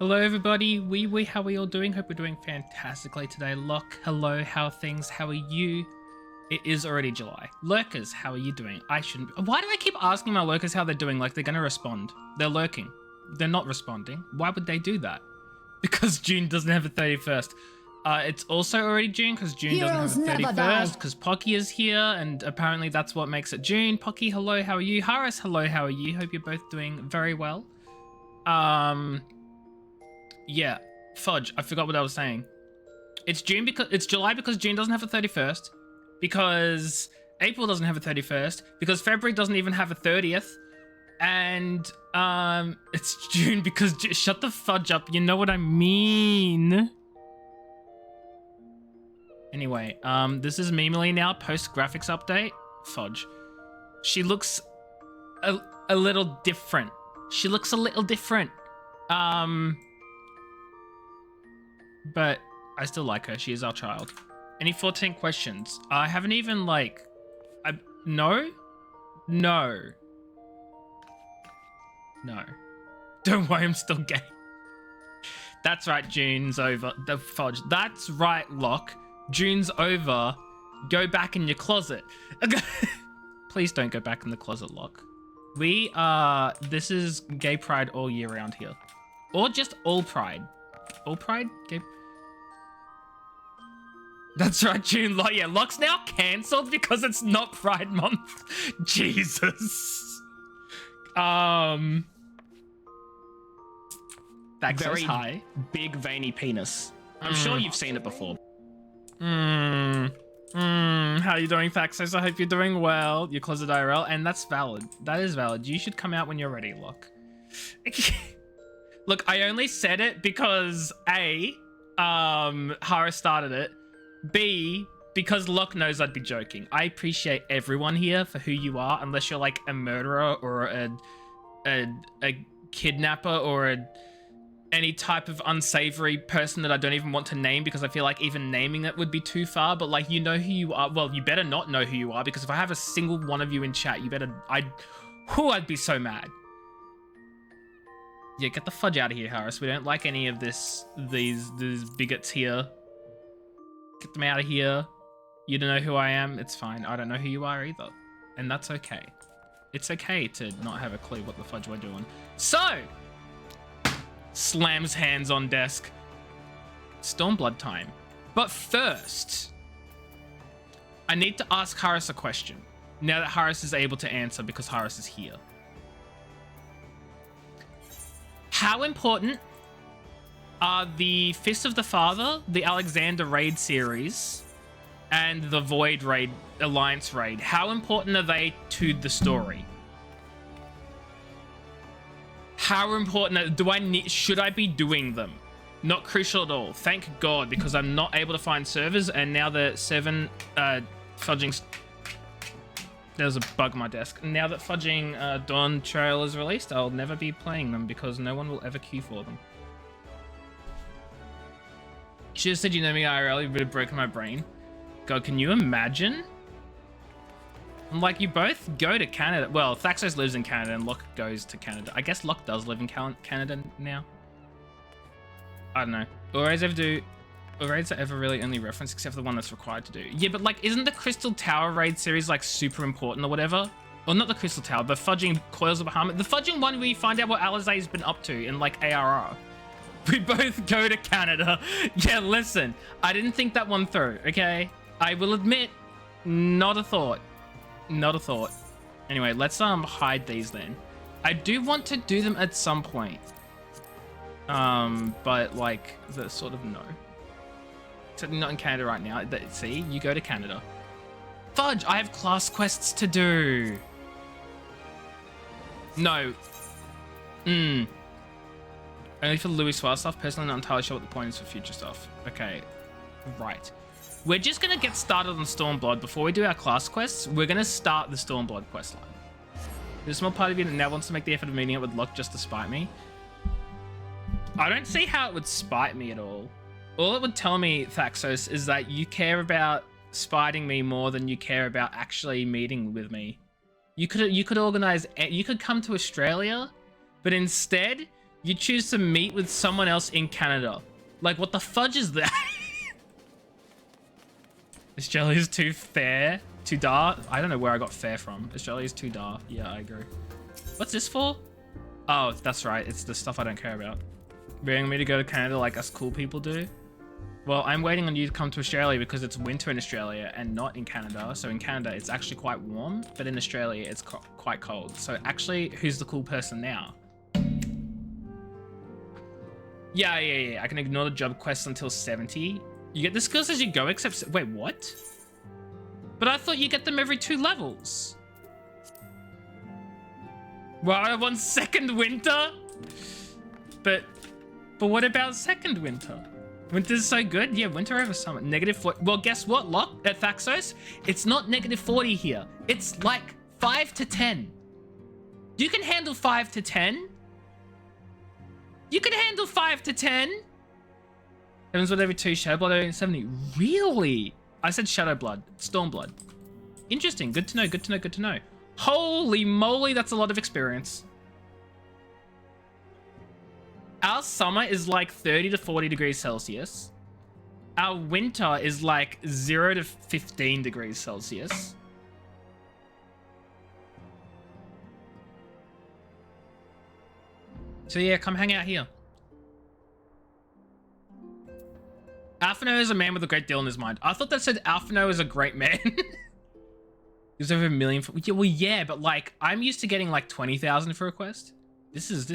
Hello everybody, wee, how are you all doing? Hope we're doing fantastically today. Locke, hello, how are things? How are you? It is already July. Lurkers, how are you doing? I shouldn't. Why do I keep asking my lurkers how they're doing like they're gonna respond? They're lurking. They're not responding. Why would they do that? Because June doesn't have a 31st. It's also already June because June doesn't have a 31st because Pocky is here and apparently that's what makes it June. Pocky, hello, how are you? Haris, hello, how are you? Hope you're both doing very well. Yeah, fudge, I forgot what I was saying. It's July because June doesn't have a 31st, because April doesn't have a 31st, because February doesn't even have a 30th, and it's June because shut the fudge up, you know what I mean. Anyway, this is Mimily now, post graphics update. Fudge. She looks a little different. She looks a little different. but I still like her. She is our child. Any 14 questions? I haven't even like, no. Don't worry, I'm still gay. That's right, June's over. The fudge. That's right, Locke. June's over. Go back in your closet. Please don't go back in the closet, Locke. This is gay pride all year round here. Or just all pride. All pride? Gay. That's right, June. Yeah, Locke's now cancelled because it's not Pride Month. Jesus. That's very high. Big veiny penis. I'm sure you've seen it before. How are you doing, Thaxos? I hope you're doing well. Your closet IRL, and that's valid. That is valid. You should come out when you're ready, Locke. Look, I only said it because A, Hara started it. B, because Locke knows I'd be joking. I appreciate everyone here for who you are, unless you're like a murderer or a kidnapper or any type of unsavory person that I don't even want to name, because I feel like even naming it would be too far. But like, you know who you are. Well, you better not know who you are, because if I have a single one of you in chat, you better, I'd be so mad. Yeah, get the fudge out of here, Harris. We don't like any of these bigots here. Get them out of here. You don't know who I am. It's fine. I don't know who you are either. And that's okay. It's okay to not have a clue what the fudge we're doing. So, slams hands on desk. Stormblood time. But first, I need to ask Harris a question. Now that Harris is able to answer because Harris is here. How important are the Fist of the Father, the Alexander raid series, and the Void raid, Alliance raid? How important are they to the story? How important should I be doing them? Not crucial at all. Thank God, because I'm not able to find servers, and now the 7 fudging. There's a bug on my desk. Now that fudging Dawn Trail is released, I'll never be playing them because no one will ever queue for them. You should have said you know me IRL, you would have broken my brain. God, can you imagine? Like, you both go to Canada. Well, Thaxos lives in Canada and Locke goes to Canada. I guess Locke does live in Canada now. I don't know. All raids are ever really only referenced except for the one that's required to do. Yeah, but like, isn't the Crystal Tower raid series like super important or whatever? Or not the Crystal Tower, the fudging Coils of Bahamut. The fudging one where you find out what Alizé's been up to in like ARR. We both go to Canada. Yeah, listen, I didn't think that one through, okay? I will admit, not a thought. Not a thought. Anyway, let's hide these then. I do want to do them at some point. But like, the sort of no. Certainly not in Canada right now. See, you go to Canada. Fudge, I have class quests to do. No. Only for Louis Suarez stuff. Personally, not entirely sure what the point is for future stuff. Okay, right. We're just gonna get started on Stormblood. Before we do our class quests, we're gonna start the Stormblood questline. There's a small part of you that now wants to make the effort of meeting it with Locke just to spite me. I don't see how it would spite me at all. All it would tell me, Thaxos, is that you care about spiting me more than you care about actually meeting with me. You could organize, you could come to Australia, but instead you choose to meet with someone else in Canada. Like, what the fudge is that? Australia's too fair, too dark. I don't know where I got fair from. Australia's too dark. Yeah, I agree. What's this for? Oh, that's right. It's the stuff I don't care about. Begging me to go to Canada like us cool people do. Well, I'm waiting on you to come to Australia because it's winter in Australia and not in Canada. So in Canada, it's actually quite warm, but in Australia, it's quite cold. So actually, who's the cool person now? Yeah. I can ignore the job quests until 70. You get the skills as you go, except... Wait, what? But I thought you get them every 2 levels. Well, I want second winter? But what about second winter? Winter's so good? Yeah, winter over summer. -40. Well, guess what, Locke? At Thaxos, it's not -40 here. It's like 5 to 10. You can handle 5 to 10. You can handle 5 to 10. Heavenswood every 2, Shadowblood every 70. Really? I said Shadowblood. Stormblood. Interesting. Good to know, good to know, good to know. Holy moly, that's a lot of experience. Our summer is like 30 to 40 degrees Celsius. Our winter is like 0 to 15 degrees Celsius. So yeah, come hang out here. Alphino is a man with a great deal in his mind. I thought that said Alphino is a great man. There's over 1 million for, well, yeah, but like I'm used to getting like 20,000 for a quest. This is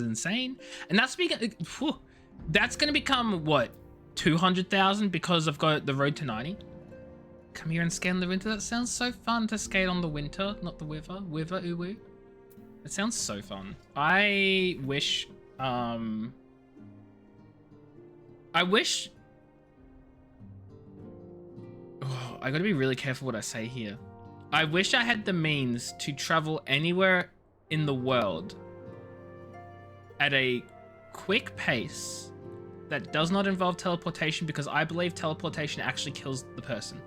insane. And that's that's gonna become what, 200,000 because I've got the road to 90. Come here and skate on the winter. That sounds so fun to skate on the winter, not the wither. Wither, uwu. It sounds so fun. I wish oh, I gotta be really careful what I say here. I wish I had the means to travel anywhere in the world at a quick pace that does not involve teleportation, because I believe teleportation actually kills the person.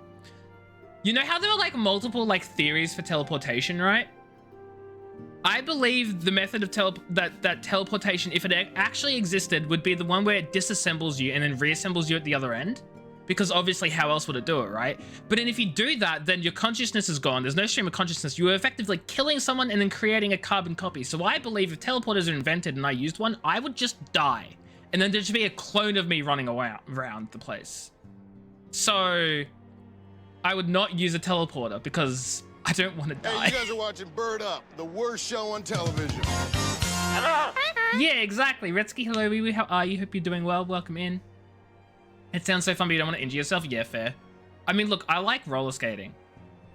You know how there are like multiple like theories for teleportation, right? I believe the method of that teleportation, if it actually existed, would be the one where it disassembles you and then reassembles you at the other end. Because obviously, how else would it do it, right? But then if you do that, then your consciousness is gone. There's no stream of consciousness. You are effectively killing someone and then creating a carbon copy. So I believe if teleporters are invented and I used one, I would just die. And then there'd just be a clone of me running around the place. So I would not use a teleporter because I don't want to die. Hey, you guys are watching Bird Up, the worst show on television. Yeah, exactly. Retsky, hello, wee wee. How are you? Hope you're doing well. Welcome in. It sounds so fun, but you don't want to injure yourself? Yeah, fair. I mean, look, I like roller skating.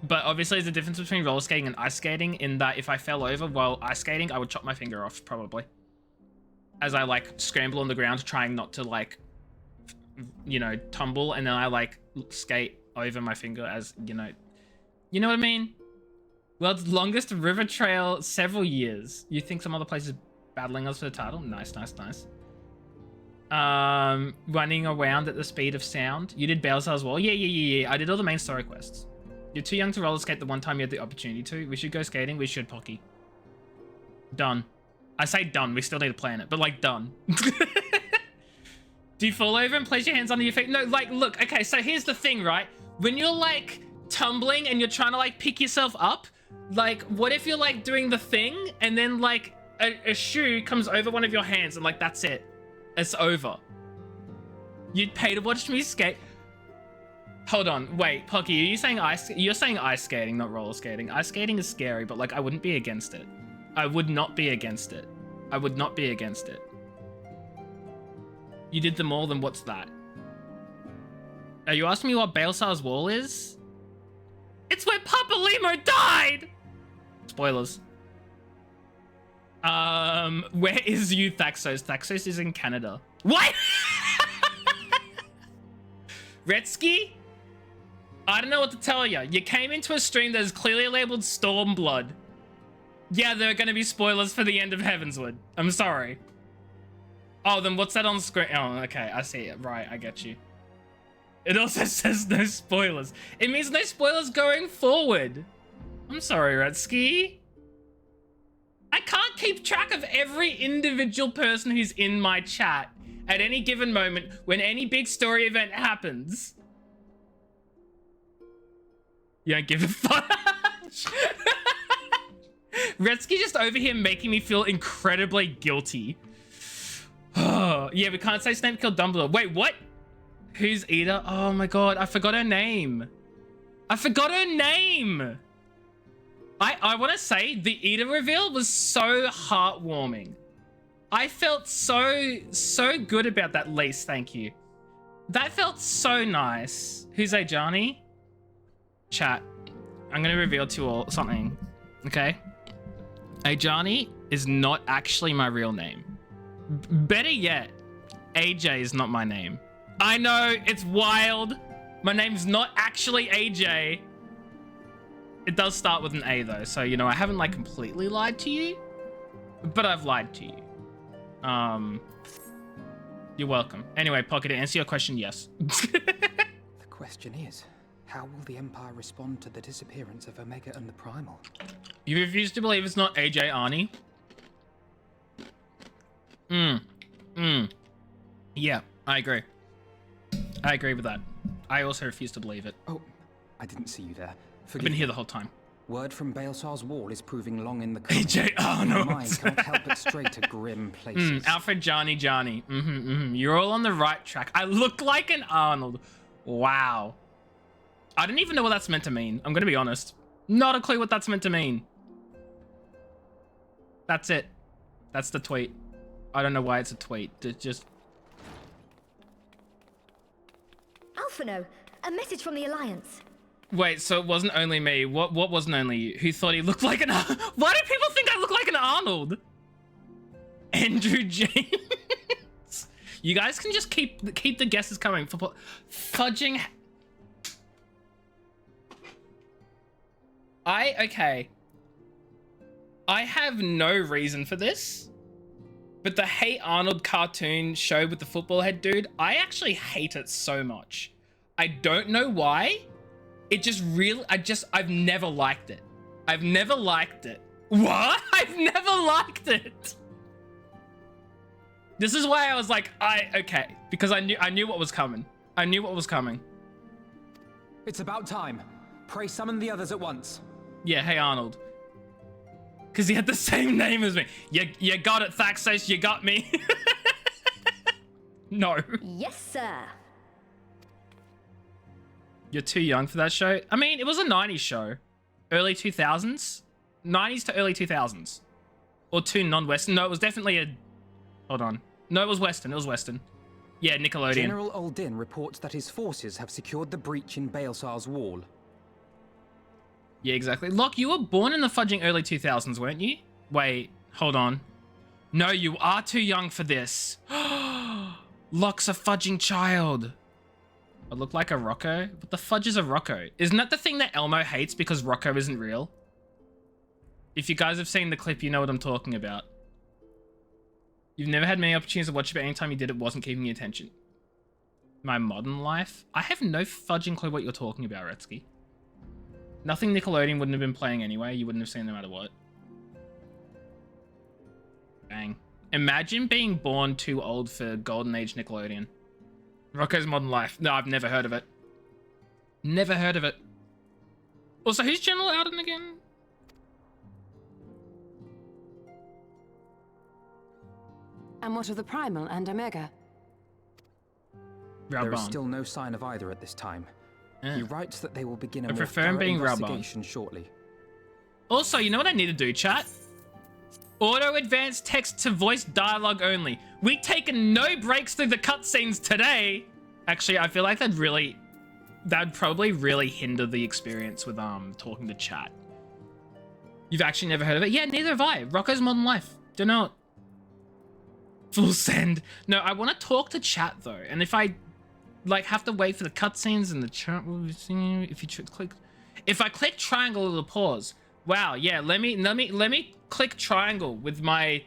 But obviously, there's a difference between roller skating and ice skating in that if I fell over while ice skating, I would chop my finger off, probably. As I, like, scramble on the ground, trying not to, like, you know, tumble. And then I, like, skate over my finger as, you know what I mean? World's longest river trail, several years. You think some other place is battling us for the title? Nice, nice, nice. Running around at the speed of sound. You did Bailsar as well? Yeah. I did all the main story quests. You're too young to roller skate the one time you had the opportunity to. We should go skating. We should, Pocky. Done. I say done. We still need to plan it, but like done. Do you fall over and place your hands under your feet? No, like, look, okay, so here's the thing, right? When you're like tumbling and you're trying to like pick yourself up, like, what if you're like doing the thing and then like a shoe comes over one of your hands and like, that's it. It's over. You'd pay to watch me skate. Hold on, wait, Pocky, are you saying you're saying ice skating, not roller skating. Ice skating is scary, but like I wouldn't be against it. I would not be against it. I would not be against it. You did them all, then what's that? Are you asking me what Bailsar's wall is? It's where Papa Limo died! Spoilers. Where is you, Thaxos? Thaxos is in Canada. What? Retsky? I don't know what to tell you. You came into a stream that is clearly labeled Stormblood. Yeah, there are going to be spoilers for the end of Heavenswood. I'm sorry. Oh, then what's that on screen? Oh, okay, I see it. Right, I get you. It also says no spoilers. It means no spoilers going forward. I'm sorry, Retsky. I can't keep track of every individual person who's in my chat at any given moment when any big story event happens. You don't give a fuck. Retsky just over here making me feel incredibly guilty. Oh, yeah, we can't say Snape killed Dumbledore. Wait, what? Who's Ida? Oh my god, I forgot her name. I forgot her name. I want to say the Ida reveal was so heartwarming. I felt so good about that, Lise, thank you. That felt so nice. Who's Ajani? Chat, I'm going to reveal to you all something, okay? Ajani is not actually my real name. Better yet, AJ is not my name. I know, it's wild. My name's not actually AJ. It does start with an A though, so you know, I haven't like completely lied to you, but I've lied to you. You're welcome. Anyway, Pocket, to answer your question, yes. The question is, how will the Empire respond to the disappearance of Omega and the Primal? You refuse to believe it's not AJ Arnie? Yeah, I agree. I agree with that. I also refuse to believe it. Oh, I didn't see you there. I've been here the whole time. Word from Baelsar's wall is proving long in the coming. AJ Arnold. My mind can't help but stray to grim places. Alfred Johnny. You're all on the right track. I look like an Arnold. Wow. I don't even know what that's meant to mean. I'm gonna be honest. Not a clue what that's meant to mean. That's it. That's the tweet. I don't know why it's a tweet. Just... Alphino, a message from the Alliance. Wait, so it wasn't only me. What wasn't only you? Who thought he looked like an... Why do people think I look like an Arnold? Andrew James. You guys can just keep the guesses coming. For fudging... Okay. I have no reason for this. But the Hey Arnold cartoon show with the football head dude, I actually hate it so much. I don't know why. It just really, I've never liked it. I've never liked it. What? I've never liked it. This is why I was like, okay. Because I knew what was coming. I knew what was coming. It's about time. Pray summon the others at once. Yeah, Hey Arnold. Because he had the same name as me. You got it, Thaxos, you got me. No. Yes, sir. You're too young for that show? I mean, it was a 90s show. Early 2000s? 90s to early 2000s. Or two non-Western. No, it was definitely a... Hold on. No, it was Western. It was Western. Yeah, Nickelodeon. General Uldin reports that his forces have secured the breach in Baelsar's wall. Yeah, exactly. Locke, you were born in the fudging early 2000s, weren't you? Wait, hold on. No, you are too young for this. Locke's a fudging child. I look like a Rocco? What the fudge is a Rocco? Isn't that the thing that Elmo hates because Rocco isn't real? If you guys have seen the clip, you know what I'm talking about. You've never had many opportunities to watch it, but anytime you did, it wasn't keeping your attention. My modern life? I have no fudging clue what you're talking about, Retsky. Nothing Nickelodeon wouldn't have been playing anyway. You wouldn't have seen no matter what. Bang. Imagine being born too old for Golden Age Nickelodeon. Rocco's Modern Life. No, I've never heard of it. Never heard of it. Also, who's General Alden again? And what of the Primal and Omega? There is still no sign of either at this time. He writes that they will begin a more thorough investigation shortly. Also, you know what I need to do, chat? Auto advanced text to voice dialogue only. We taken no breaks through the cutscenes today. Actually, I feel like that'd probably really hinder the experience with talking to chat. You've actually never heard of it? Yeah, neither have I. Rocco's Modern Life. Don't know it. Full send. No, I want to talk to chat though, and if I have to wait for the cutscenes and the chat will be singing. If I click triangle, it'll pause. Wow, yeah. Let me click triangle with my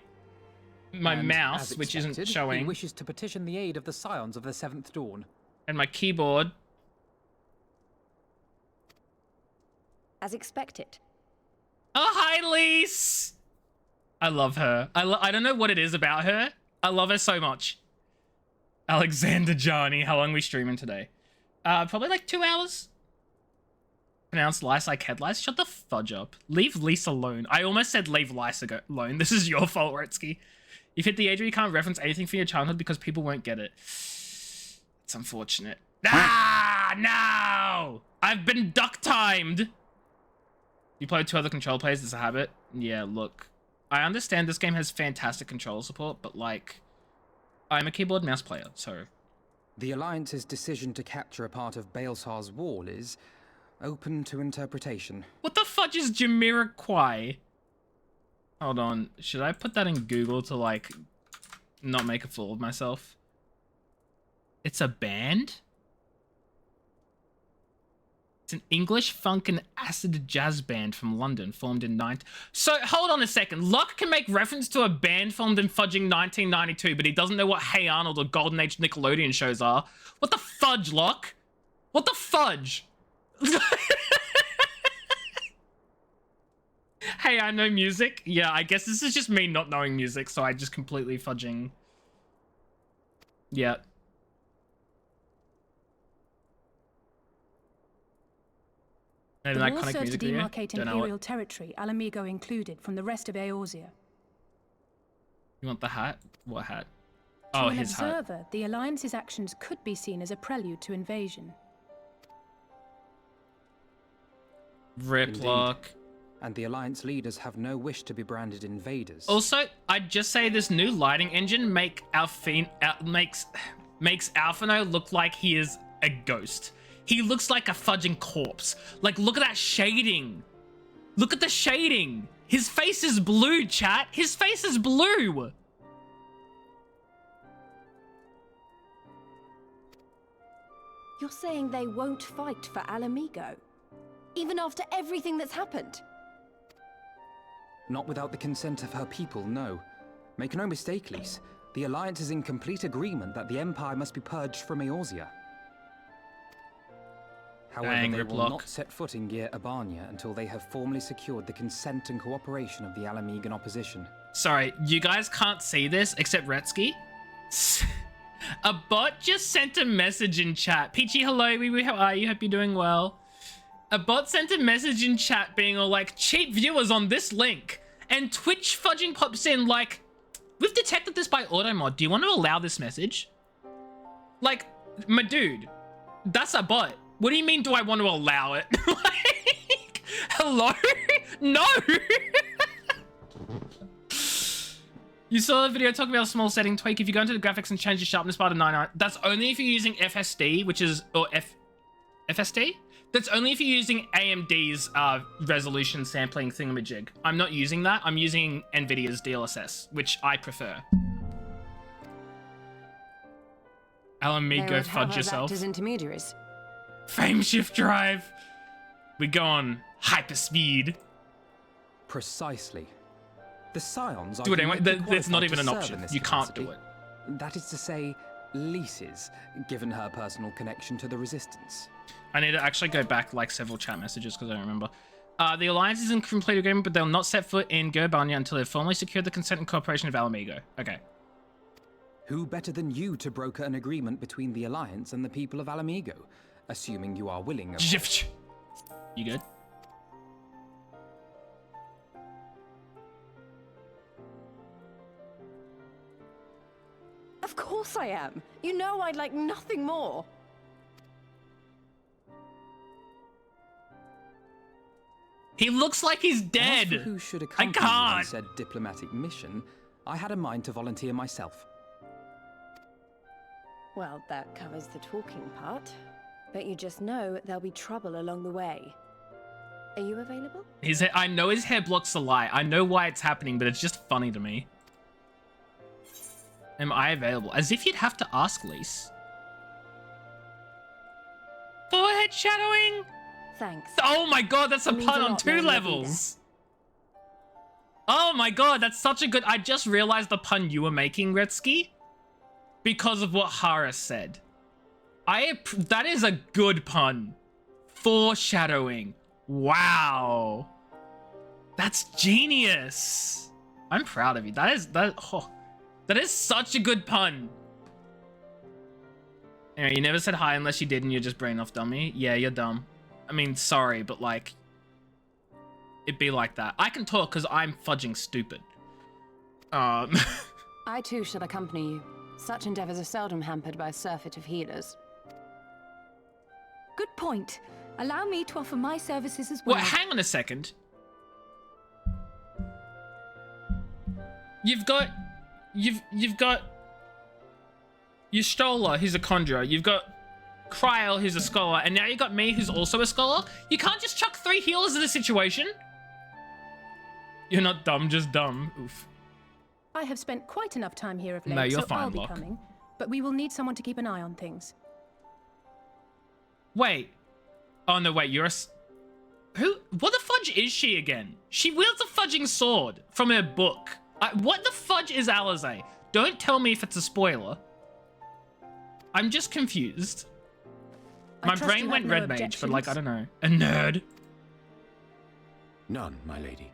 mouse, which isn't showing. He wishes to petition the aid of the Scions of the Seventh Dawn. And my keyboard. As expected. Oh, hi, Lise. I love her. I don't know what it is about her. I love her so much. Alexander Johnny. How long are we streaming today? Probably like 2 hours. Pronounced lice like head lice. Shut the fudge up. Leave Lisa alone. I almost said leave lice alone. This is your fault, Retsky. You've hit the age where you can't reference anything from your childhood because people won't get it. It's unfortunate. Ah, no! I've been duck-timed! You play with 2 other control players, it's a habit? Yeah, look. I understand this game has fantastic control support, but like, I'm a keyboard mouse player, so... The Alliance's decision to capture a part of Baelsar's wall is open to interpretation. What the fudge is Jamiroquai? Hold on, should I put that in Google to like, not make a fool of myself? It's a band? It's an English funk and acid jazz band from London, formed in So hold on a second. Locke can make reference to a band formed in fudging 1992, but he doesn't know what Hey Arnold or Golden Age Nickelodeon shows are. What the fudge, Locke? What the fudge? Hey, I know music. Yeah, I guess this is just me not knowing music, so I just completely fudging. Yeah. An The iconic war served to music video. demarcate Don't know Imperial it. territory, Alamigo included, from the rest of Eorzea. You want the hat? What hat? To Oh, an his hat. observer, the Alliance's actions could be seen as a prelude to invasion. Rip Indeed. Locke. And the Alliance leaders have no wish to be branded invaders. Also, I'd just say this new lighting engine makes Alphino look like he is a ghost. He looks like a fudging corpse. Like, look at that shading. Look at the shading. His face is blue, chat. His face is blue. You're saying they won't fight for Alamigo? Even after everything that's happened? Not without the consent of her people, no. Make no mistake, Lise. The Alliance is in complete agreement that the Empire must be purged from Eorzea. However, Dang, they Rip will Locke. not set foot in Gyr Abania until they have formally secured the consent and cooperation of the Alamigan opposition. Sorry, you guys can't see this except Retsky. A bot just sent a message in chat. Peachy, hello, wee wee, how are you? Hope you're doing well. A bot sent a message in chat being all like, cheap viewers on this link. And Twitch fudging pops in like, we've detected this by automod. Do you want to allow this message? Like, my dude, that's a bot. What do you mean, do I want to allow it? Like, hello? No! You saw the video talking about a small setting tweak. If you go into the graphics and change the sharpness bar to 99, that's only if you're using FSD, which is, or FSD? That's only if you're using AMD's resolution sampling thingamajig. I'm not using that. I'm using NVIDIA's DLSS, which I prefer. Alamigo, They would have fudge us yourself. act as intermediaries. Frame shift drive. We go on hyperspeed. Precisely. The Scions are Do it anyway. uniquely That's not qualified even to an serve option. in this You can't capacity. do it. That is to say, Lisa's, given her personal connection to the Resistance. I need to actually go back like several chat messages because I don't remember. The Alliance is in complete agreement, but they'll not set foot in Gerbania until they've formally secured the consent and cooperation of Alamigo. Okay. Who better than you to broker an agreement between the Alliance and the people of Alamigo? Assuming you are willing, of course. You good? Of course I am. You know I'd like nothing more. He looks like he's As dead. for who should I accompany you on can't. said diplomatic mission, I had a mind to volunteer myself. Well, that covers the talking part. But you just know there'll be trouble along the way. Are you available? I know his hair blocks the light. I know why it's happening, but it's just funny to me. Am I available? As if you'd have to ask, Lise. Forehead shadowing. Thanks. Oh my god, that's a It means pun a on lot 2 knowing you'll be levels. Oh my god, that's such a good... I just realized the pun you were making, Retsky, because of what Hara said. That is a good pun. Foreshadowing. Wow. That's genius. I'm proud of you. That is such a good pun. Anyway, you never said hi unless you did and you're just brain off dummy. Yeah, you're dumb. I mean, sorry, but like, it'd be like that. I can talk because I'm fudging stupid. I too shall accompany you. Such endeavors are seldom hampered by a surfeit of healers. Good point. Allow me to offer my services as well. Well, hang on a second. You've got Yustola, who's a conjurer. You've got Kryl, who's a scholar, and now you got me, who's also a scholar. You can't just chuck 3 healers in the situation. You're not dumb, just dumb. Oof. I have spent quite enough time here of late, No, you're so fine, I'll be Locke. coming. But we will need someone to keep an eye on things. Wait. Oh no, wait, you're a... Who? What the fudge is she again? She wields a fudging sword from her book. What the fudge is Alizé? Don't tell me if it's a spoiler. I'm just confused. My brain went red mage, but like, I don't know. A nerd. None, my lady.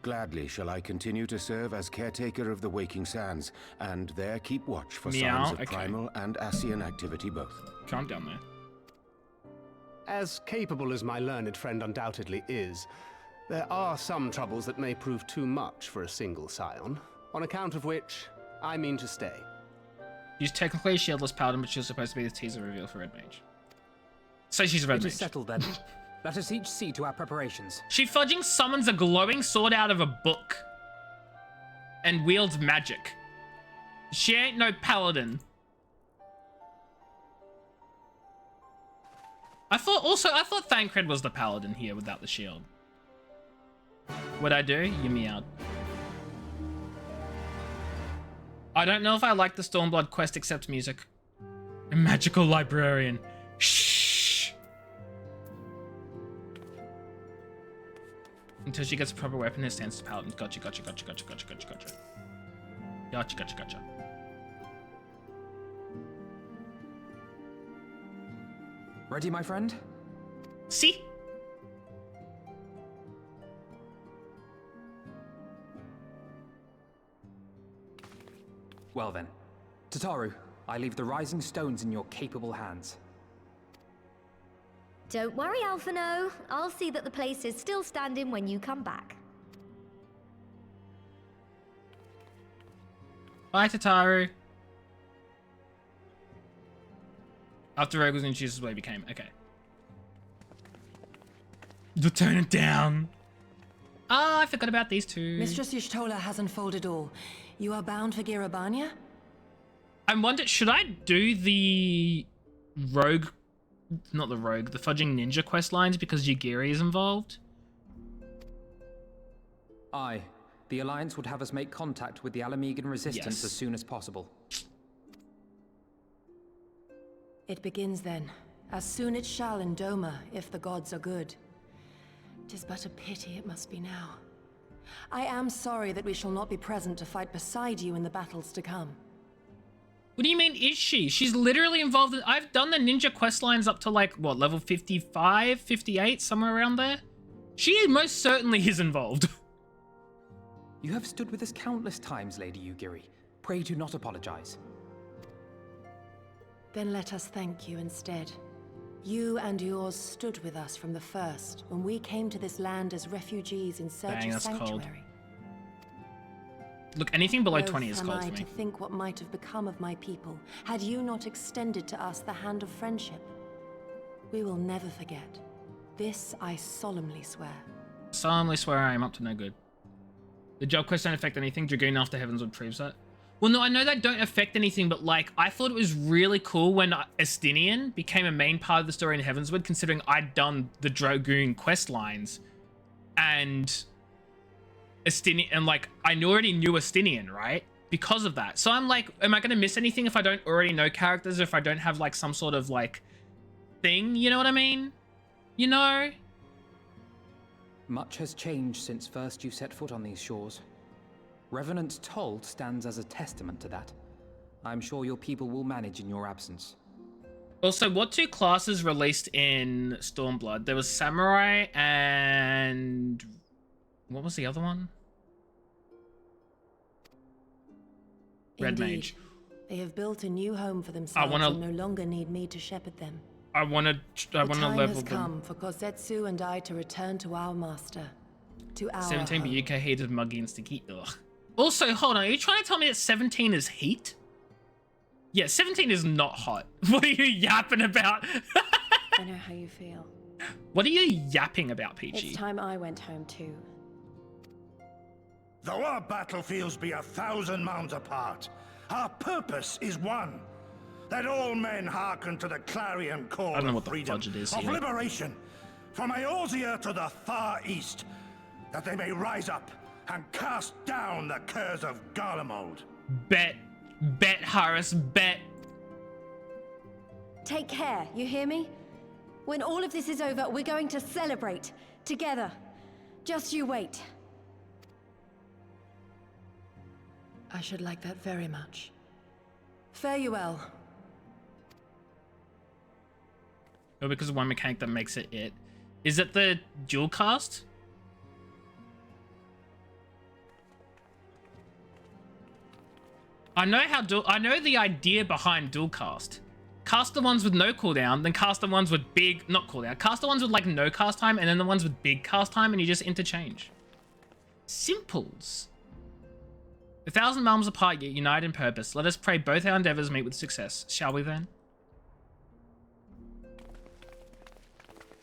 Gladly shall I continue to serve as caretaker of the Waking Sands, and there keep watch for signs of primal and Ascian activity both. Calm down there. As capable as my learned friend undoubtedly is, there are some troubles that may prove too much for a single scion, on account of which I mean to stay. She's technically a shieldless paladin, but she's supposed to be the teaser reveal for Red Mage. So she's a Red Mage. It is settled then. Let us each see to our preparations. She fudging summons a glowing sword out of a book and wields magic. She ain't no paladin. I thought Thancred was the paladin here without the shield. What'd I do? You meowed. I don't know if I like the Stormblood quest except music. A magical librarian. Shh. Until she gets a proper weapon, her stance to paladin. Gotcha. Gotcha. Ready, my friend? See? Well then. Tataru, I leave the rising stones in your capable hands. Don't worry, Alphino. I'll see that the place is still standing when you come back. Bye, Tataru. After Rogue was introduced, is what he became. Okay. You'll turn it down. Ah, I forgot about these two. Mistress Y'shtola has unfolded all. You are bound for Girabania? I wonder, should I do the rogue, not the rogue, the fudging ninja quest lines because Yagiri is involved? Aye. The Alliance would have us make contact with the Alamegan resistance Yes. as soon as possible. It begins then. As soon it shall in Doma, if the gods are good. 'Tis but a pity it must be now. I am sorry that we shall not be present to fight beside you in the battles to come. What do you mean, is she? She's literally involved in... I've done the ninja quest lines up to like, what, level 55, 58, somewhere around there? She most certainly is involved. You have stood with us countless times, Lady Yugiri. Pray do not apologize. Then let us thank you instead. You and yours stood with us from the first, when we came to this land as refugees in search Dang, of that's sanctuary. cold. Look, anything below Loath 20 is am cold I for me. to think what might have become of my people, had you not extended to us the hand of friendship. We will never forget. This I solemnly swear. Solemnly swear I am up to no good. The job quest don't affect anything. Dragoon after Heavenswood proves that. Well, no, I know that don't affect anything, but like, I thought it was really cool when Estinian became a main part of the story in Heavenswood, considering I'd done the Dragoon quest lines, and Estinian, and like, I already knew Estinian, right? Because of that. So I'm like, am I going to miss anything if I don't already know characters, or if I don't have like some sort of like thing, you know what I mean? You know? Much has changed since first you set foot on these shores. Revenant's Toll stands as a testament to that. I'm sure your people will manage in your absence. Also, what two classes released in Stormblood? There was Samurai and... what was the other one? Red Indeed. Mage. They have built a new home for themselves and no longer need me to shepherd them. I want to The level time has them. come for Kozetsu and I to return to our master. To our 17, but home. UK hated Muggy and Sticky. Ugh. Also, hold on. Are you trying to tell me that 17 is heat? Yeah, 17 is not hot. What are you yapping about? I know how you feel. What are you yapping about, Peachy? It's time I went home too. Though our battlefields be 1,000 mounds apart, our purpose is one. Let all men hearken to the clarion call I don't know of what the freedom, fudge it is of here. liberation, from Eorzea to the far east, that they may rise up and cast down the curse of Garlemald. Bet, Harris, bet. Take care, you hear me? When all of this is over, we're going to celebrate. Together. Just you wait. I should like that very much. Fare you well. Or because of one mechanic that makes it. Is it the dual cast? I know the idea behind dual cast. Cast the ones with no cooldown, then cast the ones with big, not cooldown. Cast the ones with like no cast time, and then the ones with big cast time, and you just interchange. Simples. 1,000 realms apart, yet united in purpose. Let us pray both our endeavors meet with success. Shall we then?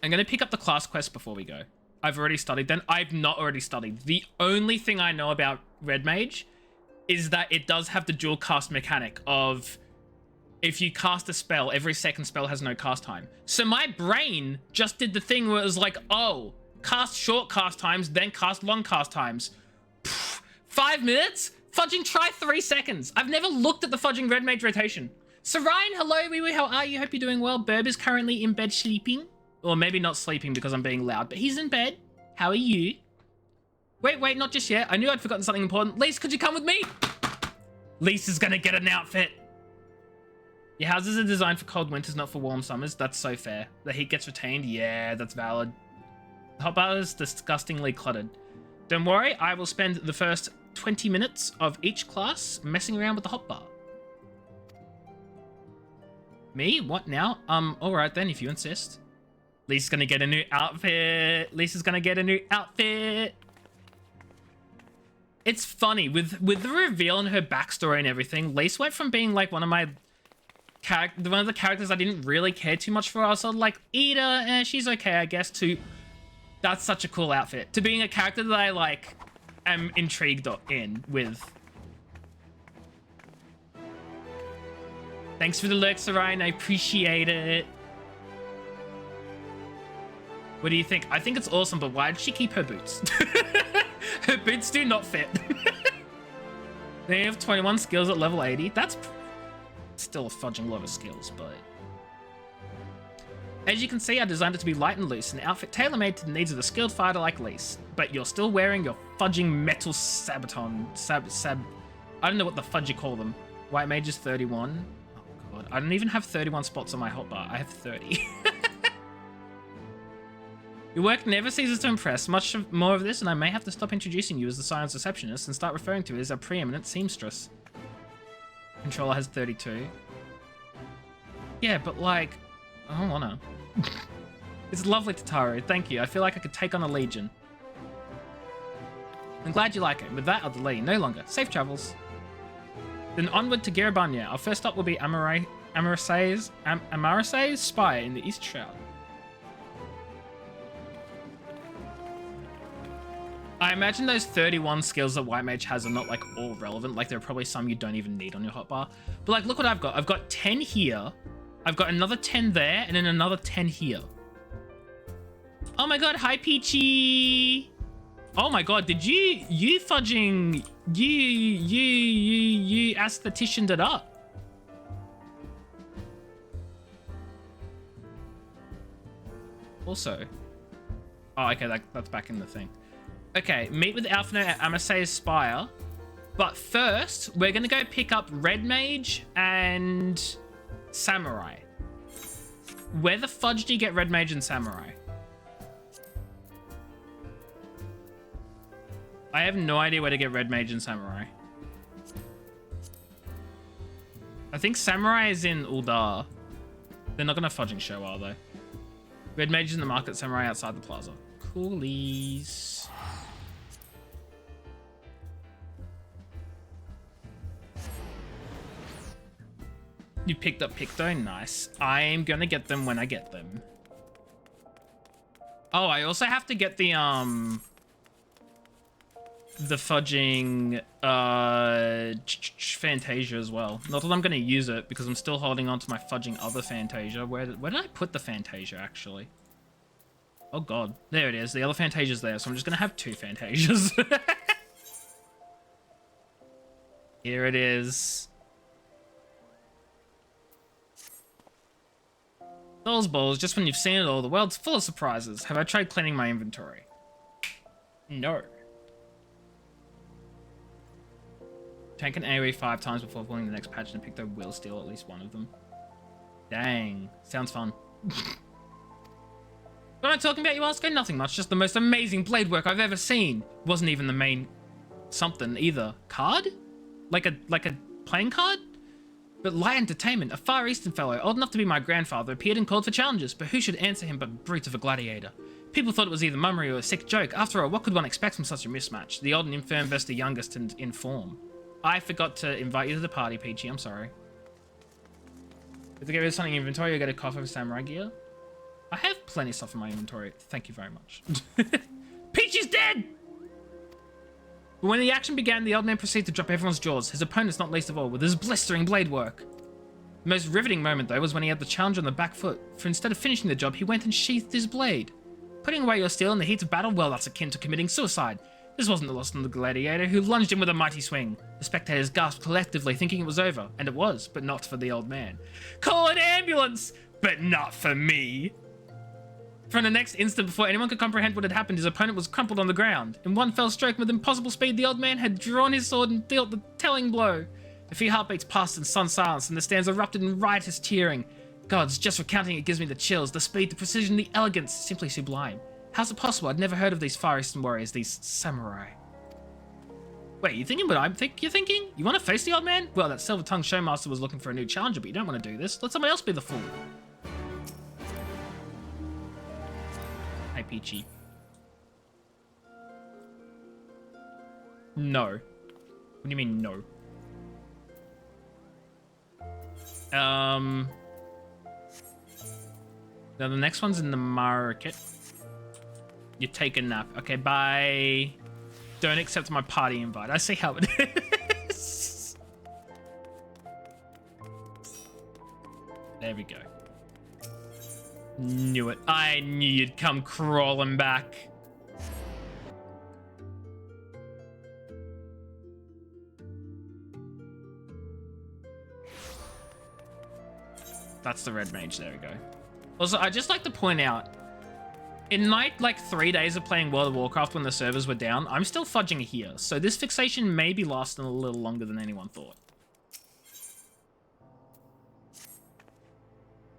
I'm going to pick up the class quest before we go. I've already studied them. I've not already studied. The only thing I know about Red Mage is that it does have the dual cast mechanic of if you cast a spell, every second spell has no cast time. So my brain just did the thing where it was like, oh, cast short cast times, then cast long cast times. 5 minutes? Fudging try 3 seconds. I've never looked at the fudging Red Mage rotation. So Ryan, hello, wee, how are you? Hope you're doing well. Burb is currently in bed sleeping. Or maybe not sleeping because I'm being loud, but he's in bed. How are you? Wait, not just yet. I knew I'd forgotten something important. Lise, could you come with me? Lise is gonna get an outfit. Your houses are designed for cold winters, not for warm summers. That's so fair. The heat gets retained. Yeah, that's valid. The hotbar is disgustingly cluttered. Don't worry, I will spend the first 20 minutes of each class messing around with the hotbar. Me? What now? Alright then, if you insist. Lisa's gonna get a new outfit. Lisa's gonna get a new outfit. It's funny, with the reveal and her backstory and everything, Lisa went from being like one of the characters I didn't really care too much for. I was sort of like, Ida, she's okay, I guess, to that's such a cool outfit. To being a character that I like am intrigued in with. Thanks for the lurk, Sarayan. I appreciate it. What do you think? I think it's awesome, but why did she keep her boots? Her boots do not fit. They have 21 skills at level 80. That's still a fudging lot of skills, but... As you can see, I designed it to be light and loose, an outfit tailor-made to the needs of the skilled fighter like Lise. But you're still wearing your fudging metal sabaton. I don't know what the fudge you call them. White mage is 31. Oh god, I don't even have 31 spots on my hotbar. I have 30. Your work never ceases to impress. Much more of this, and I may have to stop introducing you as the science receptionist and start referring to you as a preeminent seamstress. Controller has 32. Yeah, but like, I don't wanna. It's lovely, Tataru. Thank you. I feel like I could take on a legion. I'm glad you like it. With that, I'll delay no longer. Safe travels. Then onward to Garabanya. Our first stop will be Amarasei's Spire in the East Shroud. I imagine those 31 skills that White Mage has are not like all relevant. Like there are probably some you don't even need on your hotbar. But like, look what I've got. I've got 10 here. I've got another 10 there and then another 10 here. Oh my god, hi Peachy. Oh my god, did you fudging, you aestheticianed it up. Also, oh okay, that's back in the thing. Okay, meet with Alphino at Amarasei's Spire. But first, we're going to go pick up Red Mage and Samurai. Where the fudge do you get Red Mage and Samurai? I have no idea where to get Red Mage and Samurai. I think Samurai is in Uldar. They're not going to fudging show, are they? Red Mage is in the market, Samurai outside the plaza. Coolies. You picked up Picto, nice. I'm gonna get them when I get them. Oh, I also have to get the fudging Fantasia as well. Not that I'm gonna use it because I'm still holding on to my fudging other Fantasia. Where did I put the Fantasia actually? Oh god, there it is. The other Fantasia's there, so I'm just gonna have 2 Fantasias. Here it is. Those balls, just when you've seen it all, the world's full of surprises. Have I tried cleaning my inventory? No. Tank an AoE 5 times before pulling the next patch and pick the will steal at least one of them. Dang. Sounds fun. What am I talking about, you ask? Nothing much, just the most amazing blade work I've ever seen. Wasn't even the main something either. Card? Like a playing card? But light entertainment, a Far Eastern fellow, old enough to be my grandfather, appeared and called for challenges, but who should answer him but brute of a gladiator? People thought it was either mummery or a sick joke. After all, what could one expect from such a mismatch? The old and infirm versus the youngest and in form. I forgot to invite you to the party, Peachy, I'm sorry. If I get rid of something in inventory, you get a coffer for samurai gear. I have plenty of stuff in my inventory. Thank you very much. Peachy's dead! But when the action began, the old man proceeded to drop everyone's jaws, his opponents not least of all, with his blistering blade work. The most riveting moment, though, was when he had the challenge on the back foot, for instead of finishing the job, he went and sheathed his blade. Putting away your steel in the heat of battle, well, that's akin to committing suicide. This wasn't the loss on the gladiator, who lunged in with a mighty swing. The spectators gasped collectively, thinking it was over, and it was, but not for the old man. Call an ambulance! But not for me! For the next instant, before anyone could comprehend what had happened, his opponent was crumpled on the ground. In one fell stroke with impossible speed, the old man had drawn his sword and dealt the telling blow. A few heartbeats passed in stunned silence, and the stands erupted in riotous cheering. Gods, just recounting it gives me the chills. The speed, the precision, the elegance, simply sublime. How's it possible? I'd never heard of these Far Eastern warriors, these samurai. Wait, you thinking what you're thinking? You want to face the old man? Well, that silver-tongued showmaster was looking for a new challenger, but you don't want to do this. Let somebody else be the fool. Hi, Peachy. No. What do you mean, no? Now the next one's in the market. You take a nap. Okay, bye. Don't accept my party invite. I see how it is. There we go. Knew it. I knew you'd come crawling back. That's the red mage. There we go. Also, I'd just like to point out, in my, 3 days of playing World of Warcraft when the servers were down, I'm still fudging here, so this fixation may be lasting a little longer than anyone thought.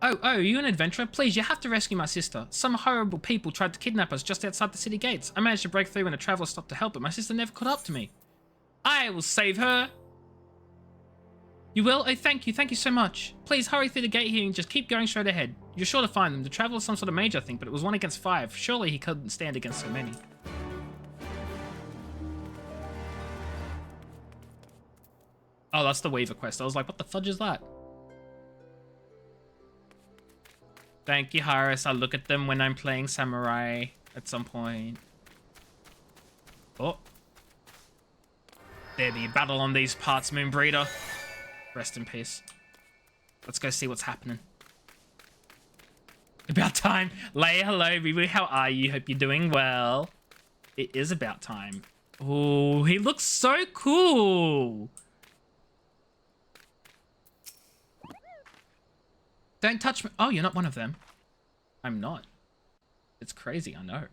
Oh, you an adventurer? Please, you have to rescue my sister. Some horrible people tried to kidnap us just outside the city gates. I managed to break through when a traveler stopped to help, but my sister never caught up to me. I will save her. You will? Oh, thank you so much. Please hurry through the gate here and just keep going straight ahead. You're sure to find them. The traveler's some sort of mage, I think, but it was 1 against 5. Surely he couldn't stand against so many. Oh, that's the Weaver quest. I was like, what the fudge is that? Thank you, Harris. I'll look at them when I'm playing Samurai at some point. Oh. There be battle on these parts, Moonbreeder. Rest in peace. Let's go see what's happening. About time. Leia, hello, Ribu. How are you? Hope you're doing well. It is about time. Oh, he looks so cool. Don't touch me. Oh, you're not one of them. I'm not. It's crazy, I know.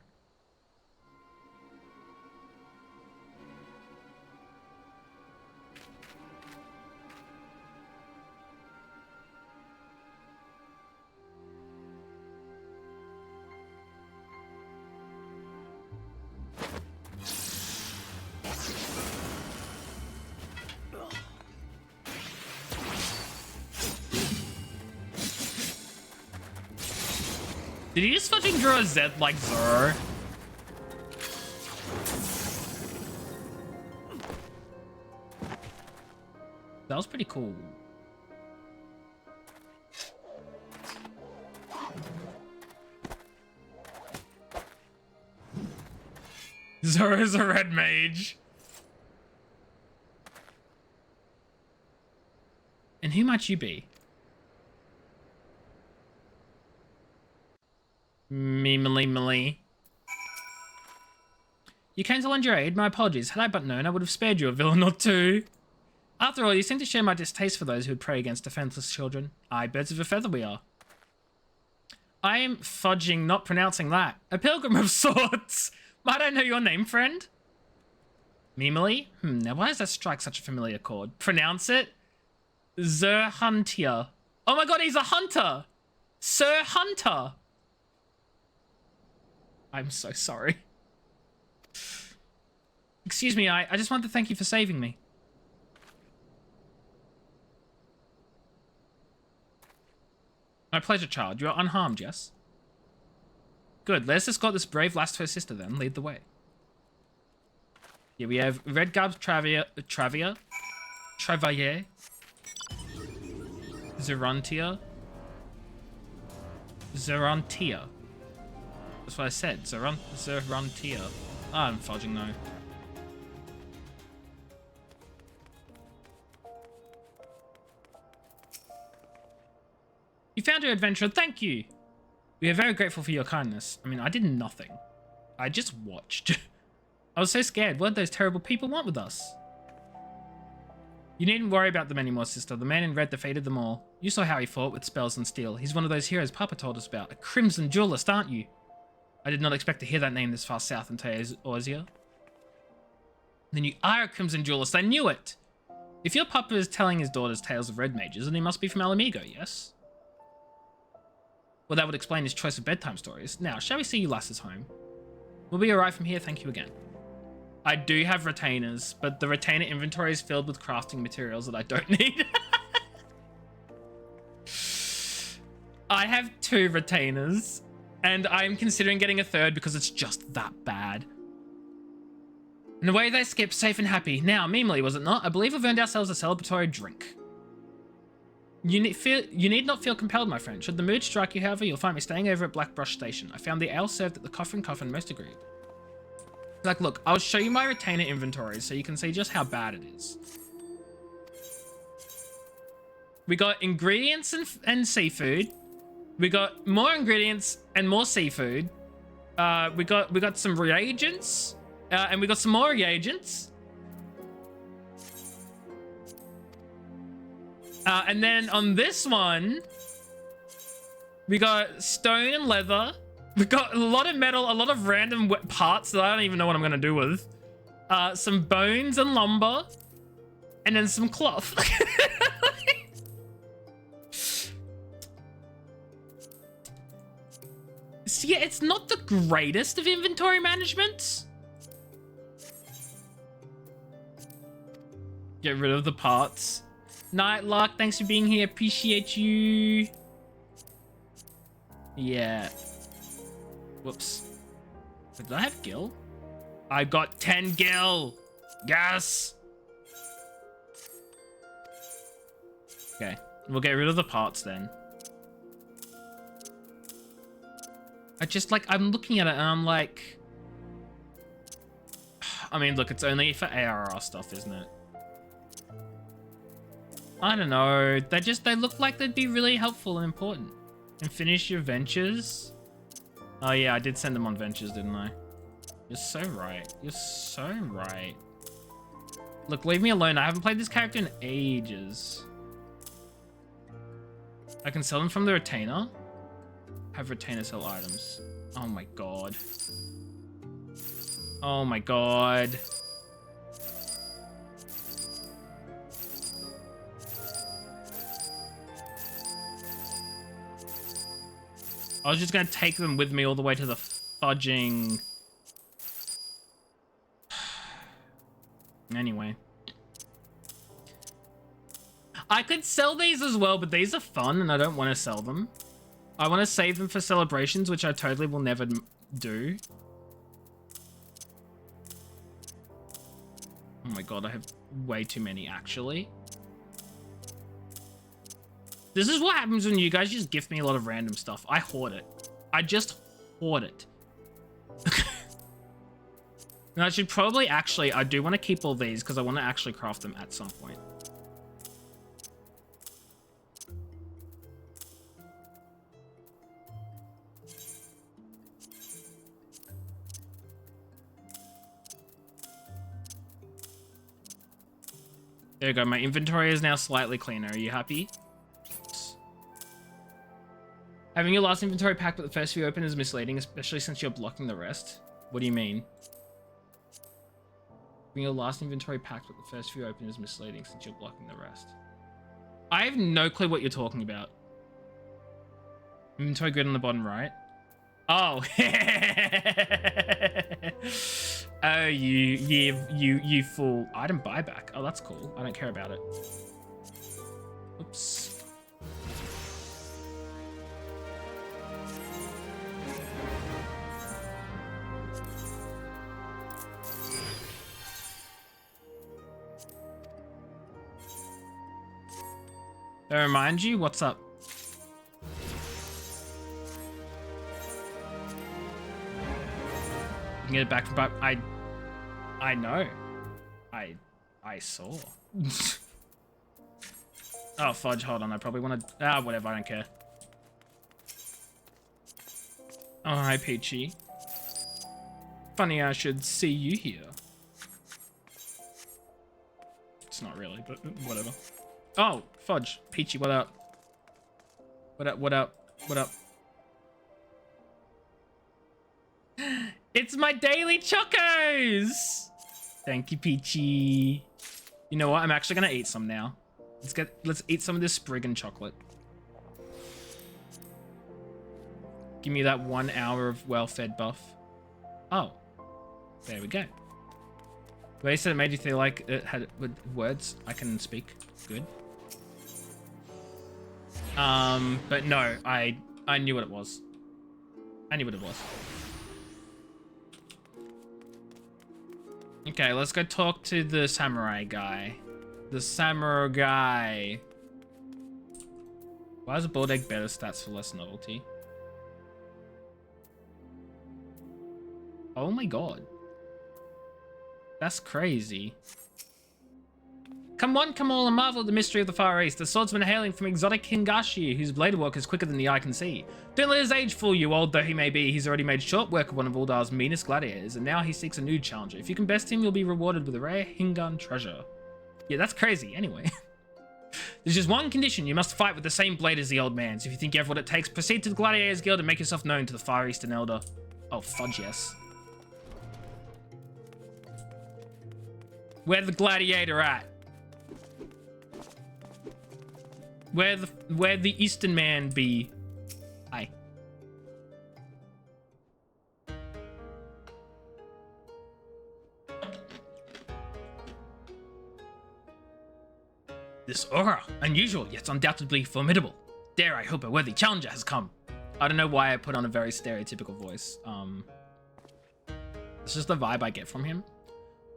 Did he just fucking draw a Z like Zoro? That was pretty cool. Zoro's a red mage. And who might you be? Meemily. You came to lend your aid? My apologies. Had I but known, I would have spared you a villain or two. After all, you seem to share my distaste for those who would prey against defenseless children. Aye, birds of a feather we are. I am fudging not pronouncing that. A pilgrim of sorts. Might I know your name, friend? Mimily? Now why does that strike such a familiar chord? Pronounce it. Sir Hunter. Oh my god, he's a hunter! Sir Hunter! I'm so sorry. Excuse me, I just want to thank you for saving me. My pleasure, child. You are unharmed, yes? Good, let's escort this brave lass to her sister then. Lead the way. Here we have Redgarb's Travailler, Zerontia. That's what I said, Zerontia. Ah, I'm fudging though. You found your adventurer, thank you! We are very grateful for your kindness. I mean, I did nothing. I just watched. I was so scared. What did those terrible people want with us? You needn't worry about them anymore, sister. The man in red defeated them all. You saw how he fought with spells and steel. He's one of those heroes Papa told us about. A crimson duelist, aren't you? I did not expect to hear that name this far south in Teorzea. Then you are a crimson duelist. I knew it! If your Papa is telling his daughters tales of red mages, then he must be from Alamigo, yes? Well, that would explain his choice of bedtime stories. Now, shall we see you lasses home? We'll be alright from here, thank you again. I do have retainers, but the retainer inventory is filled with crafting materials that I don't need. I have 2 retainers, and I'm considering getting a 3rd because it's just that bad. And away they skip, safe and happy. Now, Mimily, was it not? I believe we've earned ourselves a celebratory drink. You need not feel compelled, my friend. Should the mood strike you, however, you'll find me staying over at Blackbrush Station. I found the ale served at the Coffin most agreed. Like, look, I'll show you my retainer inventory so you can see just how bad it is. We got ingredients and seafood. We got more ingredients and more seafood. We got some reagents, and we got some more reagents. And then on this one, we got stone and leather. We got a lot of metal, a lot of random parts that I don't even know what I'm going to do with. Some bones and lumber. And then some cloth. So yeah, it's not the greatest of inventory management. Get rid of the parts. Nightlock, thanks for being here. Appreciate you. Yeah. Whoops. Did I have gil? I got 10 gil. Yes. Okay. We'll get rid of the parts then. I'm looking at it and I'm like... I mean, look, it's only for ARR stuff, isn't it? I don't know. They look like they'd be really helpful and important. And finish your ventures. Oh yeah, I did send them on ventures, didn't I? You're so right. You're so right. Look, leave me alone. I haven't played this character in ages. I can sell them from the retainer. Have retainer sell items. Oh my god. Oh my god. I was just going to take them with me all the way to the fudging... Anyway. I could sell these as well, but these are fun and I don't want to sell them. I want to save them for celebrations, which I totally will never do. Oh my god, I have way too many, actually. This is what happens when you guys just gift me a lot of random stuff. I hoard it. I just hoard it. And I should probably actually... I do want to keep all these because I want to actually craft them at some point. There you go. My inventory is now slightly cleaner. Are you happy? Having your last inventory packed but the first few open is misleading, especially since you're blocking the rest. What do you mean? Having your last inventory packed but the first few open is misleading since you're blocking the rest. I have no clue what you're talking about. Inventory grid on the bottom right. Oh. Oh, you fool. Item buyback. Oh, that's cool. I don't care about it. Oops. Did I remind you? What's up? You can get it back from I know. I saw. Oh, fudge, hold on. I probably want to... whatever, I don't care. Oh, hi, Peachy. Funny I should see you here. It's not really, but whatever. Oh, fudge. Peachy, what up? What up, what up, what up? It's my daily chocos! Thank you, Peachy. You know what? I'm actually gonna eat some now. Let's eat some of this Spriggan chocolate. Give me that 1 hour of well-fed buff. Oh. There we go. They said it made you feel like it had words I can speak. Good. But no, I knew what it was. I knew what it was. Okay, let's go talk to the samurai guy. The samurai guy. Why is a bald egg better stats for less novelty? Oh my god. That's crazy. Come on, come all and marvel at the mystery of the Far East. The swordsman hailing from exotic Hingashi, whose blade work is quicker than the eye can see. Don't let his age fool you, old though he may be. He's already made short work of one of Uldar's meanest gladiators, and now he seeks a new challenger. If you can best him, you'll be rewarded with a rare Hingan treasure. Yeah, that's crazy. Anyway. There's just one condition. You must fight with the same blade as the old man. So if you think you have what it takes, proceed to the Gladiators Guild and make yourself known to the Far Eastern Elder. Oh, fudge, yes. Where the gladiator at? Where the Eastern man be? Aye. This aura, unusual yet undoubtedly formidable. Dare I hope a worthy challenger has come. I don't know why I put on a very stereotypical voice. It's just the vibe I get from him.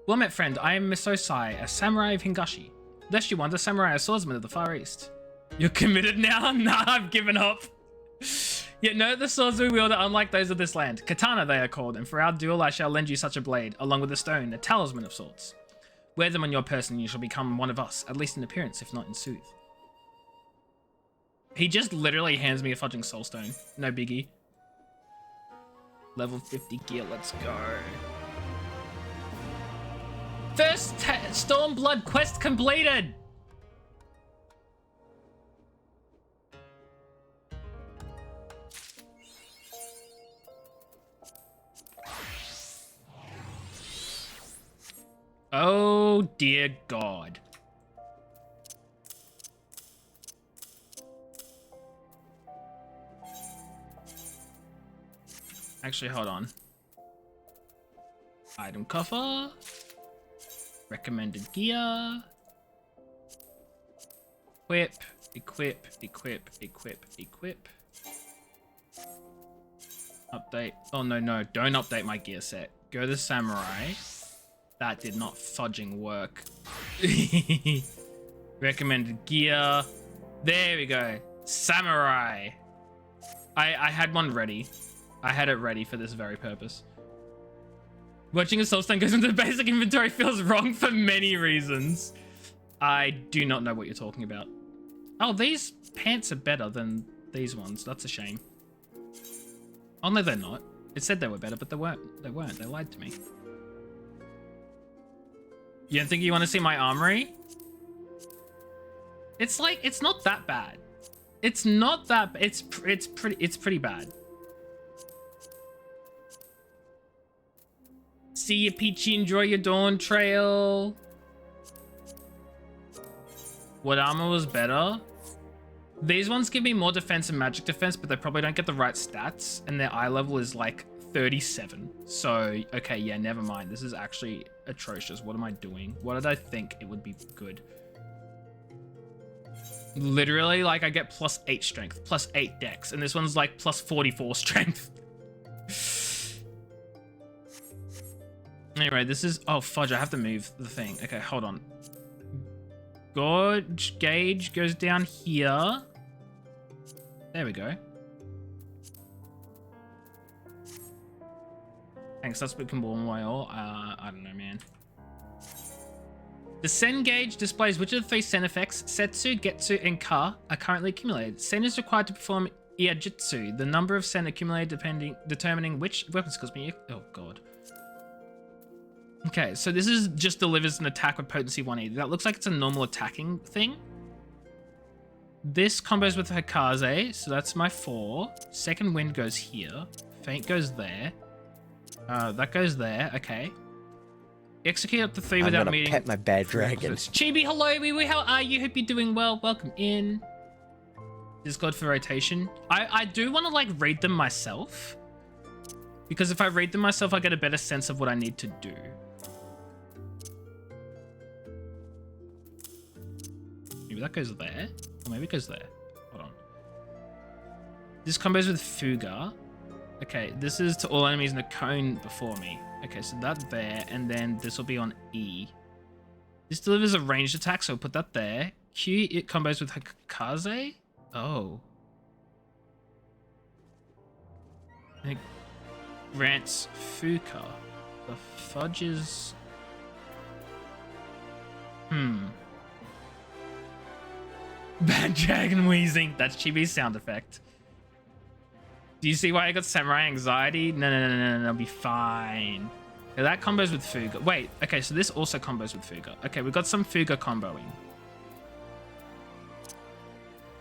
Well met, friend. I am Misosai, a samurai of Hingashi. Lest you wonder, samurai, a swordsman of the Far East. You're committed now? Nah, I've given up. Yet no, the swords we wield are unlike those of this land. Katana they are called, and for our duel I shall lend you such a blade, along with a stone, a talisman of sorts. Wear them on your person and you shall become one of us, at least in appearance, if not in sooth. He just literally hands me a fudging soulstone. No biggie. Level 50 gear, let's go. First Stormblood quest completed! Oh dear God. Actually, hold on. Item coffer. Recommended gear. Equip, equip, equip, equip, equip. Update. Oh, no, no. Don't update my gear set. Go to Samurai. That did not fudging work. Recommended gear. There we go. Samurai. I had one ready. I had it ready for this very purpose. Watching a soulstone goes into the basic inventory feels wrong for many reasons. I do not know what you're talking about. Oh, these pants are better than these ones. That's a shame. Oh, no, they're not. It said they were better, but they weren't. They weren't. They lied to me. You don't think you want to see my armory? It's like, it's not that bad. It's not that. It's pretty bad. See you, Peachy. Enjoy your dawn trail. What armor was better? These ones give me more defense and magic defense, but they probably don't get the right stats, and their eye level is like 37. So, okay, yeah, never mind. This is actually atrocious. What am I doing? What did I think it would be good? Literally, like, I get +8 strength, +8 dex, and this one's like +44 strength. Anyway, this is... Oh, fudge, I have to move the thing. Okay, hold on. Gauge goes down here. There we go. Thanks, that's become more oil. I don't know, man. The Sen gauge displays which of the 3 Sen effects, Setsu, Getsu, and Ka, are currently accumulated. Sen is required to perform Iajutsu, the number of Sen accumulated determining which weapon skills be... Oh, God. Okay, so this is just delivers an attack with potency 180. That looks like it's a normal attacking thing. This combos with Hikaze, so that's my 4. Second wind goes here. Feint goes there. That goes there. Okay. Execute up to 3 without meeting. Pet my bad dragon. Chibi, hello, Wee. How are you? Hope you're doing well. Welcome in. Discord for rotation. I do want to like read them myself, because if I read them myself, I get a better sense of what I need to do. Maybe that goes there, or maybe it goes there. Hold on. This combos with Fuga. Okay, this is to all enemies in a cone before me. Okay, so that there, and then this will be on E. This delivers a ranged attack, so I'll put that there. Q, it combos with Hikaze. Oh. It grants Fuka. The fudge is... Bad dragon wheezing. That's Chibi's sound effect. Do you see why I got samurai anxiety? No, I'll be fine. Okay, that combos with Fuga. Wait, okay, so this also combos with Fuga. Okay, we've got some Fuga comboing.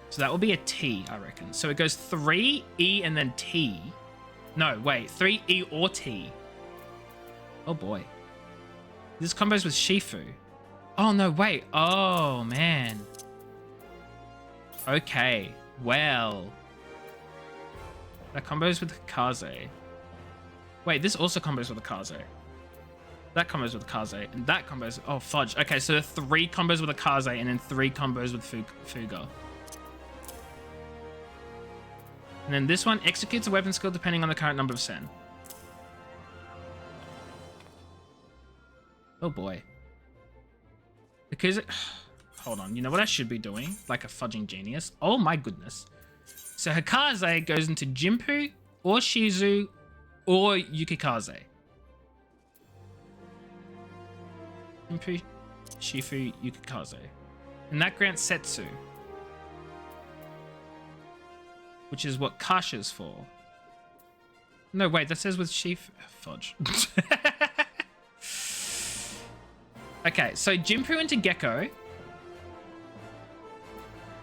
So that will be a T, I reckon. So it goes 3, E, and then T. No, wait, 3, E, or T. Oh boy. This combos with Shifu. Oh no, wait. Oh man. Okay, well. That combos with Kaze. Wait, this also combos with Kaze. That combos with Kaze, and that combos... Oh, fudge. Okay, so 3 combos with Kaze, and then 3 combos with Fuga. And then this one executes a weapon skill depending on the current number of Sen. Oh boy. Because it... Hold on, you know what I should be doing? Like a fudging genius. Oh my goodness. So Hikaze goes into Jinpu, or Shizu, or Yukikaze. Jinpu, Shifu, Yukikaze. And that grants Setsu. Which is what Kasha's for. No, wait, that says with Shifu... Fudge. Okay, so Jinpu into Gecko.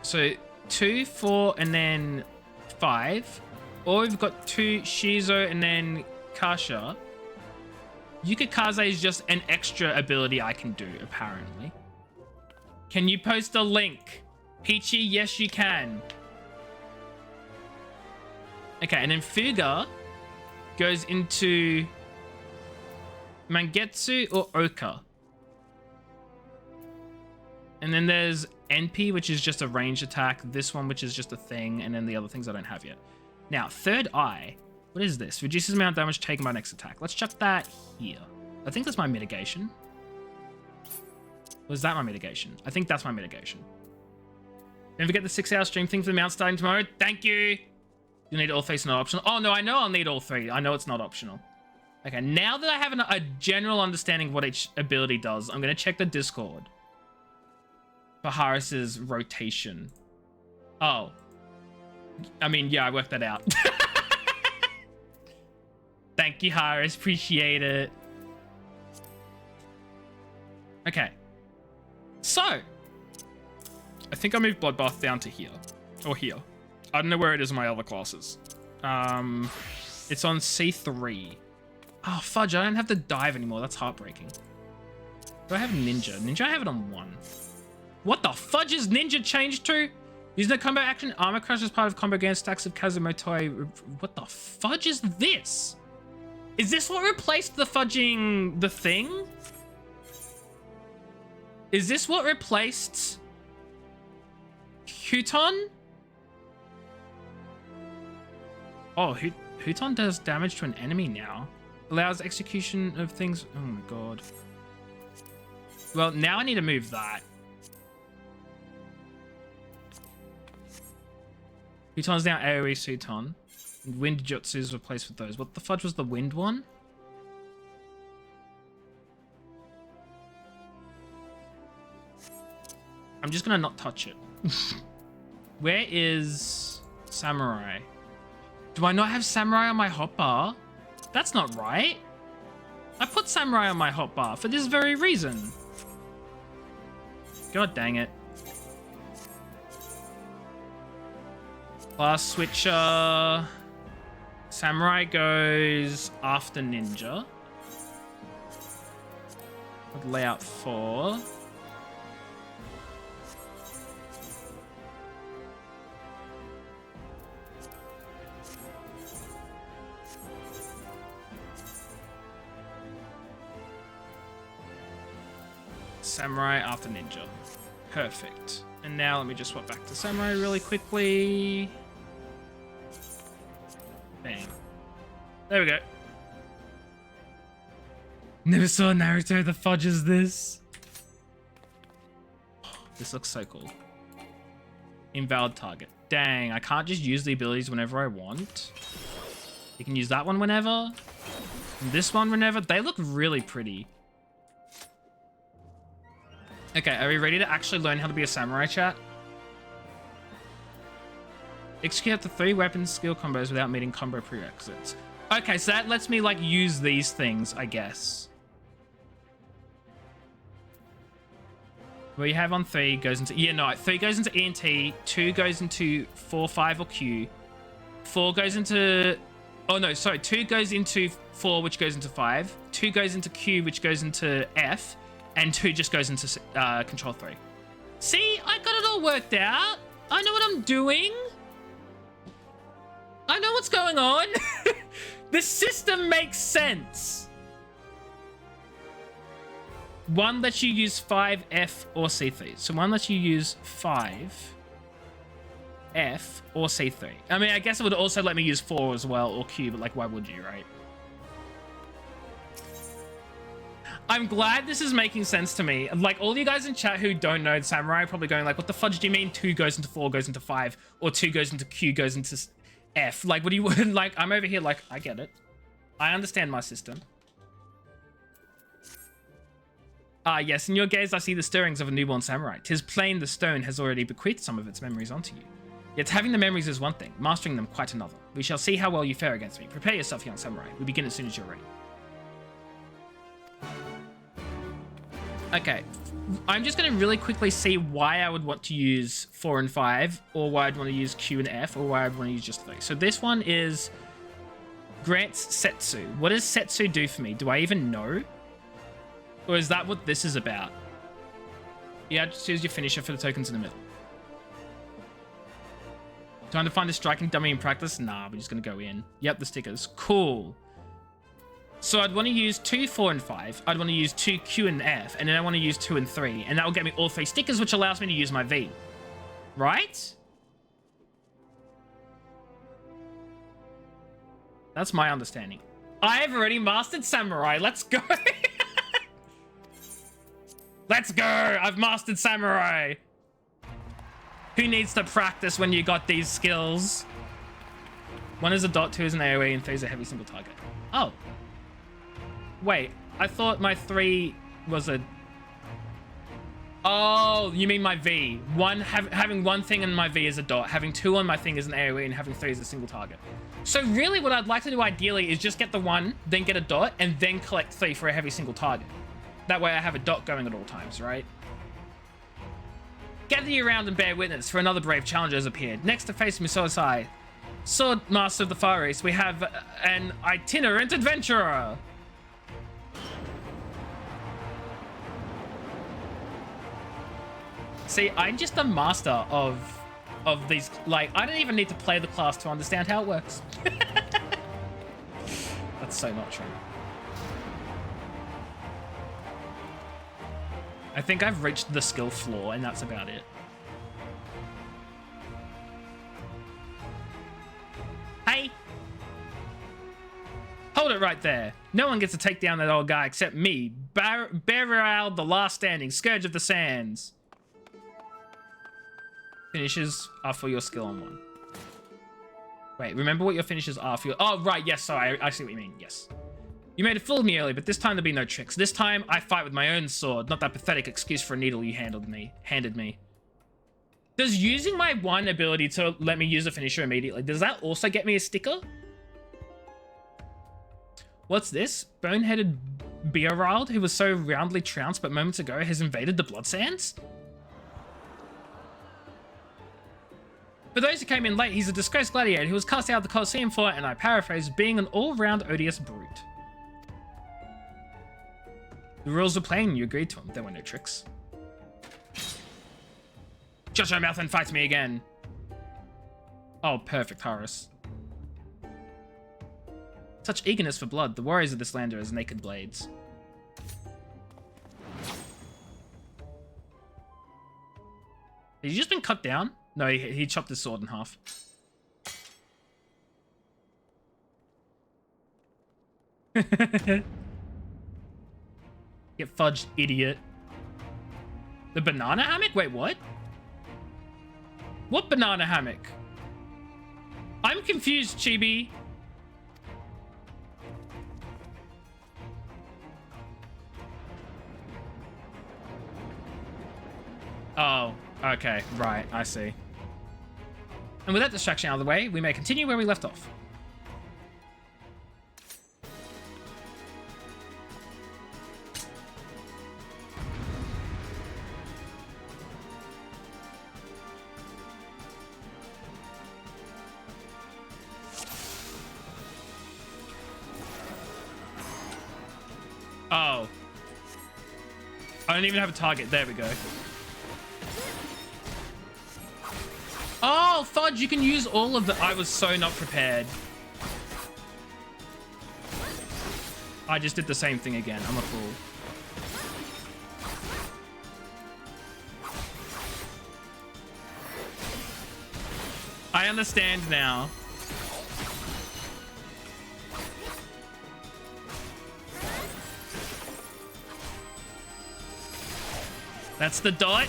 So 2, 4, and then 5. Or we've got 2 Shizo and then Kasha. Yukikaze is just an extra ability I can do, apparently. Can you post a link? Peachy, yes you can. Okay, and then Fuga goes into Mangetsu or Oka. And then there's NP, which is just a range attack. This one, which is just a thing. And then the other things I don't have yet. Now, third eye. What is this? Reduces the amount of damage taken by next attack. Let's chuck that here. I think that's my mitigation. Was that my mitigation? I think that's my mitigation. Don't forget the 6-hour stream thing for the mount starting tomorrow. Thank you. You need all 3, so not optional. Oh, no, I know I'll need all 3. I know it's not optional. Okay, now that I have a general understanding of what each ability does, I'm going to check the Discord. For Harris's rotation. Oh. I mean, yeah, I worked that out. Thank you, Harris. Appreciate it. Okay. So. I think I moved Bloodbath down to here. Or here. I don't know where it is in my other classes. It's on C3. Oh, fudge, I don't have to dive anymore. That's heartbreaking. Do I have ninja? Ninja, I have it on 1. What the fudge is ninja changed to? Using the combo action, armor crush as part of combo against stacks of Kazumotoi. What the fudge is this? Is this what replaced the fudging the thing? Is this what replaced Huton? Oh, Huton does damage to an enemy now. Allows execution of things. Oh my god. Well, now I need to move that. Huton's now AoE Huton. Wind Jutsu is replaced with those. What the fudge was the wind one? I'm just gonna not touch it. Where is Samurai? Do I not have Samurai on my hotbar? That's not right. I put Samurai on my hotbar for this very reason. God dang it. Class switcher. Samurai goes after ninja. With layout 4. Samurai after ninja. Perfect. And now let me just swap back to Samurai really quickly. Bang. There we go. Never saw Naruto. The fudge is this. This looks so cool. Invalid target. Dang, I can't just use the abilities whenever I want. You can use that one whenever. And this one whenever. They look really pretty. Okay, are we ready to actually learn how to be a samurai, chat? Execute up to 3 weapon skill combos without meeting combo prerequisites. Okay, so that lets me, like, use these things, I guess. What you have on 3 goes into... Yeah, no, 3 goes into ENT, 2 goes into 4, 5, or Q. 4 goes into... Oh, no, sorry. 2 goes into 4, which goes into 5. 2 goes into Q, which goes into F. And 2 just goes into control 3. See, I got it all worked out. I know what I'm doing. I know what's going on. The system makes sense. 1 lets you use 5, F, or C3. So 1 lets you use 5, F, or C3. I mean, I guess it would also let me use 4 as well, or Q, but like, why would you, right? I'm glad this is making sense to me. Like, all you guys in chat who don't know Samurai are probably going like, what the fudge do you mean 2 goes into 4, goes into 5, or 2 goes into Q, goes into F? Like, what do you... Like, I'm over here like, I get it. I understand my system. Yes, in your gaze I see the stirrings of a newborn samurai. 'Tis plain the stone has already bequeathed some of its memories onto you. Yet having the memories is one thing, mastering them quite another. We shall see how well you fare against me. Prepare yourself, young samurai. We begin as soon as you're ready. Okay, I'm just going to really quickly see why I would want to use 4 and 5, or why I'd want to use Q and F, or why I'd want to use just 3. So this one is grants Setsu. What does Setsu do for me? Do I even know? Or is that what this is about? Yeah, just choose your finisher for the tokens in the middle. Time to find a striking dummy in practice? Nah, we're just going to go in. Yep, the stickers. Cool. So I'd want to use 2, 4, and 5. I'd want to use 2, Q, and F. And then I want to use 2 and 3. And that will get me all 3 stickers, which allows me to use my V. Right? That's my understanding. I have already mastered Samurai. Let's go. Let's go. I've mastered Samurai. Who needs to practice when you got these skills? 1 is a dot, 2 is an AoE, and 3 is a heavy single target. Oh. Wait, I thought my 3 was a... Oh, you mean my V. Having 1 thing in my V is a dot, having 2 on my thing is an AoE, and having 3 is a single target. So really what I'd like to do ideally is just get the 1, then get a dot, and then collect 3 for a heavy single target. That way I have a dot going at all times, right? Gather you around and bear witness, for another brave challenger has appeared. Next to face Musosai, Sword Master of the Far East, we have an itinerant adventurer. See, I'm just a master of these. Like, I don't even need to play the class to understand how it works. That's so not true. I think I've reached the skill floor, and that's about it. Hey! Hold it right there. No one gets to take down that old guy except me, Beryl, the last standing, Scourge of the Sands. Finishes are for your skill on 1. Wait, remember what your finishes are for your... Oh, right, yes, sorry, I see what you mean, yes. You made a fool of me earlier, but this time there'll be no tricks. This time, I fight with my own sword, not that pathetic excuse for a needle you handed me. Does using my 1 ability to let me use a finisher immediately, does that also get me a sticker? What's this? Boneheaded Beerald, who was so roundly trounced but moments ago, has invaded the Blood Sands? For those who came in late, he's a disgraced gladiator who was cast out of the Colosseum for, and I paraphrase, being an all-round odious brute. The rules were plain and you agreed to them. There were no tricks. Shut your mouth and fight me again. Oh, perfect, Horus. Such eagerness for blood. The warriors of this land are as naked blades. Has he just been cut down? No, he chopped his sword in half. Get fudged, idiot. The banana hammock? Wait, what? What banana hammock? I'm confused, Chibi. Oh, okay, right, I see. And with that distraction out of the way, we may continue where we left off. Oh. I don't even have a target. There we go. Oh, fudge, you can use all of the... I was so not prepared. I just did the same thing again. I'm a fool. I understand now. That's the dot.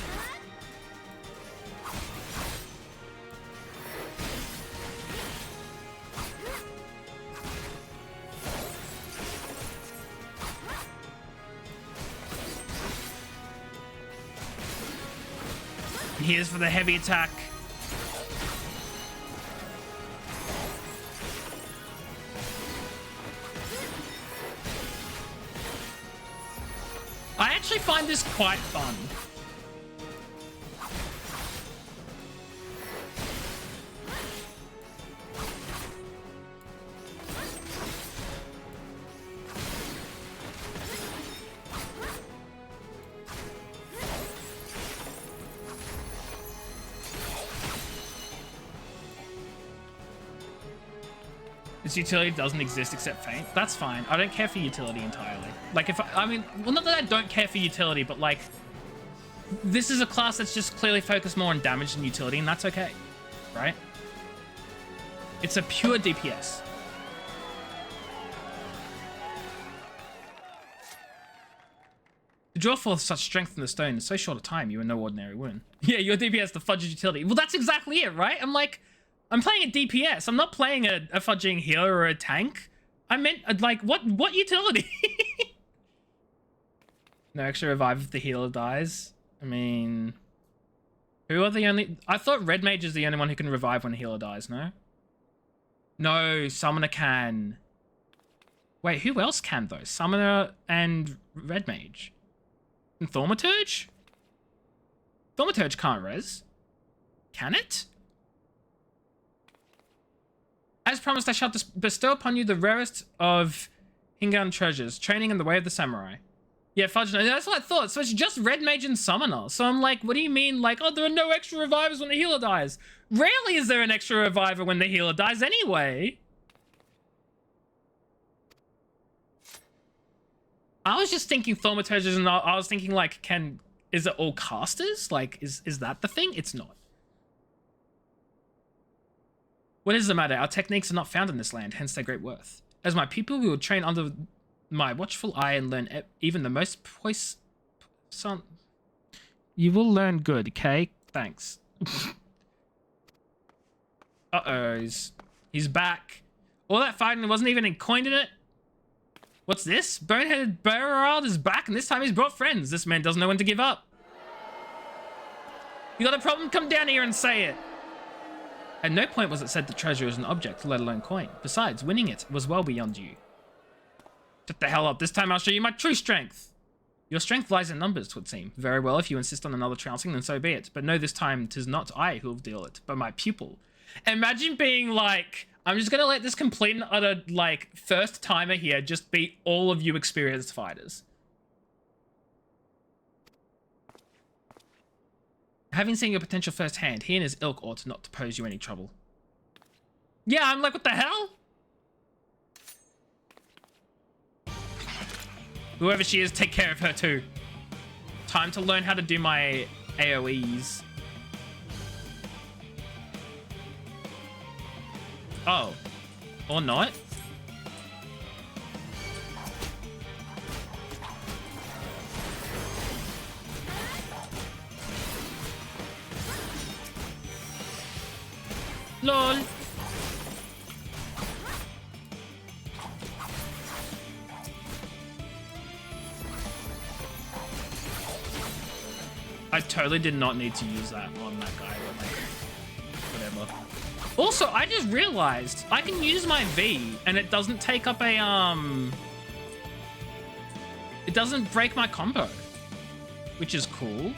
Here's for the heavy attack. I actually find this quite fun. This utility doesn't exist except feint. That's fine. I don't care for utility entirely. Like, if I mean, well, not that I don't care for utility, but like, this is a class that's just clearly focused more on damage than utility, and that's okay, right? It's a pure DPS. To draw forth such strength from the stone in so short a time, you are no ordinary woman. Yeah, your DPS, the fudge utility. Well, that's exactly it, right? I'm like, I'm playing a DPS. I'm not playing a fudging healer or a tank. I meant, like, what utility? No extra revive if the healer dies. I mean, who are the only... I thought Red Mage is the only one who can revive when a healer dies, no? No, Summoner can. Wait, who else can, though? Summoner and Red Mage. And Thaumaturge? Thaumaturge can't res. Can it? As promised, I shall bestow upon you the rarest of Hingan treasures, training in the way of the samurai. Yeah, fudge, no, that's what I thought. So it's just Red Mage and Summoner. So I'm like, what do you mean? Like, oh, there are no extra revivers when the healer dies. Rarely is there an extra reviver when the healer dies anyway. I was just thinking thaumaturges, and I was thinking like, is it all casters? Like, is that the thing? It's not. What is the matter? Our techniques are not found in this land, hence their great worth. As my people, we will train under my watchful eye and learn even the most You will learn good, okay? Thanks. Uh-oh, he's back. All that fighting, there wasn't even a coin in it. What's this? Boneheaded Berard is back, and this time he's brought friends. This man doesn't know when to give up. You got a problem? Come down here and say it. At no point was it said the treasure was an object, let alone coin. Besides, winning it was well beyond you. Shut the hell up. This time I'll show you my true strength. Your strength lies in numbers, 'twould seem. Very well, if you insist on another trouncing, then so be it. But know this time 'tis not I who'll deal it, but my pupil. Imagine being like, I'm just gonna let this complete and utter, like, first timer here just be all of you experienced fighters. Having seen your potential firsthand, he and his ilk ought not to pose you any trouble. Yeah, I'm like, what the hell? Whoever she is, take care of her too. Time to learn how to do my AoEs. Oh. Or not. LOL. I totally did not need to use that on that guy, but like, whatever. Also, I just realized I can use my V and it doesn't take up a, it doesn't break my combo, which is cool.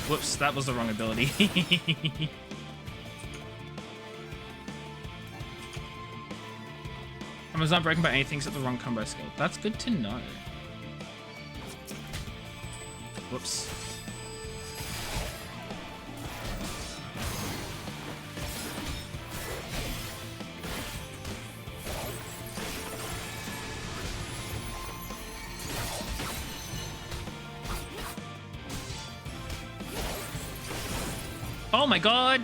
Whoops, that was the wrong ability. I was not broken by anything except the wrong combo skill. That's good to know. Whoops. Oh my god!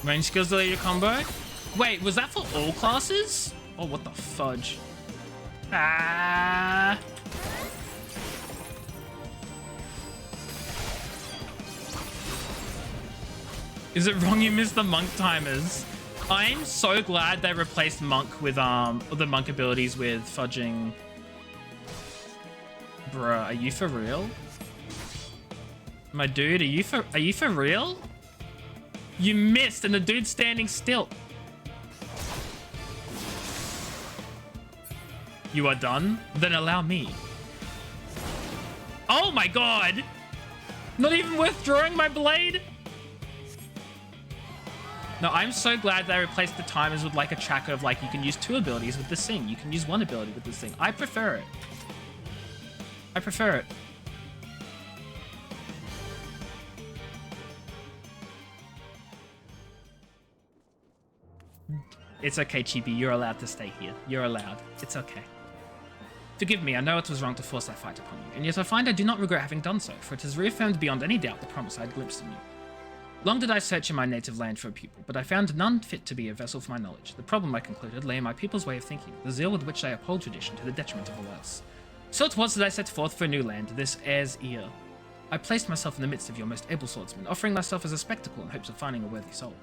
Range skills delay your combo? Wait, was that for all classes? Oh, what the fudge. Ah! Is it wrong you missed the monk timers? I'm so glad they replaced monk with the monk abilities with fudging. Bruh, are you for real? My dude, are you for real? You missed and the dude's standing still. You are done? Then allow me. Oh my god! Not even withdrawing my blade? No, I'm so glad they replaced the timers with like a tracker of like, you can use 2 abilities with this thing. You can use 1 ability with this thing. I prefer it. I prefer it. It's okay, Chibi. You're allowed to stay here. You're allowed. It's okay. Forgive me, I know it was wrong to force that fight upon you, and yet I find I do not regret having done so, for it has reaffirmed beyond any doubt the promise I had glimpsed in you. Long did I search in my native land for a pupil, but I found none fit to be a vessel for my knowledge. The problem, I concluded, lay in my people's way of thinking, the zeal with which they uphold tradition to the detriment of all else. So it was that I set forth for a new land, this XIV. I placed myself in the midst of your most able swordsmen, offering myself as a spectacle in hopes of finding a worthy soul.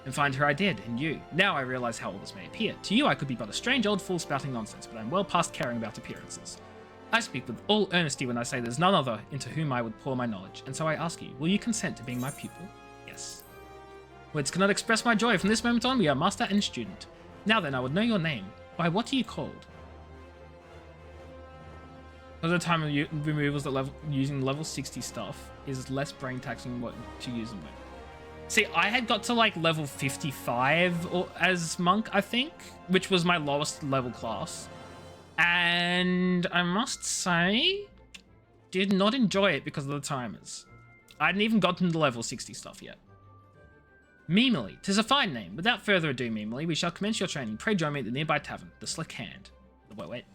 And find her I did, in you. Now I realize how all this may appear. To you I could be but a strange old fool spouting nonsense, but I'm well past caring about appearances. I speak with all earnesty when I say there's none other into whom I would pour my knowledge, and so I ask you, will you consent to being my pupil? Yes. Words cannot express my joy. From this moment on, we are master and student. Now then, I would know your name. Why, what are you called? At the time of removals that using level 60 stuff is less brain taxing what to use them with. See, I had got to like level 55 or as monk, I think, which was my lowest level class. And I must say, did not enjoy it because of the timers. I hadn't even gotten to level 60 stuff yet. Mimily, 'tis a fine name. Without further ado, Mimily, we shall commence your training. Pray join me at the nearby tavern, the Slick Hand. Wait.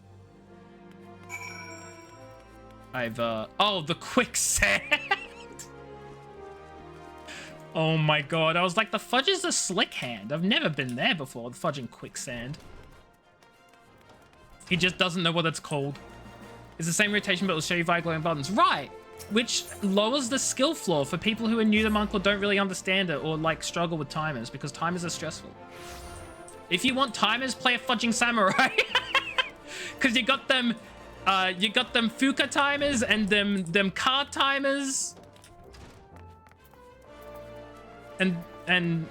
Oh, the quicksand. Oh my god, I was like, the fudge is the Slick Hand. I've never been there before, the fudge and quicksand. He just doesn't know what it's called. It's the same rotation, but it'll show you via glowing buttons. Right! Which lowers the skill floor for people who are new to Monk or don't really understand it or like struggle with timers, because timers are stressful. If you want timers, play a fudging samurai. Because you got them Fuka timers and them car timers. And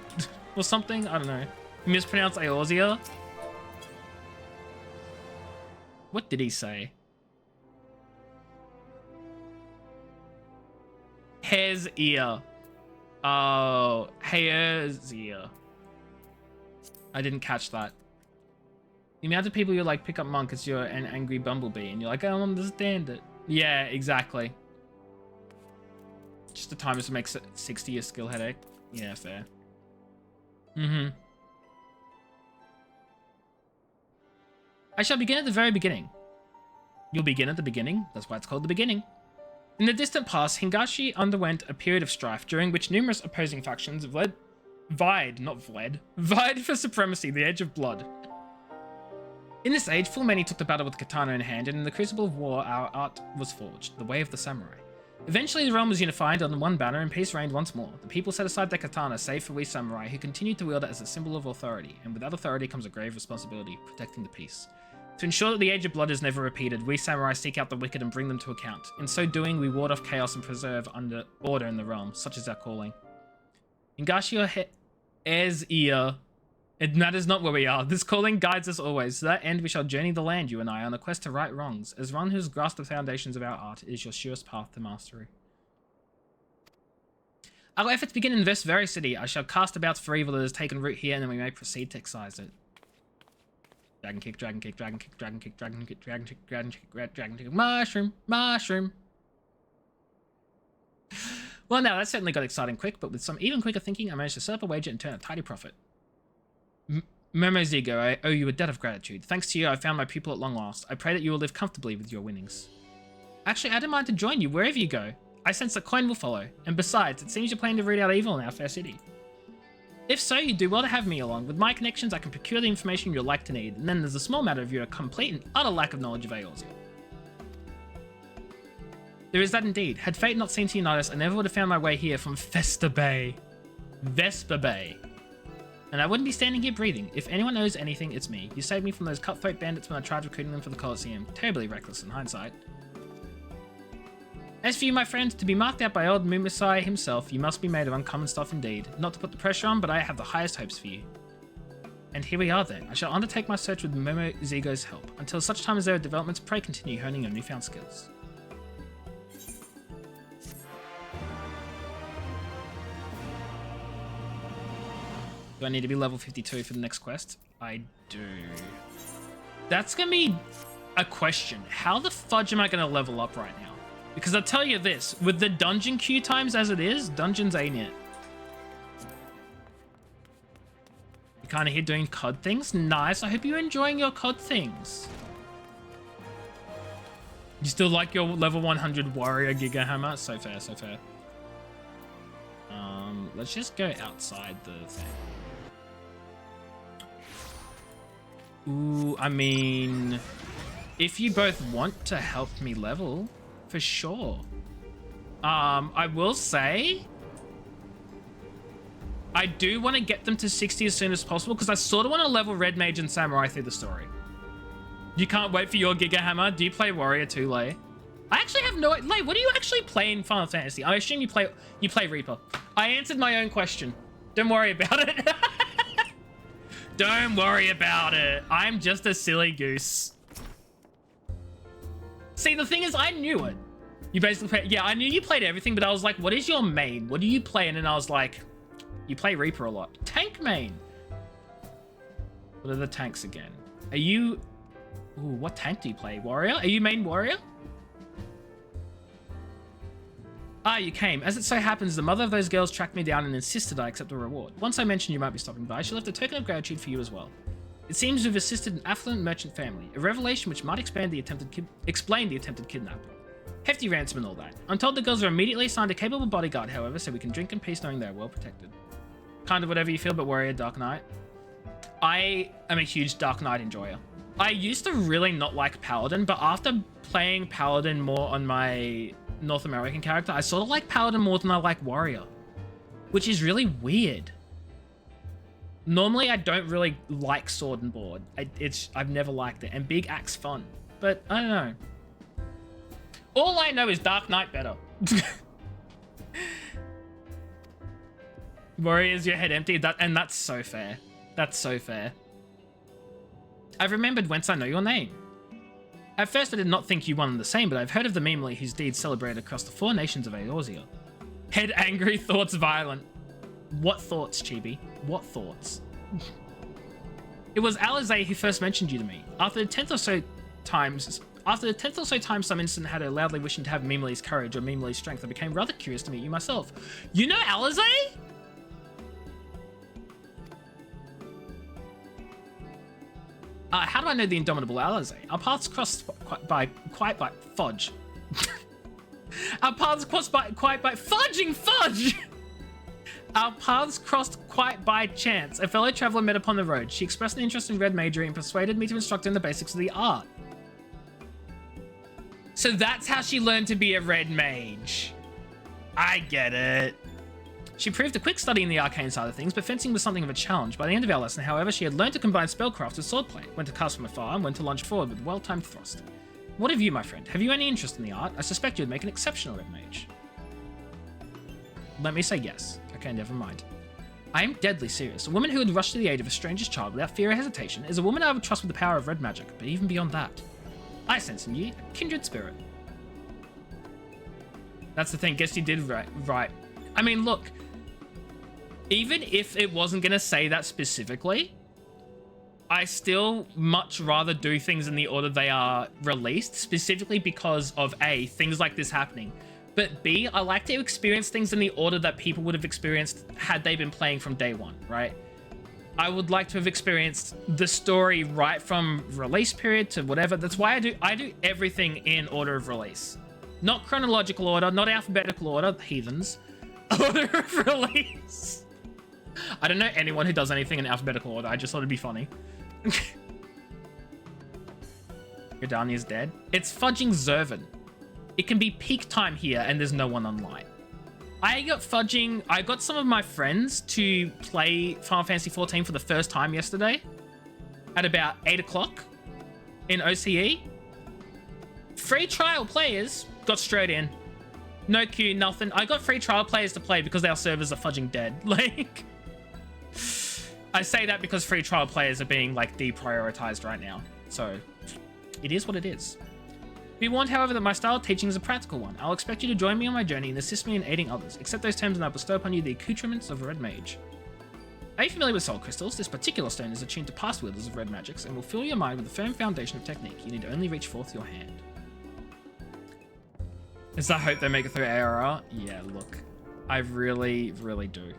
or something, I don't know. Mispronounced Eorzea. What did he say? Hair's ear. Oh, hair's ear. I didn't catch that. The amount of people you like pick up Monk because you're an angry bumblebee and you're like, I don't understand it. Yeah, exactly. Just the timers to make 60 a skill headache. Yeah, fair. I shall begin at the very beginning. You'll begin at the beginning. That's why it's called the beginning. In the distant past, Hingashi underwent a period of strife during which numerous opposing factions vied for supremacy, the Age of Blood. In this age, full many took the battle with the katana in hand, and in the crucible of war, our art was forged, the way of the samurai. Eventually, the realm was unified under one banner, and peace reigned once more. The people set aside their katana, save for we samurai, who continued to wield it as a symbol of authority, and with that authority comes a grave responsibility, protecting the peace. To ensure that the Age of Blood is never repeated, we samurai seek out the wicked and bring them to account. In so doing, we ward off chaos and preserve order in the realm, such is our calling. Hingashi Air's ear. And that is not where we are. This calling guides us always. To that end, we shall journey the land, you and I, on a quest to right wrongs. As one who's grasped the foundations of our art, it is your surest path to mastery. Our efforts begin in this very city. I shall cast about for evil that has taken root here, and then we may proceed to excise it. Dragon kick, dragon kick, dragon kick, dragon kick, dragon kick, dragon kick, dragon kick, dragon kick, mushroom, mushroom. Well, now that certainly got exciting quick, but with some even quicker thinking, I managed to set up a wager and turn a tidy profit. Momozigo, I owe you a debt of gratitude. Thanks to you, I found my pupil at long last. I pray that you will live comfortably with your winnings. Actually, I don't mind to join you wherever you go. I sense a coin will follow. And besides, it seems you're planning to root out evil in our fair city. If so, you do well to have me along. With my connections, I can procure the information you'll like to need. And then there's the small matter of your complete and utter lack of knowledge of Eorzea. There is that indeed. Had fate not seemed to unite us, I never would have found my way here from Vesper Bay. Vesper Bay. And I wouldn't be standing here breathing. If anyone knows anything, it's me. You saved me from those cutthroat bandits when I tried recruiting them for the Colosseum. Terribly reckless in hindsight. As for you, my friend, to be marked out by old Mumusai himself, you must be made of uncommon stuff indeed. Not to put the pressure on, but I have the highest hopes for you. And here we are then. I shall undertake my search with Momozigo's help. Until such time as there are developments, pray continue honing your newfound skills. Do I need to be level 52 for the next quest? I do. That's gonna be a question. How the fudge am I gonna level up right now? Because I'll tell you this, with the dungeon queue times as it is, dungeons ain't it. You're kind of here doing COD things? Nice, I hope you're enjoying your COD things. You still like your level 100 warrior Giga Hammer? So fair, so fair. Let's just go outside the thing. Ooh, I mean, If you both want to help me level, for sure. I will say, I do want to get them to 60 as soon as possible because I sort of want to level Red Mage and Samurai through the story. You can't wait for your Giga Hammer. Do you play Warrior too, Lay? I actually have no... Lay, what do you actually play in Final Fantasy? I assume you play Reaper. I answered my own question. Don't worry about it. Don't worry about it. I'm just a silly goose. See, the thing is, I knew it. You basically play... Yeah, I knew you played everything, but I was like, what is your main? What do you play? And then I was like, you play Reaper a lot. Tank main. What are the tanks again? Are you... Ooh, what tank do you play? Warrior? Are you main Warrior? Ah, you came. As it so happens, the mother of those girls tracked me down and insisted I accept a reward. Once I mentioned you might be stopping by, she left a token of gratitude for you as well. It seems you've assisted an affluent merchant family, a revelation which might explain the attempted kidnapping. Hefty ransom and all that. I'm told the girls are immediately assigned a capable bodyguard, however, so we can drink in peace knowing they're well protected. Kind of whatever you feel, but Warrior, Dark Knight. I am a huge Dark Knight enjoyer. I used to really not like Paladin, but after playing Paladin more on my North American character, I sort of like Paladin more than I like Warrior, which is really weird. Normally, I don't really like Sword and Board. I've never liked it, and Big Axe fun, but I don't know. All I know is Dark Knight better. Warrior, is your head empty? And that's so fair. That's so fair. I've remembered whence I know your name. At first I did not think you one and the same, but I've heard of the Memely whose deeds celebrated across the 4 nations of Eorzea. Head angry, thoughts violent. What thoughts, Chibi? What thoughts? It was Alizé who first mentioned you to me. After the 10th or so time some instant had her loudly wishing to have Memely's courage or Memely's strength, I became rather curious to meet you myself. You know Alizé? How do I know the indomitable Alizé? Our paths crossed quite by fudge. Our paths crossed quite by fudging fudge. Our paths crossed quite by chance. A fellow traveler met upon the road. She expressed an interest in red magery and persuaded me to instruct her in the basics of the art. So that's how she learned to be a red mage. I get it. She proved a quick study in the arcane side of things, but fencing was something of a challenge. By the end of our lesson, however, she had learned to combine spellcraft with swordplay, when to cast from afar, and when to lunge forward with a well-timed thrust. What of you, my friend? Have you any interest in the art? I suspect you'd make an exceptional red mage. Let me say yes. Okay, never mind. I am deadly serious. A woman who would rush to the aid of a stranger's child without fear or hesitation is a woman I would trust with the power of red magic, but even beyond that, I sense in you a kindred spirit. That's the thing. Guess you did right. I mean, look. Even if it wasn't going to say that specifically, I still much rather do things in the order they are released, specifically because of A, things like this happening, but B, I like to experience things in the order that people would have experienced had they been playing from day one, right? I would like to have experienced the story right from release period to whatever. That's why I do everything in order of release. Not chronological order, not alphabetical order, heathens. Order of release. I don't know anyone who does anything in alphabetical order. I just thought it'd be funny. Gridania is dead. It's fudging Zervan. It can be peak time here and there's no one online. I got some of my friends to play Final Fantasy XIV for the first time yesterday at about 8 o'clock in OCE. Free trial players got straight in. No queue, nothing. I got free trial players to play because our servers are fudging dead. Like, I say that because free trial players are being like deprioritized right now. So it is what it is. Be warned, however, that my style of teaching is a practical one. I'll expect you to join me on my journey and assist me in aiding others. Accept those terms and I'll bestow upon you the accoutrements of a red mage. Are you familiar with soul crystals? This particular stone is attuned to past wielders of red magics and will fill your mind with a firm foundation of technique. You need only reach forth your hand. Is I hope they make it through ARR? Yeah, look. I really, really do.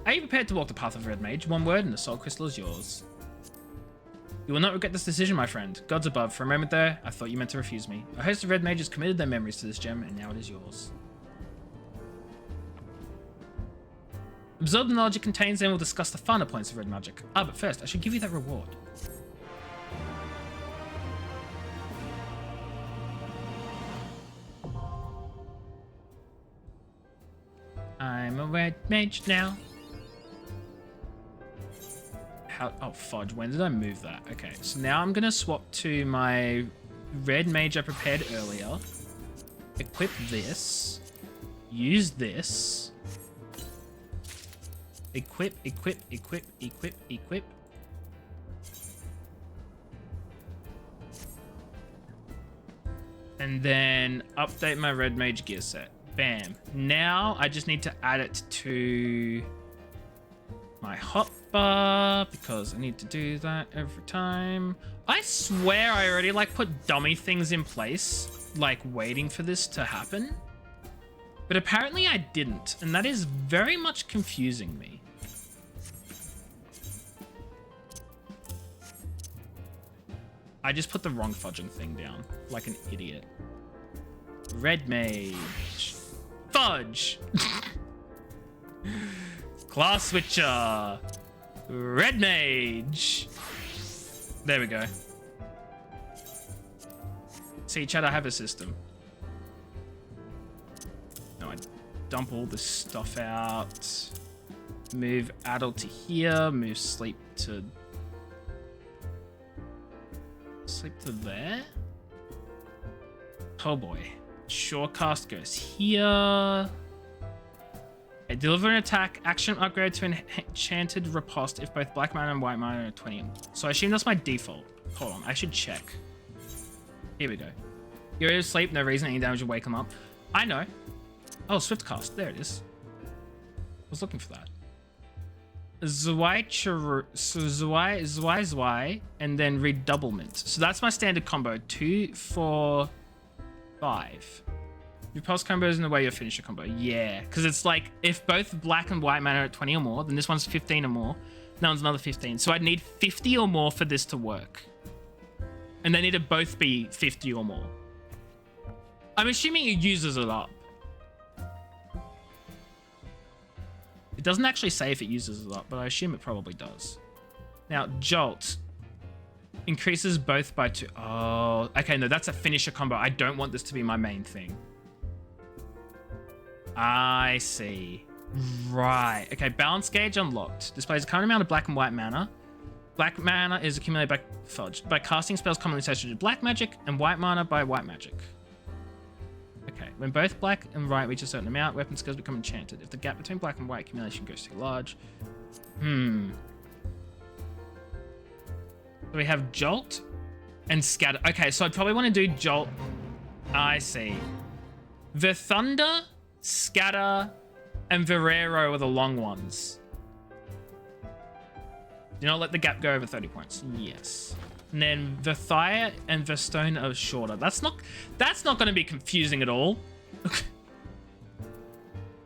Are you prepared to walk the path of Red Mage? One word and the soul crystal is yours. You will not regret this decision, my friend. Gods above, for a moment there, I thought you meant to refuse me. A host of Red Mages committed their memories to this gem, and now it is yours. Absorb the knowledge it contains, then we'll discuss the finer points of red magic. Ah, but first, I should give you that reward. I'm a red mage now. Oh, fudge. When did I move that? Okay, so now I'm going to swap to my red mage I prepared earlier. Equip this. Use this. Equip. And then update my red mage gear set. Bam. Now I just need to add it to my hotbar because I need to do that every time. I swear I already like put dummy things in place, like waiting for this to happen. But apparently I didn't, and that is very much confusing me. I just put the wrong fudging thing down, like an idiot. Red mage. Fudge! Class switcher. Red mage. There we go. See, chat, I have a system. No, I dump all this stuff out. Move adult to here. Move sleep to there. Oh boy. Shorecast goes here. Okay, deliver an attack. Action upgrade to enchanted riposte if both black mana and white mana are 20. So I assume that's my default. Hold on, I should check. Here we go. You're in sleep, no reason, any damage will wake them up. I know. Oh, swift cast. There it is. I was looking for that. Zwei, and then redoublement. So that's my standard combo. 2, 4, 5. Your pulse combo is in the way your finisher combo. Yeah, because it's like if both black and white mana are at 20 or more, then this one's 15 or more. That one's another 15. So I'd need 50 or more for this to work. And they need to both be 50 or more. I'm assuming it uses it up. It doesn't actually say if it uses it up, but I assume it probably does. Now, Jolt increases both by 2. Oh, okay, no, that's a finisher combo. I don't want this to be my main thing. I see. Right. Okay, balance gauge unlocked. Displays a current amount of black and white mana. Black mana is accumulated by fudge. By casting spells commonly associated with black magic, and white mana by white magic. Okay, when both black and white reach a certain amount, weapon skills become enchanted. If the gap between black and white accumulation goes too large. So we have Jolt and Scatter. Okay, so I'd probably want to do Jolt. I see. The Thunder, Scatter, and Verero are the long ones. Do not let the gap go over 30 points. Yes. And then the Thire and the Stone are shorter. That's not going to be confusing at all.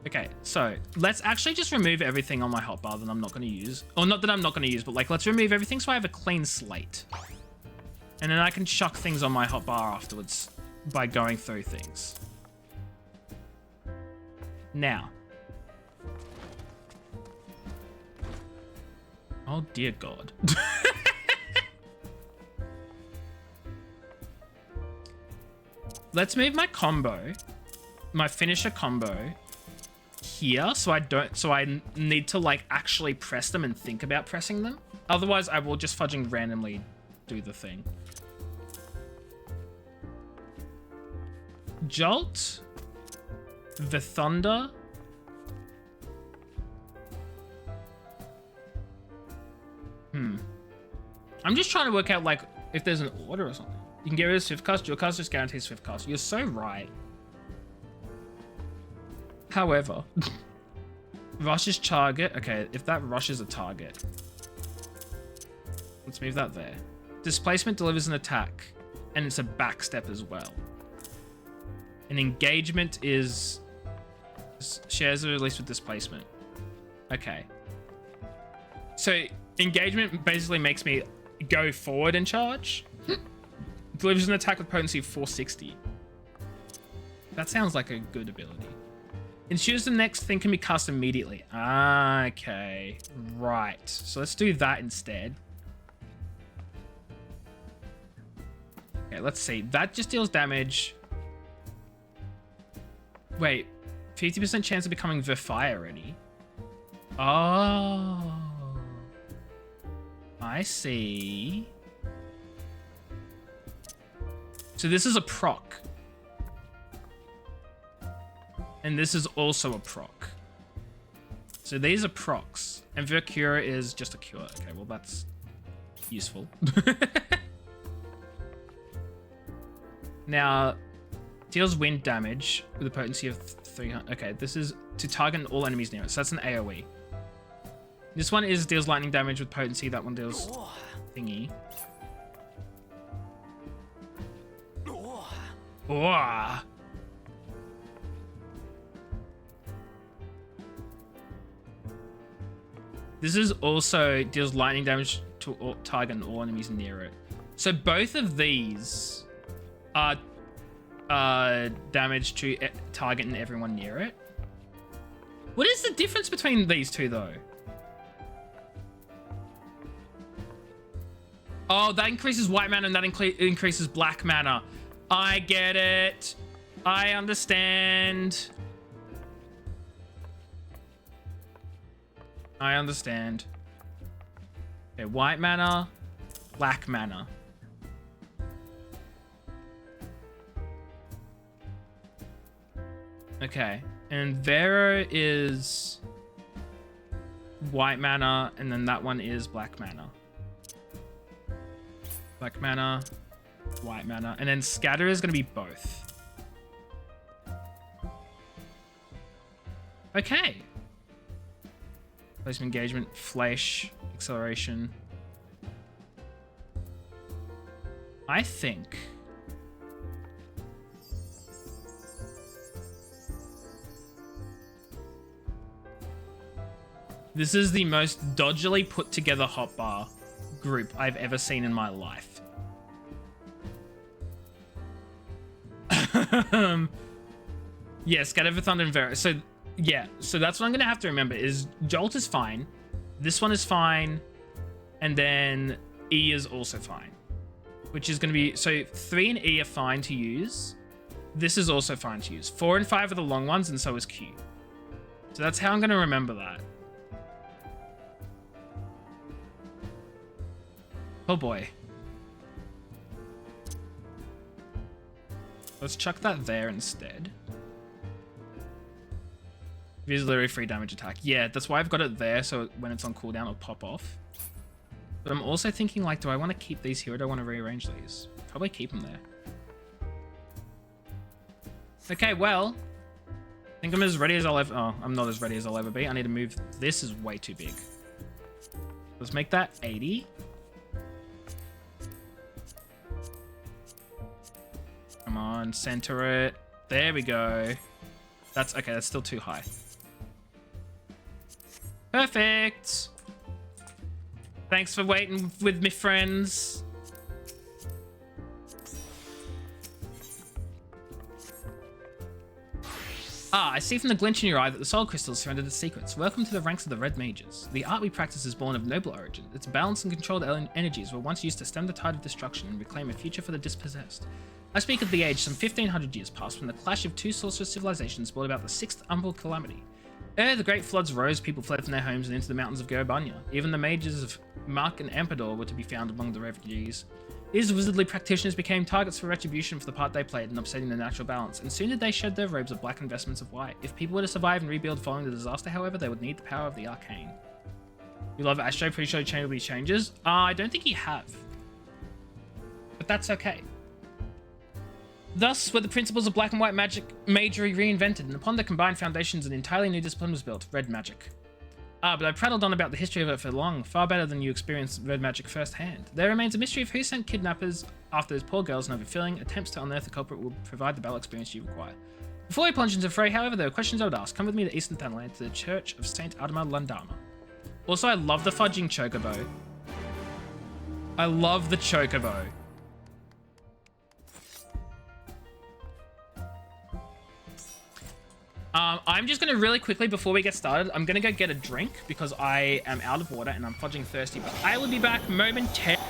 Okay, so let's actually just remove everything on my hotbar that I'm not going to use. Or not that I'm not going to use, but like let's remove everything so I have a clean slate. And then I can chuck things on my hotbar afterwards by going through things. Now. Oh dear God. Let's move my combo, my finisher combo here so I need to like actually press them and think about pressing them. Otherwise I will just fudging randomly do the thing. Jolt, the Thunder, I'm just trying to work out like if there's an order or something. You can get rid of Swiftcast. Dual cast just guarantees Swiftcast. You're so right. However, rushes target. Okay, if that rushes a target, let's move that there. Displacement delivers an attack, and it's a backstep as well. And engagement is shares a release with displacement. Okay. So engagement basically makes me go forward and charge. Delivers an attack with potency of 460. That sounds like a good ability. Ensures the next thing can be cast immediately. Okay, right. So let's do that instead. Okay, let's see. That just deals damage. Wait, 50% chance of becoming Verfire already. Oh. I see. So this is a proc. And this is also a proc. So these are procs. And Vercura is just a cure. Okay, well that's useful. Now, deals wind damage with a potency of 300. Okay, this is to target all enemies near it. So that's an AoE. This one is deals lightning damage with potency. That one deals thingy. Oh. This is also deals lightning damage to all, target and all enemies near it. So both of these are damage to target and everyone near it. What is the difference between these two though? Oh, that increases white mana and that increases black mana. I get it. I understand. I understand. Okay, white mana, black mana. Okay, and Vero is white mana, and then that one is black mana. Black mana, white mana, and then Scatter is going to be both. Okay. Placement engagement, flash, acceleration. I think this is the most dodgily put together hotbar group I've ever seen in my life. Yeah, Scatter for Thunder and Vero. So yeah, so that's what I'm gonna have to remember is Jolt is fine, this one is fine, and then E is also fine, which is gonna be, so 3 and E are fine to use. This is also fine to use. 4 and 5 are the long ones, and so is Q. So that's how I'm gonna remember that. Oh boy. Let's chuck that there instead. It is literally free damage attack. Yeah, that's why I've got it there, so when it's on cooldown, it'll pop off. But I'm also thinking, like, do I want to keep these here or do I want to rearrange these? Probably keep them there. Okay, well, I think I'm as ready as I'll ever... Oh, I'm not as ready as I'll ever be. I need to move... This is way too big. Let's make that 80. Come on, center it. There we go. That's okay, that's still too high. Perfect. Thanks for waiting with me, friends. Ah, I see from the glint in your eye that the soul crystals surrendered its secrets. Welcome to the ranks of the Red Mages. The art we practice is born of noble origin. Its balanced and controlled energies were once used to stem the tide of destruction and reclaim a future for the dispossessed. I speak of the age some 1500 years past when the clash of two sorcerous civilizations brought about the Sixth Umbral Calamity. Ere the great floods rose, people fled from their homes and into the mountains of Garabanya. Even the mages of Mark and Emperador were to be found among the refugees. These wizardly practitioners became targets for retribution for the part they played in upsetting the natural balance, and soon did they shed their robes of black and vestments of white. If people were to survive and rebuild following the disaster, however, they would need the power of the arcane. You love Astro, pretty sure he changed these changes? I don't think he have. But that's okay. Thus were the principles of black and white magic magery reinvented, and upon their combined foundations an entirely new discipline was built, red magic. Ah, but I prattled on about the history of it for long, far better than you experienced red magic firsthand. There remains a mystery of who sent kidnappers after those poor girls, and overfilling attempts to unearth the culprit will provide the battle experience you require. Before we plunge into the fray, however, there are questions I would ask. Come with me to Eastern Thanaland, to the Church of Saint Adama Landama. Also, I love the fudging chocobo. I love the chocobo. I'm just going to really quickly, before we get started, I'm going to go get a drink because I am out of water and I'm fudging thirsty, but I will be back momentarily.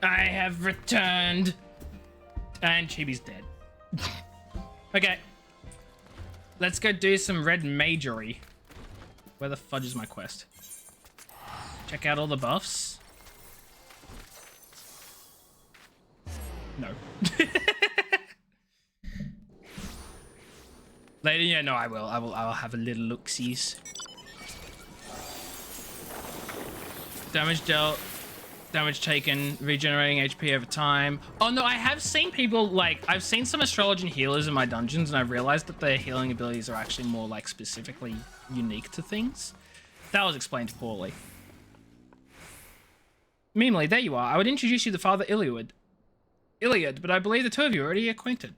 I have returned. And Chibi's dead. Okay. Let's go do some red magery. Where the fudge is my quest? Check out all the buffs. No. Later, yeah, no, I will have a little look-sees. Damage dealt, damage taken, regenerating HP over time. Oh no, I have seen people, like, I've seen some astrologian healers in my dungeons and I've realized that their healing abilities are actually more, like, specifically unique to things. That was explained poorly. Meanwhile, there you are. I would introduce you to Father Iliad, but I believe the two of you are already acquainted.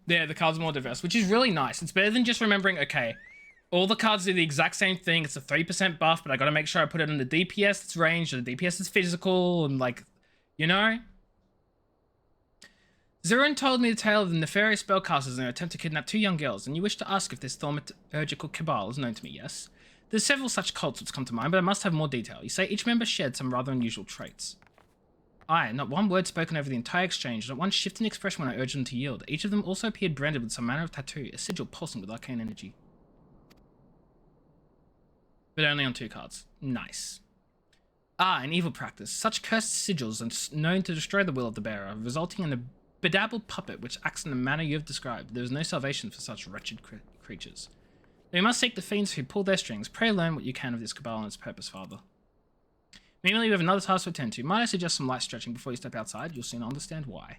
Yeah, the cards are more diverse, which is really nice. It's better than just remembering, okay, all the cards do the exact same thing. It's a 3% buff, but I gotta make sure I put it in the DPS that's ranged, or the DPS that's physical, and like, you know? Zerun told me the tale of the nefarious spellcasters in their attempt to kidnap 2 young girls, and you wish to ask if this thaumaturgical cabal is known to me, yes? There's several such cults which come to mind, but I must have more detail. You say each member shared some rather unusual traits. Aye, not one word spoken over the entire exchange, not one shift in expression when I urged them to yield. Each of them also appeared branded with some manner of tattoo, a sigil pulsing with arcane energy. But only on 2 cards. Nice. Ah, an evil practice. Such cursed sigils are known to destroy the will of the bearer, resulting in a bedabbled puppet which acts in the manner you have described. There is no salvation for such wretched creatures. We must seek the fiends who pull their strings. Pray learn what you can of this cabal and its purpose, Father. Meanwhile, we have another task to attend to. Might I suggest some light stretching before you step outside? You'll soon understand why.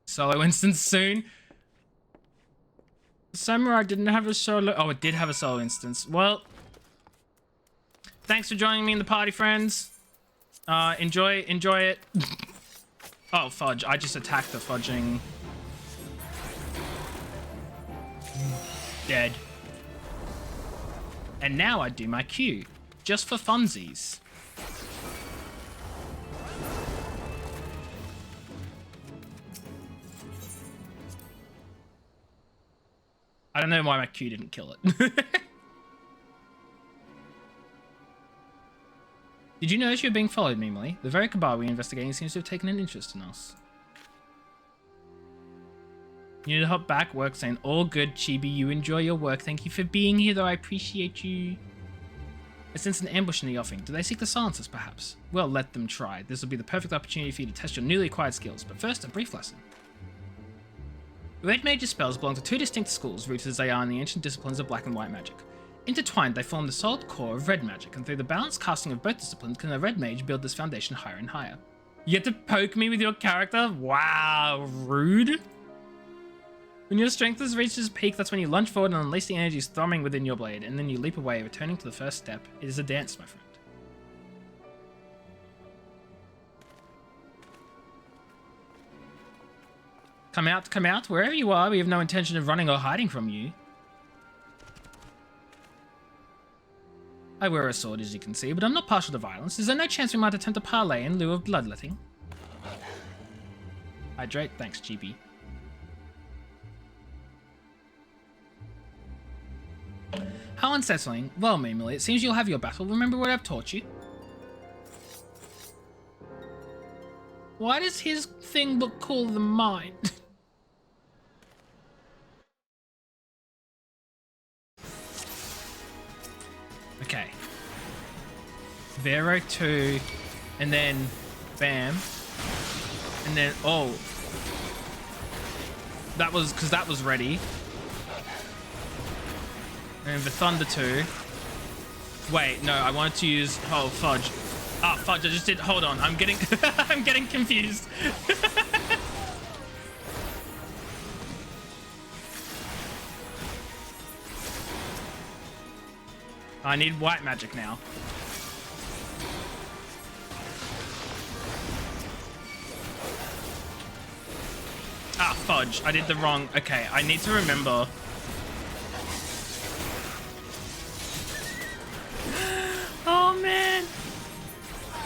Solo instance soon. Samurai didn't have a solo... Oh, it did have a solo instance. Well, thanks for joining me in the party, friends. Enjoy it. Oh, fudge. I just attacked the fudging. Dead. And now I do my Q. Just for funsies. I don't know why my Q didn't kill it. Did you notice you're being followed, Mimily? The very cabal we're investigating seems to have taken an interest in us. You need to hop back, work saying, all good, Chibi, you enjoy your work. Thank you for being here, though. I appreciate you. I sense an ambush in the offing. Do they seek the silencers, perhaps? Well, let them try. This will be the perfect opportunity for you to test your newly acquired skills. But first, a brief lesson. Red Mage's spells belong to 2 distinct schools, rooted as they are in the ancient disciplines of black and white magic. Intertwined, they form the solid core of red magic, and through the balanced casting of both disciplines can a red mage build this foundation higher and higher. You get to poke me with your character? Wow, rude. When your strength has reached its peak, that's when you lunge forward and unleash the energies thrumming within your blade, and then you leap away, returning to the first step. It is a dance, my friend. Come out, wherever you are, we have no intention of running or hiding from you. I wear a sword, as you can see, but I'm not partial to violence. Is there no chance we might attempt a parley in lieu of bloodletting? Hydrate, thanks, GB. How unsettling. Well, Mimily, it seems you'll have your battle. Remember what I've taught you? Why does his thing look cooler than mine? Okay. Vero 2, and then bam. And then, oh. That was, because that was ready. And the Thunder 2. Wait, no, I wanted to use, oh, fudge. Ah, fudge, I just did, hold on, I'm getting, I'm getting confused. I need white magic now. Ah, fudge, I did the wrong, okay, I need to remember. Oh, man.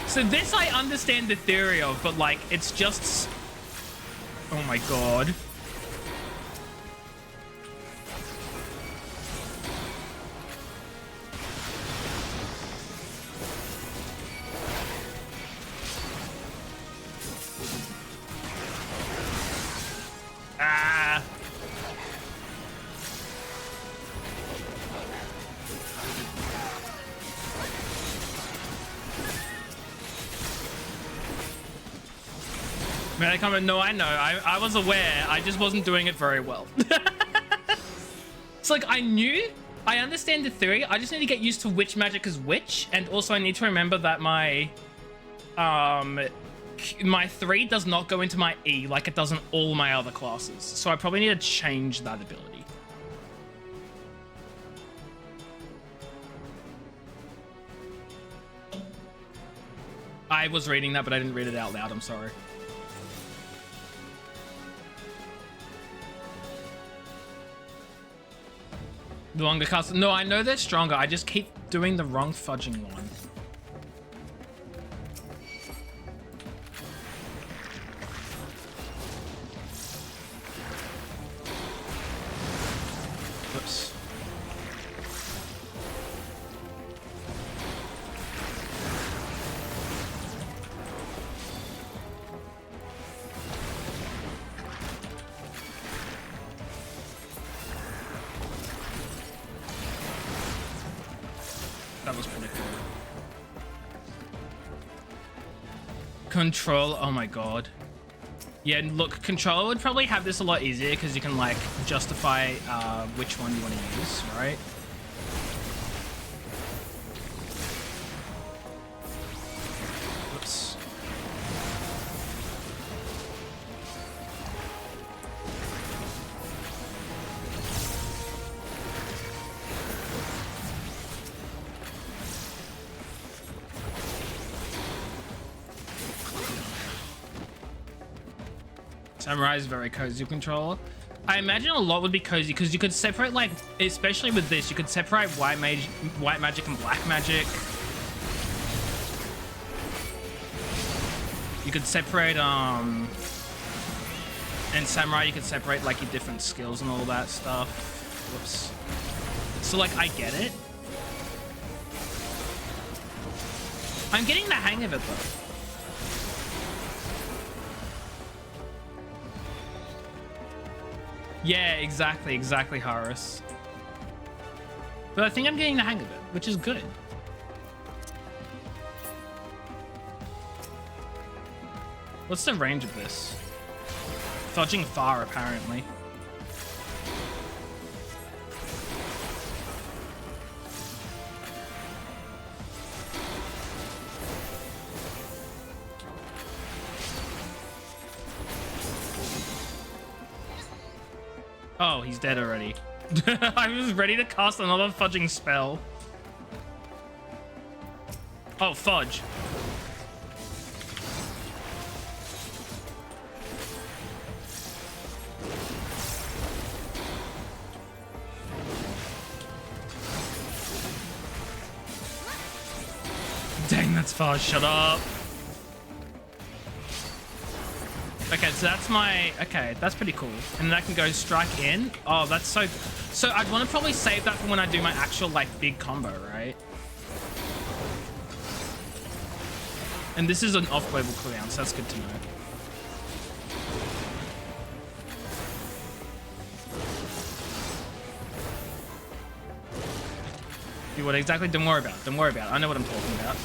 So this I understand the theory of, but like, it's just... Oh my god. May I comment? No, I know. I was aware. I just wasn't doing it very well. It's like I understand the theory. I just need to get used to which magic is which, and also I need to remember that my 3 does not go into my E like it does in all my other classes. So I probably need to change that ability. I was reading that, but I didn't read it out loud. I'm sorry. The longer cast. No, I know they're stronger. I just keep doing the wrong fudging one. Whoops. That was pretty cool. Control, oh my god. Yeah, look, controller would probably have this a lot easier because you can like justify which one you want to use, right? Whoops. Samurai is very cozy controller. I imagine a lot would be cozy because you could separate, like, especially with this, you could separate white magic and black magic. You could separate, and samurai, you could separate, like, your different skills and all that stuff. Whoops. So, like, I get it. I'm getting the hang of it, though. Yeah, exactly, Horus. But I think I'm getting the hang of it, which is good. What's the range of this? Fudging far, apparently. Oh, he's dead already. I was ready to cast another fudging spell. Oh, fudge. Dang, that's fudge. Shut up. Okay, so that's my... Okay, that's pretty cool. And then I can go strike in. Oh, that's so... So I'd want to probably save that for when I do my actual, like, big combo, right? And this is an off-global cooldown, so that's good to know. Do what exactly? Don't worry about it. Don't worry about it. I know what I'm talking about.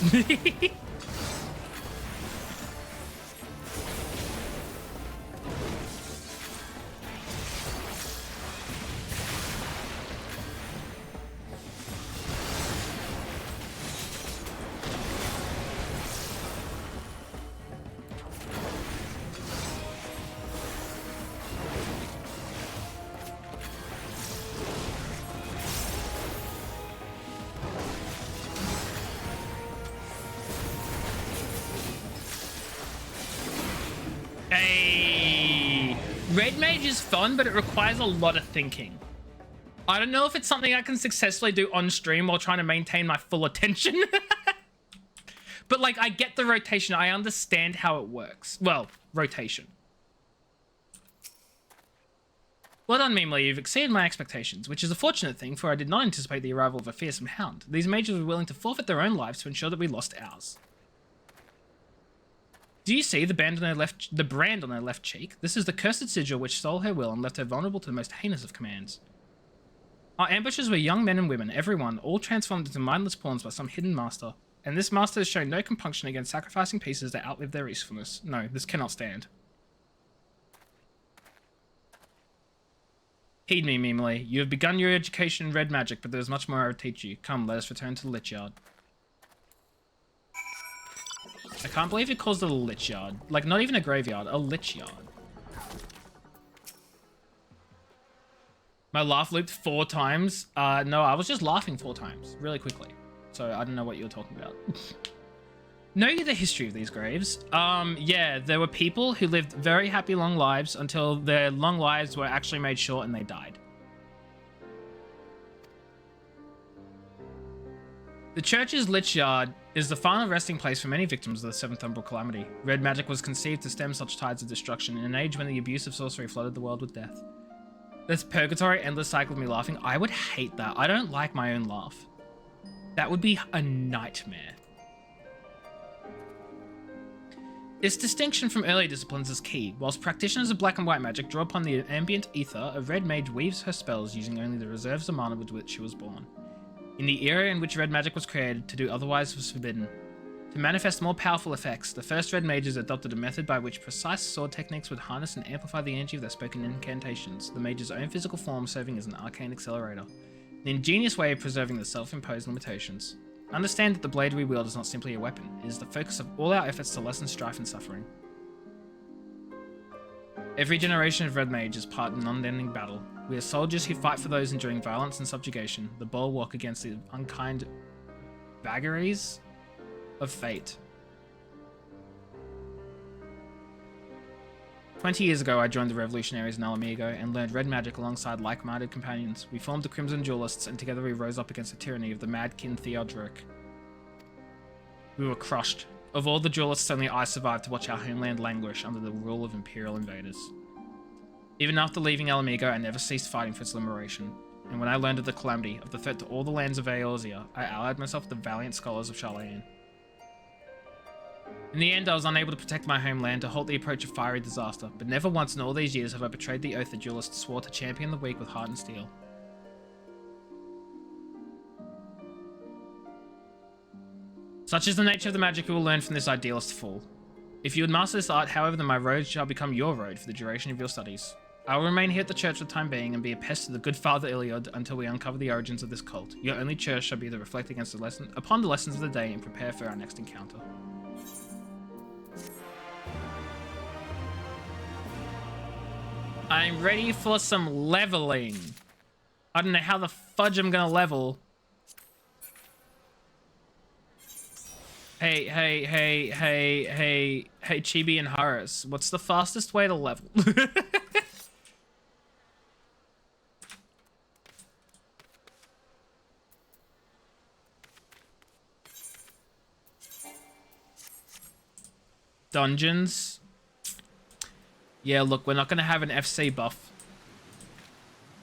Red Mage is fun, but it requires a lot of thinking. I don't know if it's something I can successfully do on stream while trying to maintain my full attention. But, like, I get the rotation. I understand how it works. Well, rotation. Well done, Memely. You've exceeded my expectations, which is a fortunate thing, for I did not anticipate the arrival of a fearsome hound. These mages were willing to forfeit their own lives to ensure that we lost ours. Do you see the brand on her left cheek? This is the cursed sigil which stole her will and left her vulnerable to the most heinous of commands. Our ambushers were young men and women, everyone, all transformed into mindless pawns by some hidden master. And this master has shown no compunction against sacrificing pieces that outlive their usefulness. No, this cannot stand. Heed me, Mimily. You have begun your education in red magic, but there is much more I will teach you. Come, let us return to the Lich Yard. I can't believe it calls it a Lich Yard. Like, not even a graveyard, a Lich Yard. My laugh looped 4 times. No, I was just laughing 4 times, really quickly. So I don't know what you were talking about. Know the history of these graves? Yeah, there were people who lived very happy long lives until their long lives were actually made short and they died. The church's Lich Yard is the final resting place for many victims of the Seventh Umbral Calamity. Red magic was conceived to stem such tides of destruction in an age when the abuse of sorcery flooded the world with death. This purgatory endless cycle of me laughing. I would hate that. I don't like my own laugh. That would be a nightmare. This distinction from earlier disciplines is key. Whilst practitioners of black and white magic draw upon the ambient ether, a red mage weaves her spells using only the reserves of mana with which she was born. In the era in which red magic was created, to do otherwise was forbidden. To manifest more powerful effects, the first red mages adopted a method by which precise sword techniques would harness and amplify the energy of their spoken incantations, the mage's own physical form serving as an arcane accelerator. An ingenious way of preserving the self-imposed limitations. Understand that the blade we wield is not simply a weapon, it is the focus of all our efforts to lessen strife and suffering. Every generation of red mage is part in an unending battle. We are soldiers who fight for those enduring violence and subjugation, the bulwark against the unkind vagaries of fate. 20 years ago, I joined the revolutionaries in Alamigo and learned red magic alongside like-minded companions. We formed the Crimson Duelists, and together we rose up against the tyranny of the mad kin Theodoric. We were crushed. Of all the duelists, only I survived to watch our homeland languish under the rule of imperial invaders. Even after leaving Alamigo, I never ceased fighting for its liberation. And when I learned of the calamity, of the threat to all the lands of Eorzea, I allied myself with the valiant scholars of Sharlayan. In the end, I was unable to protect my homeland to halt the approach of fiery disaster, but never once in all these years have I betrayed the oath the duelists swore to champion the weak with heart and steel. Such is the nature of the magic we will learn from this idealist fool. If you would master this art, however, then my road shall become your road for the duration of your studies. I will remain here at the church for the time being and be a pest to the good Father Iliod until we uncover the origins of this cult. Your only church shall be to reflect against upon the lessons of the day and prepare for our next encounter. I'm ready for some leveling. I don't know how the fudge I'm gonna level. Hey, Chibi and Haris, what's the fastest way to level? Dungeons. Yeah, look, we're not going to have an FC buff.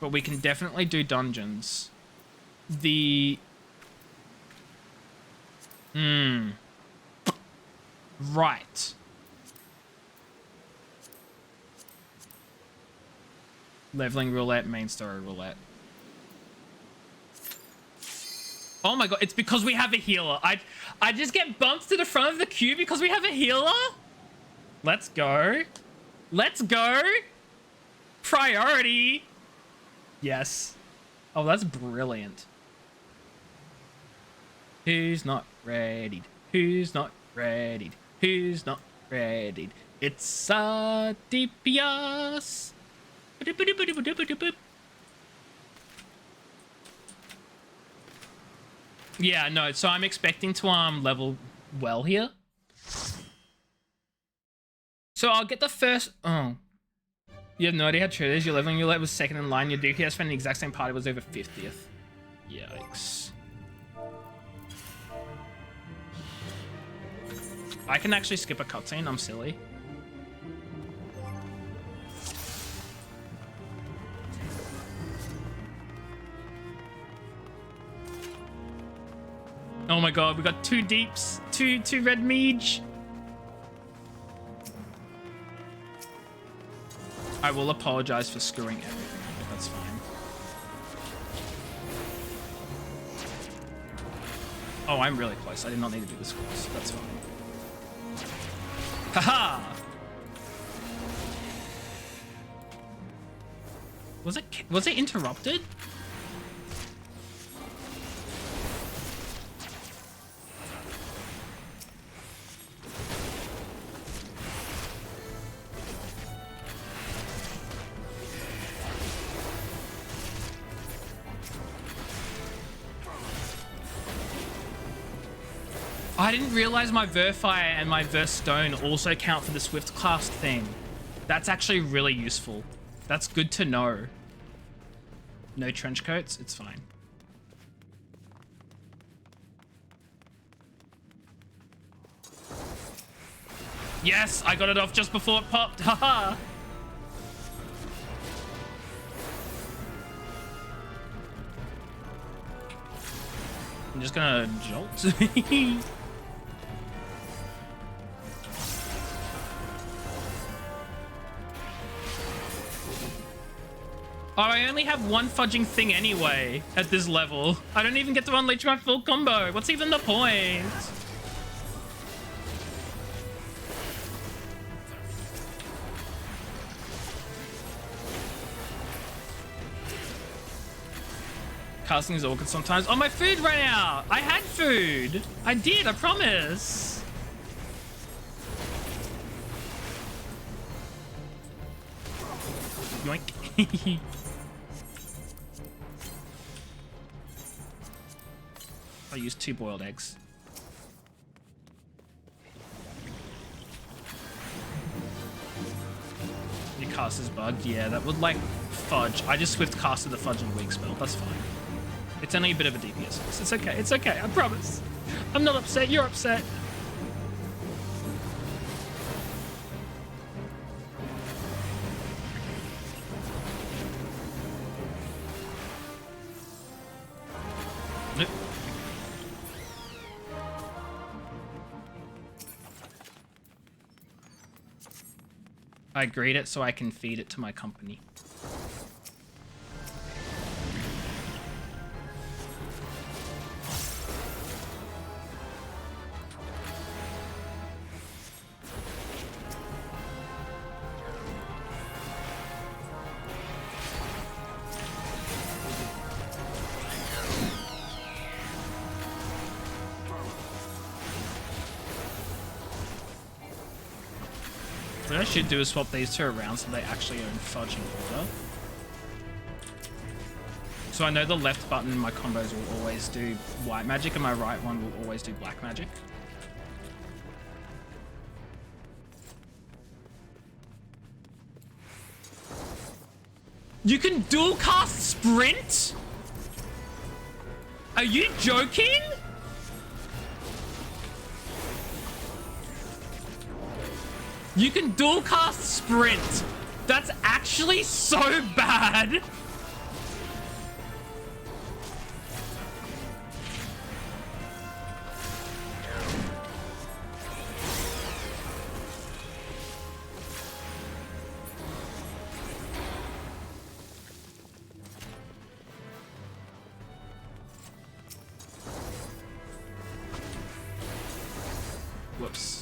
But we can definitely do dungeons. Right. Leveling roulette, main story roulette. Oh my god, it's because we have a healer. I just get bumped to the front of the queue because we have a healer? Let's go. Let's go. Priority. Yes. Oh, that's brilliant. Who's not ready? Who's not ready? Who's not ready? It's a DPS. Yeah, no, so I'm expecting to level well here. So I'll get the first... Oh. You have no idea how true it is. Your leveling roulette was second in line. Your DPS from the exact same party was over 50th. Yikes. I can actually skip a cutscene. I'm silly. Oh my god, we got 2 deeps. Two red mage. I will apologize for screwing everything, but that's fine. Oh, I'm really close. I did not need to do this close. That's fine. Haha! Was it interrupted? I didn't realize my Verfire and my Verstone also count for the Swift Cast thing. That's actually really useful. That's good to know. No trench coats? It's fine. Yes, I got it off just before it popped. Haha. I'm just gonna jolt. Oh, I only have one fudging thing anyway at this level. I don't even get to unleash my full combo. What's even the point? Casting is awkward sometimes. Oh, my food ran out. I had food. I did, I promise. Yoink. I used 2 boiled eggs. Your cast is bugged. Yeah, that would like fudge. I just swift casted the fudge and weak spell. That's fine. It's only a bit of a DPS. It's okay. It's okay. I promise. I'm not upset. You're upset. Nope. I grade it so I can feed it to my company. What I should do is swap these 2 around so they actually own fudge and order. So I know the left button in my combos will always do white magic and my right one will always do black magic. You can dual cast sprint? Are you joking? You can dual cast sprint. That's actually so bad. Whoops.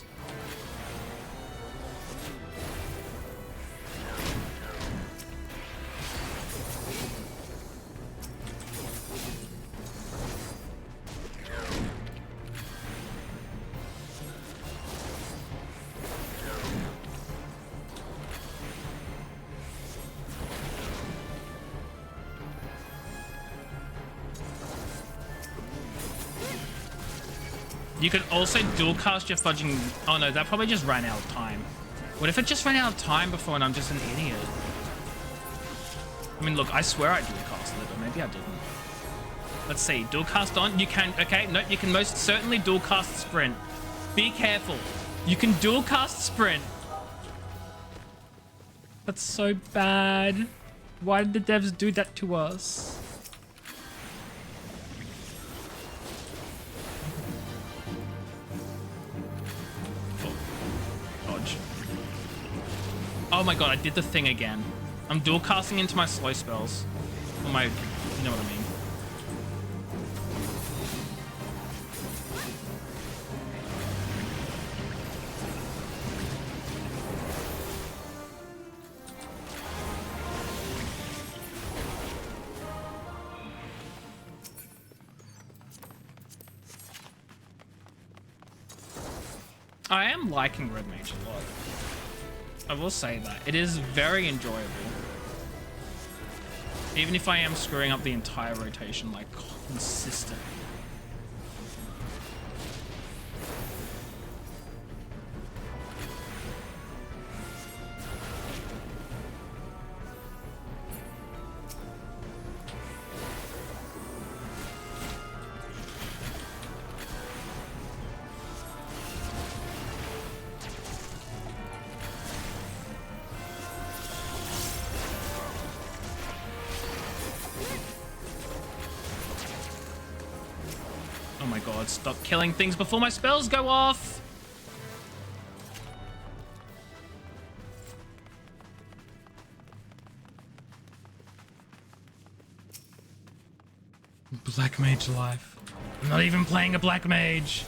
You could also dual cast your fudging... Oh no, that probably just ran out of time. What if it just ran out of time before and I'm just an idiot? I mean, look, I swear I dual casted it, but maybe I didn't. Let's see, dual cast on, you can... Okay, no, you can most certainly dual cast sprint. Be careful. You can dual cast sprint. That's so bad. Why did the devs do that to us? Oh my god, I did the thing again. I'm dual casting into my slow spells. Or my... You know what I mean. I am liking Red Mage a lot. I will say that. It is very enjoyable. Even if I am screwing up the entire rotation, like, consistently. Oh my god, stop killing things before my spells go off! Black Mage life. I'm not even playing a Black Mage!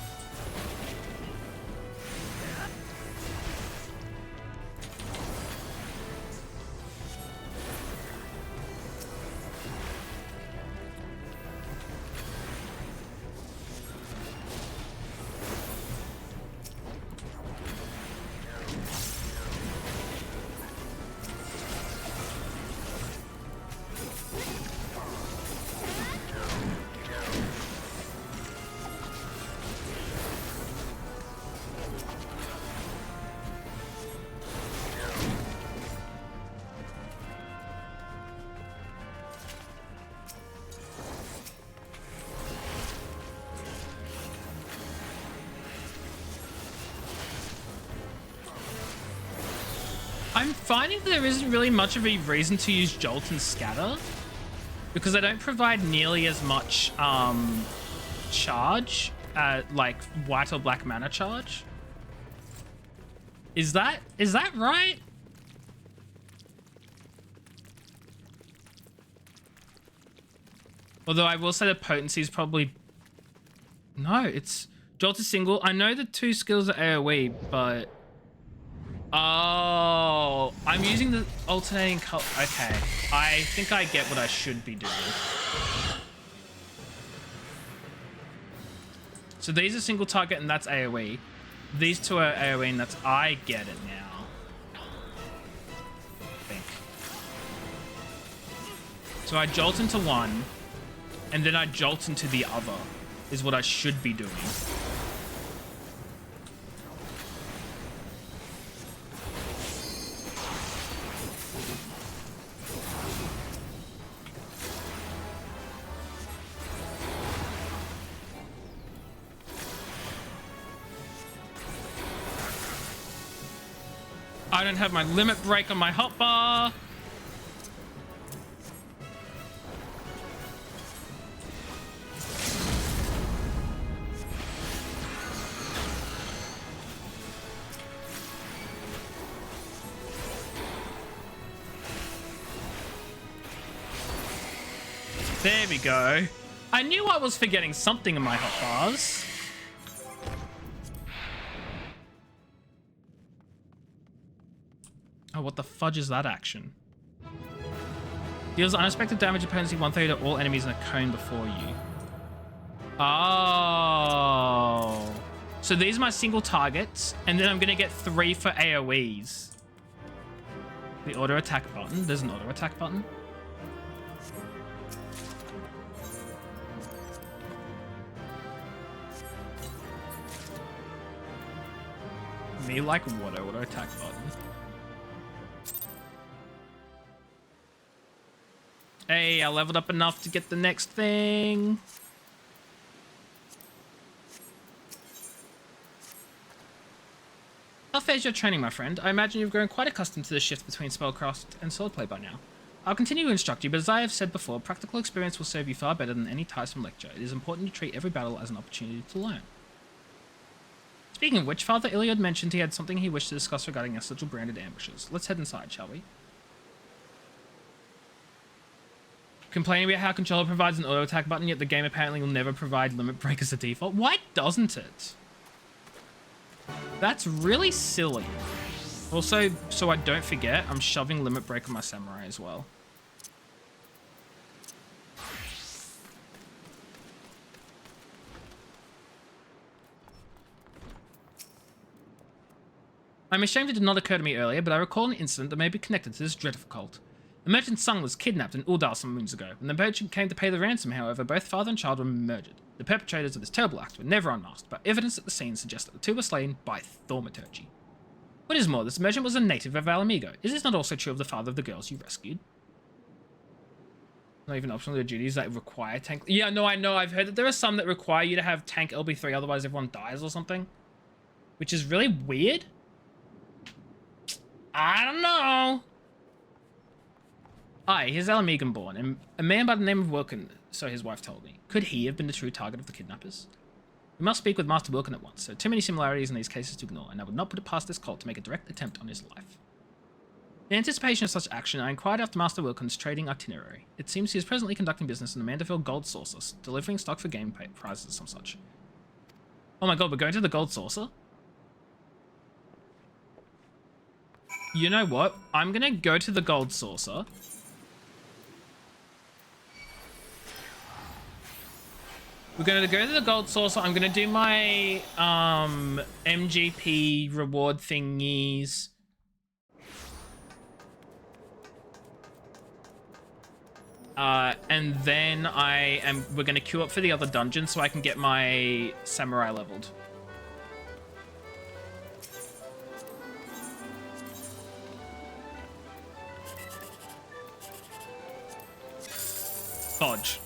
I'm finding that there isn't really much of a reason to use Jolt and Scatter because they don't provide nearly as much charge, like white or black mana charge. Is that right? Although I will say the potency is probably... No, it's... Jolt is single. I know the two skills are AoE, but... Oh, I'm using the alternating color. Okay, I think I get what I should be doing. So these are single target and that's AoE. These two are AoE and that's... I get it now. I think. So I jolt into one, and then I jolt into the other, is what I should be doing. I don't have my limit break on my hotbar. There we go. I knew I was forgetting something in my hotbars. Oh, what the fudge is that action? Deals unexpected damage opponents 130 to all enemies in a cone before you. Oh. So these are my single targets, and then I'm going to get 3 for AoEs. The auto attack button. There's an auto attack button. Me like what auto attack button? Hey, I leveled up enough to get the next thing. How fares your training, my friend? I imagine you've grown quite accustomed to the shift between spellcraft and swordplay by now. I'll continue to instruct you, but as I have said before, practical experience will serve you far better than any tiresome lecture. It is important to treat every battle as an opportunity to learn. Speaking of which, Father Iliad mentioned he had something he wished to discuss regarding our sigil branded ambushes. Let's head inside, shall we? Complaining about how controller provides an auto attack button, yet the game apparently will never provide limit break as a default. Why doesn't it? That's really silly. Also, so I don't forget, I'm shoving limit break on my samurai as well. I'm ashamed it did not occur to me earlier, but I recall an incident that may be connected to this dreadful cult. A merchant's son was kidnapped in Uldal some moons ago. When the merchant came to pay the ransom, however, both father and child were murdered. The perpetrators of this terrible act were never unmasked, but evidence at the scene suggests that the two were slain by thaumaturgy. What is more, this merchant was a native of Alamigo. Is this not also true of the father of the girls you rescued? Not even optional duties that require tank... Yeah, no, I know. I've heard that there are some that require you to have tank LB3, otherwise everyone dies or something. Which is really weird. I don't know. Aye, he's Alamigan born, and a man by the name of Wilkin, so his wife told me. Could he have been the true target of the kidnappers? We must speak with Master Wilkin at once. There are too many similarities in these cases to ignore, and I would not put it past this cult to make a direct attempt on his life. In anticipation of such action, I inquired after Master Wilkin's trading itinerary. It seems he is presently conducting business in the Mandeville Gold Saucer, delivering stock for game prizes and some such. Oh my god, we're going to the Gold Saucer? You know what? I'm gonna go to the Gold Saucer. We're gonna go to the Gold Saucer. I'm gonna do my MGP reward thingies. And then we're gonna queue up for the other dungeon so I can get my samurai leveled. Fudge.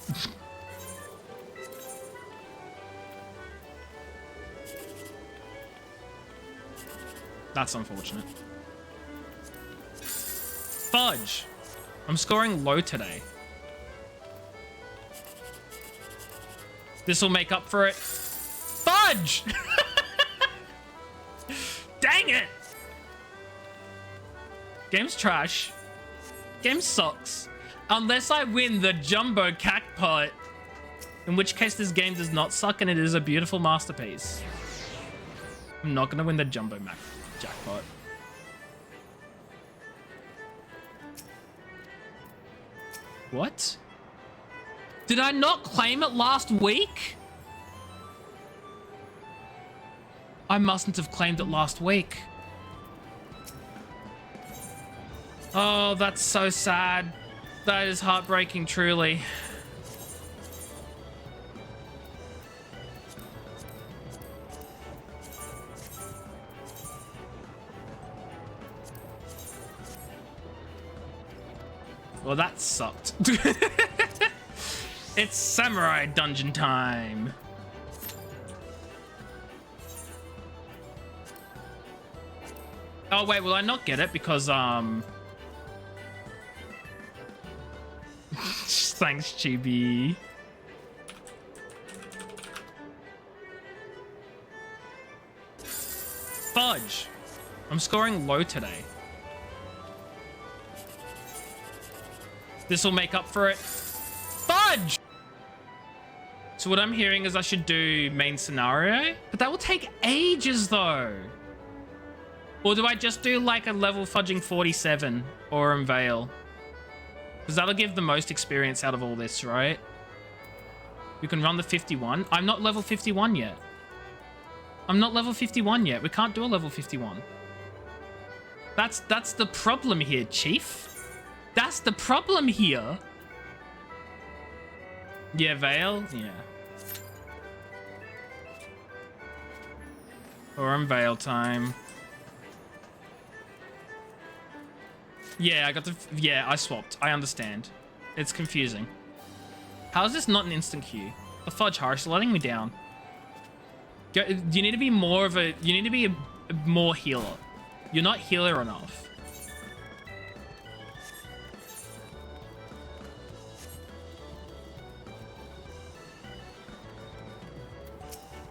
That's unfortunate. Fudge! I'm scoring low today. This will make up for it. Fudge! Dang it! Game's trash. Game sucks. Unless I win the Jumbo Cackpot. In which case this game does not suck and it is a beautiful masterpiece. I'm not gonna win the Jumbo Jackpot. What? Did I not claim it last week? I mustn't have claimed it last week. Oh, that's so sad. That is heartbreaking, truly. Well, that sucked. It's samurai dungeon time. Oh, wait, will I not get it? Because, thanks, Chibi. Fudge. I'm scoring low today. This will make up for it. Fudge! So what I'm hearing is I should do main scenario, but that will take ages though. Or do I just do like a level fudging 47 or Unveil? Because that'll give the most experience out of all this, right? We can run the 51. I'm not level 51 yet. I'm not level 51 yet. We can't do a level 51. That's the problem here, Chief. That's the problem here. Yeah, Veil? Yeah. Or Unveil time. Yeah, I got the... Yeah, I swapped. I understand. It's confusing. How is this not an instant queue? The fudge, Harsh, you're letting me down. You need to be more of a... You need to be a more healer. You're not healer enough.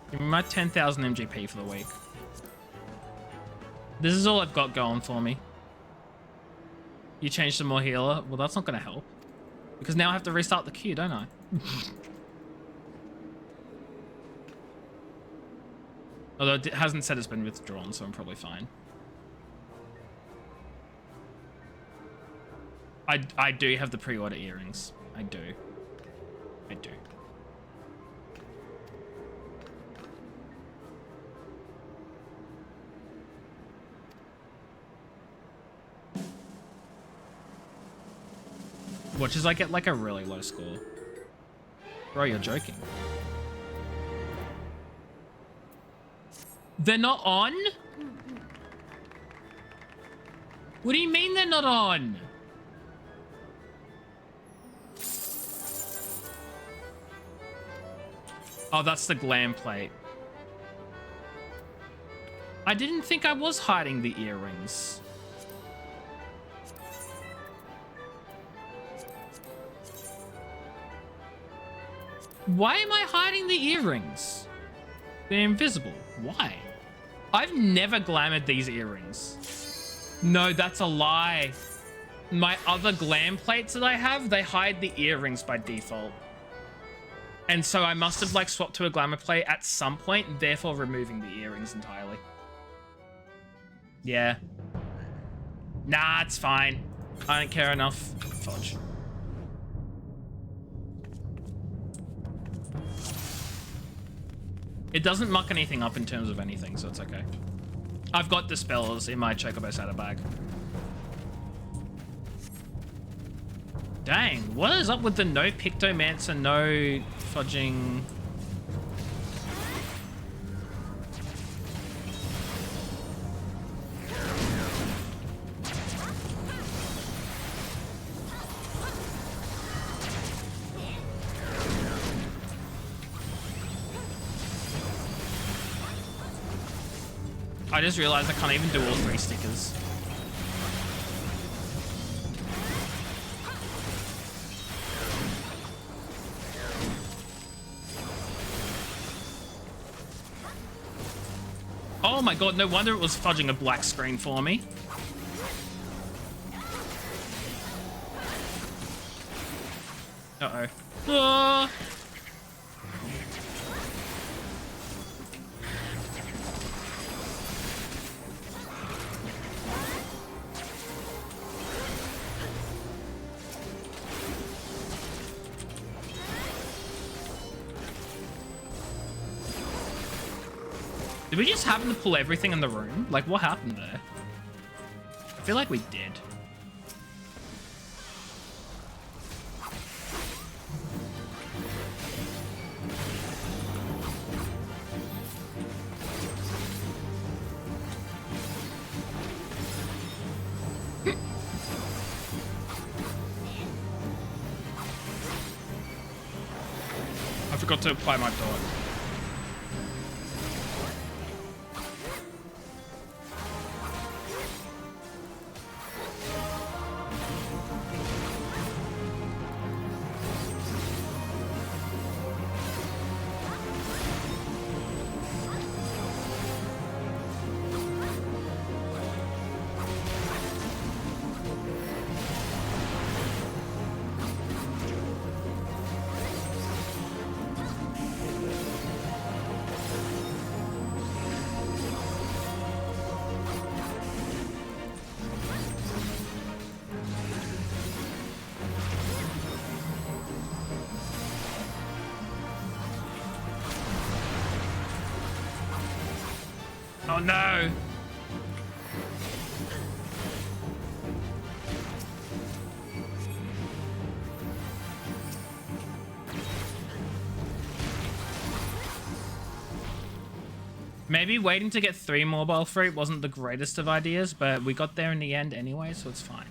Give me my 10,000 MGP for the week. This is all I've got going for me. You changed to more healer? Well, that's not going to help. Because now I have to restart the queue, don't I? Although it hasn't said it's been withdrawn, so I'm probably fine. I do have the pre-order earrings. I do. I do. Watch as I get like a really low score. Bro, you're joking. They're not on? What do you mean they're not on? Oh, that's the glam plate. I didn't think I was hiding the earrings. Why am I hiding the earrings? They're invisible. Why? I've never glamored these earrings. No, that's a lie. My other glam plates that I have, they hide the earrings by default. And so I must have like swapped to a glamour plate at some point, therefore removing the earrings entirely. Yeah. Nah, it's fine. I don't care enough. Fudge. It doesn't muck anything up in terms of anything, so it's okay. I've got dispellers in my Chocobo saddlebag. Dang, what is up with the no Pictomancer, no fudging... I just realized I can't even do all 3 stickers. Oh my god, no wonder it was fudging a black screen for me. Uh-oh. Ah! Did we just happen to pull everything in the room? Like, what happened there? I feel like we did. I forgot to apply my dot. Oh no! Maybe waiting to get 3 mobile fruit wasn't the greatest of ideas, but we got there in the end anyway, so it's fine.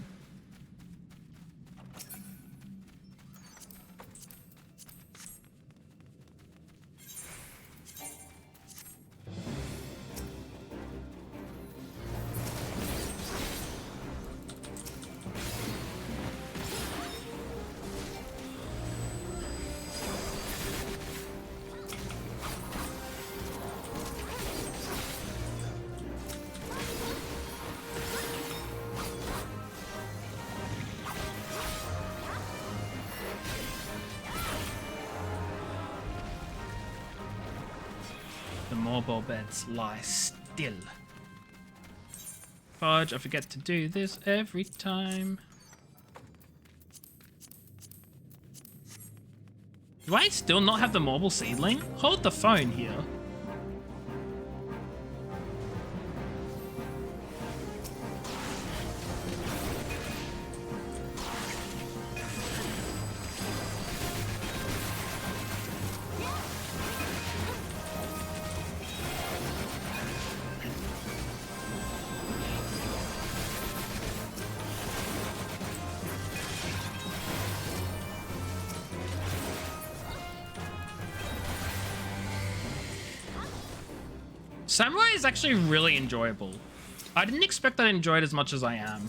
Mobile beds lie still. Fudge, I forget to do this every time. Do I still not have the mobile seedling? Hold the phone here. Samurai is actually really enjoyable. I didn't expect I'd enjoy it as much as I am.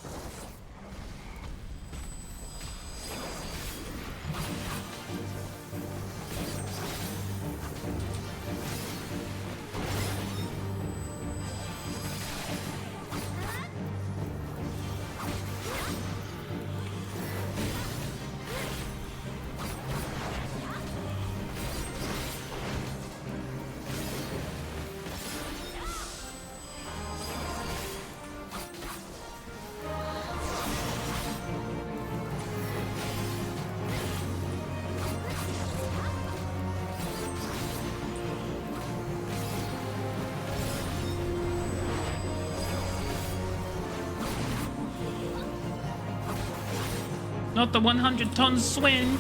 Not the 100-ton swing.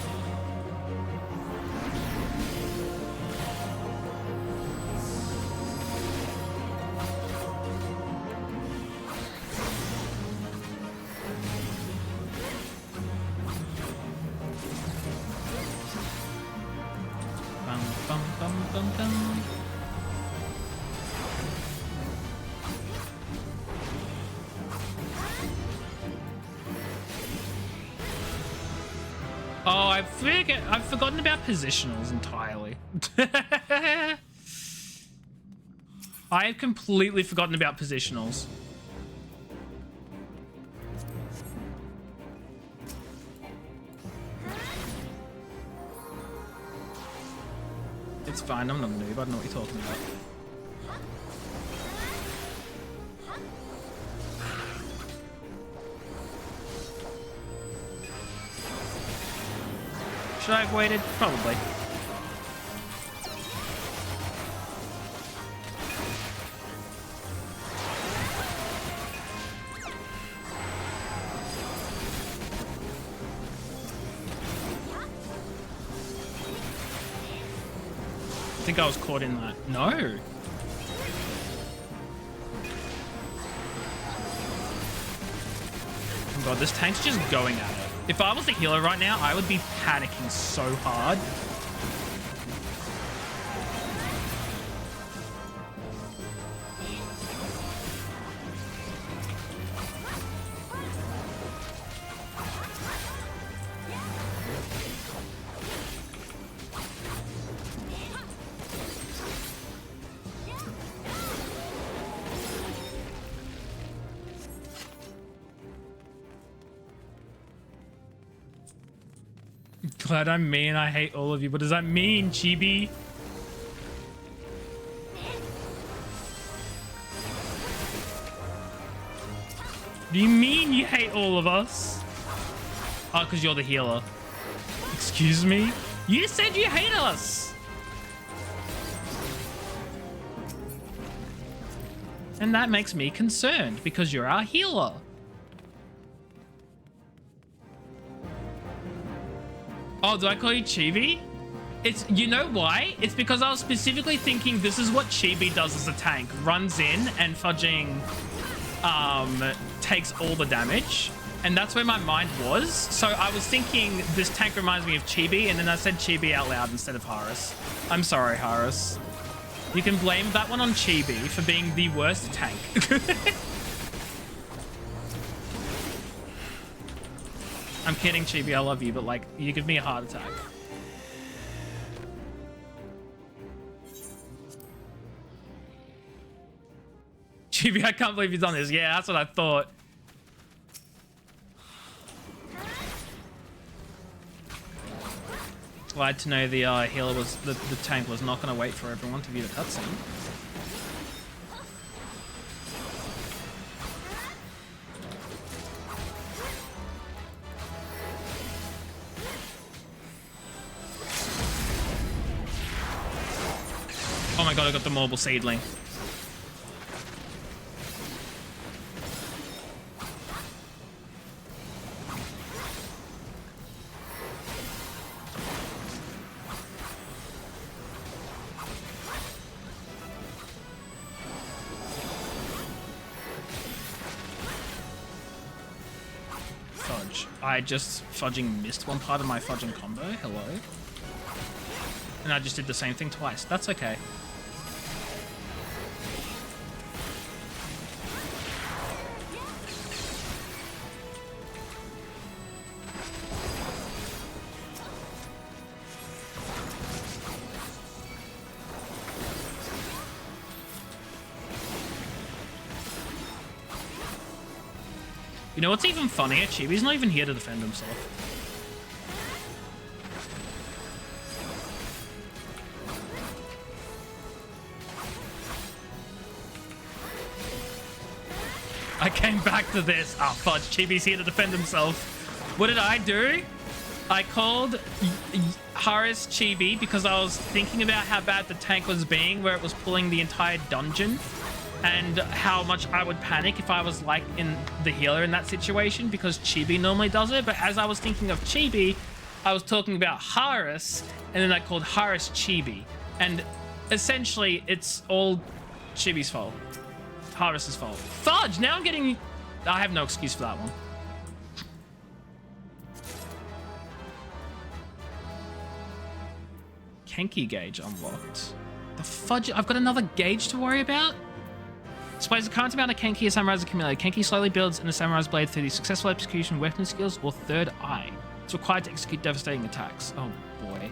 Bum, bum, bum, bum, bum. Oh, I've forgotten about positionals entirely. I have completely forgotten about positionals. It's fine, I'm not a noob, I don't know what you're talking about. Should I have waited? Probably. I think I was caught in that. No. Oh god, this tank's just going at it. If I was the healer right now, I would be panicking so hard. Glad I'm mean. I hate all of you. What does that mean, Chibi? Do you mean you hate all of us? Oh, because you're the healer. Excuse me? You said you hate us! And that makes me concerned because you're our healer. Oh, do I call you Chibi? It's, you know why? It's because I was specifically thinking this is what Chibi does as a tank. Runs in and fudging takes all the damage. And that's where my mind was. So I was thinking this tank reminds me of Chibi, and then I said Chibi out loud instead of Horus. I'm sorry, Horus. You can blame that one on Chibi for being the worst tank. I'm kidding, Chibi, I love you, but like, you give me a heart attack. Chibi, I can't believe you've done this. Yeah, that's what I thought. Glad to know the healer was, the tank was not going to wait for everyone to view the cutscene. Oh my god, I got the Marble Seedling. Fudge. I just fudging missed one part of my fudging combo. Hello. And I just did the same thing twice. That's okay. You know what's even funnier? Chibi's not even here to defend himself. I came back to this. Ah, fudge. Chibi's here to defend himself. What did I do? I called Haris Chibi because I was thinking about how bad the tank was being, where it was pulling the entire dungeon, and how much I would panic if I was like in the healer in that situation, because Chibi normally does it. But as I was thinking of Chibi, I was talking about Haris, and then I called Haris Chibi. And essentially, it's all Chibi's fault. Haris's fault. Fudge! Now I'm getting... I have no excuse for that one. Kenki gauge unlocked. The fudge... I've got another gauge to worry about? Displays the current amount of Kenki a samurai's accumulated. Kenki slowly builds in the samurai's blade through the successful execution of weapon skills or third eye. It's required to execute devastating attacks. Oh boy.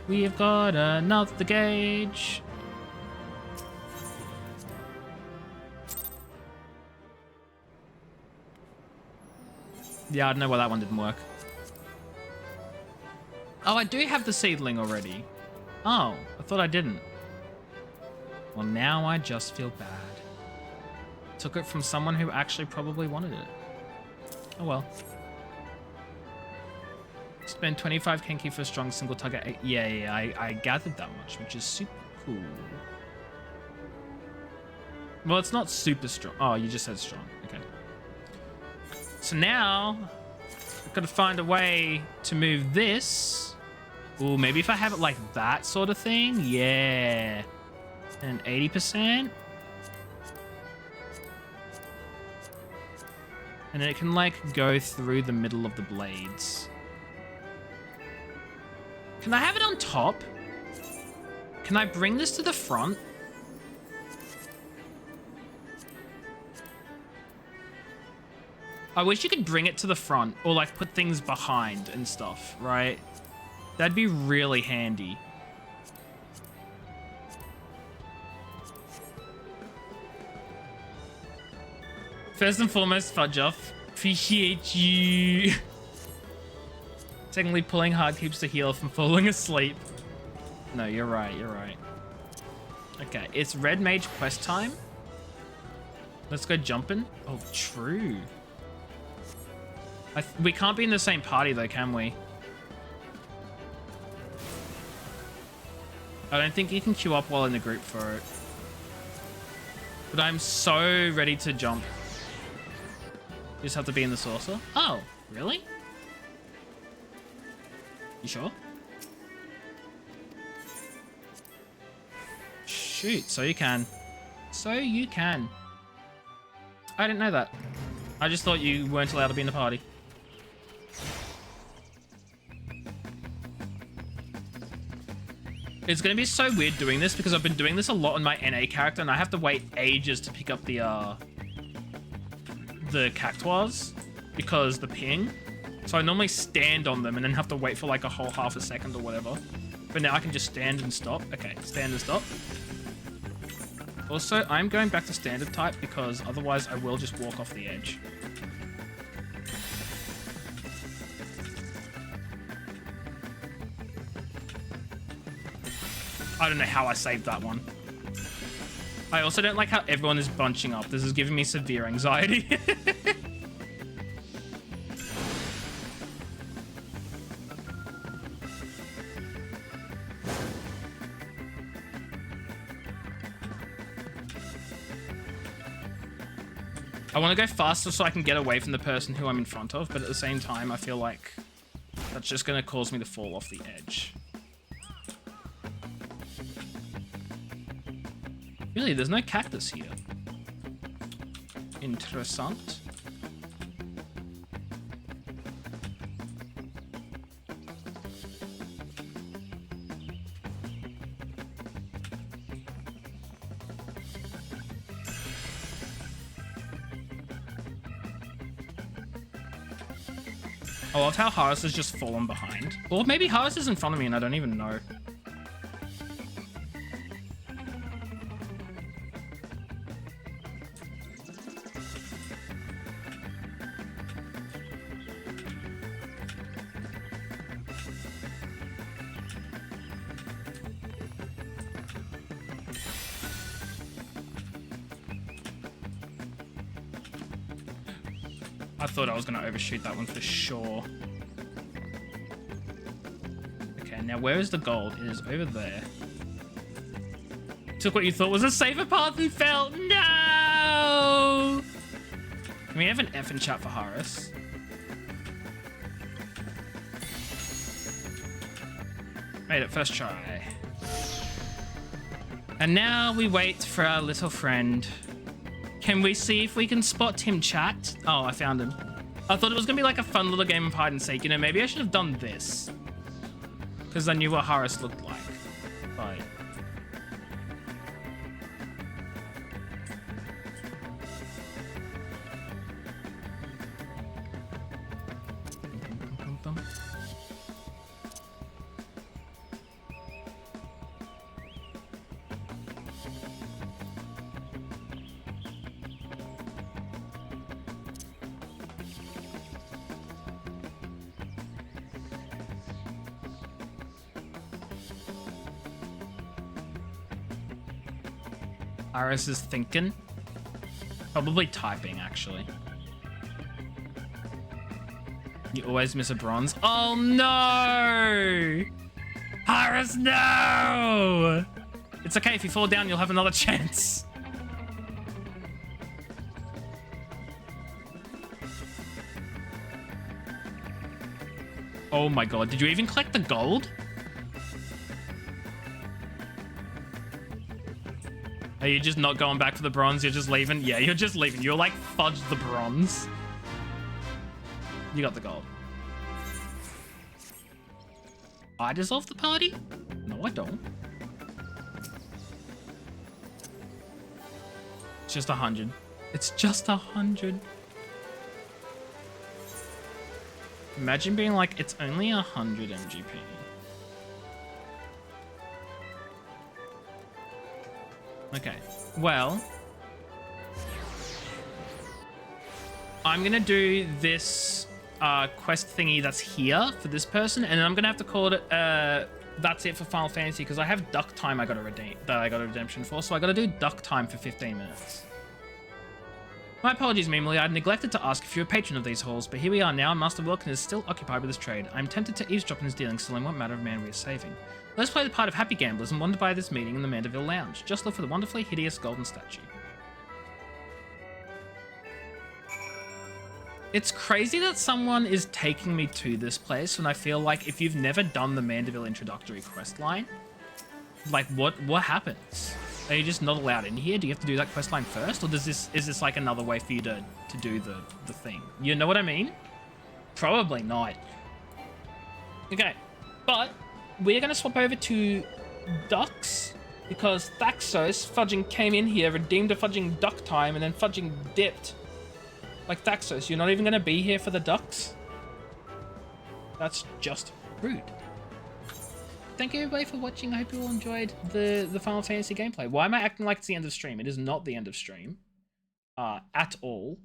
We've got another gauge. Yeah, I don't know why that one didn't work. Oh, I do have the seedling already. Oh, I thought I didn't. Well, now I just feel bad. Took it from someone who actually probably wanted it. Oh well. Spend 25 Kenki for a strong single target. Yeah, I gathered that much, which is super cool. Well, it's not super strong. Oh, you just said strong. Okay. So now, I've got to find a way to move this. Ooh, maybe if I have it like that sort of thing. Yeah. And 80%. And then it can like go through the middle of the blades. Can I have it on top? Can I bring this to the front? I wish you could bring it to the front or like put things behind and stuff, right? That'd be really handy. First and foremost, Fudge off. Appreciate you. Secondly, pulling hard keeps the healer from falling asleep. No, you're right, you're right. Okay, it's Red Mage quest time. Let's go jumping. Oh, true. We can't be in the same party though, can we? I don't think you can queue up while in the group for it. But I'm so ready to jump. You just have to be in the saucer. Oh, really? You sure? Shoot, so you can. So you can. I didn't know that. I just thought you weren't allowed to be in the party. It's going to be so weird doing this because I've been doing this a lot on my NA character and I have to wait ages to pick up the cactuars because the ping. So I normally stand on them and then have to wait for like a whole half a second or whatever. But now I can just stand and stop. Okay, stand and stop. Also, I'm going back to standard type because otherwise I will just walk off the edge. I don't know how I saved that one. I also don't like how everyone is bunching up. This is giving me severe anxiety. I want to go faster so I can get away from the person who I'm in front of, but at the same time, I feel like that's just going to cause me to fall off the edge. Really, there's no cactus here. Interessant. I love how Haris has just fallen behind. Or maybe Haris is in front of me and I don't even know. I thought I was going to overshoot that one for sure. Okay, now where is the gold? It is over there. Took what you thought was a safer path and fell. No! Can we have an F in chat for Horus? Made it first try. And now we wait for our little friend. Can we see if we can spot him, chat? Oh, I found him. I thought it was going to be like a fun little game of hide and seek. You know, maybe I should have done this. Because I knew what Horus looked like. But... Horus is thinking. Probably typing, actually. You always miss a bronze. Oh, no! Horus, no! It's okay. If you fall down, you'll have another chance. Oh, my God. Did you even collect the gold? Are you just not going back for the bronze? You're just leaving? Yeah, you're just leaving. You're like, fudge the bronze. You got the gold. I dissolve the party? No, I don't. It's just 100. It's just 100. Imagine being like, it's only 100 MGP. Okay, well, I'm going to do this quest thingy that's here for this person, and then I'm going to have to call it, that's it for Final Fantasy, because I have duck time I got to redeem, that I got a redemption for, so I got to do duck time for 15 minutes. My apologies, Mimely, I'd neglected to ask if you're a patron of these halls, but here we are now, and Master Wilkin is still occupied with his trade. I'm tempted to eavesdrop in his dealings, still in what matter of man we are saving. Let's play the part of happy gamblers and wander by this meeting in the Mandeville Lounge. Just look for the wonderfully hideous golden statue. It's crazy that someone is taking me to this place when I feel like if you've never done the Mandeville introductory quest line, like what happens? Are you just not allowed in here? Do you have to do that quest line first? Or is this like another way for you to do the thing? You know what I mean? Probably not. Okay, but we're going to swap over to ducks because Thaxos fudging came in here, redeemed a fudging duck time, and then fudging dipped. Like, Thaxos, you're not even going to be here for the ducks? That's just rude. Thank you everybody for watching. I hope you all enjoyed the Final Fantasy gameplay. Why am I acting like it's the end of stream? It is not the end of stream. At all.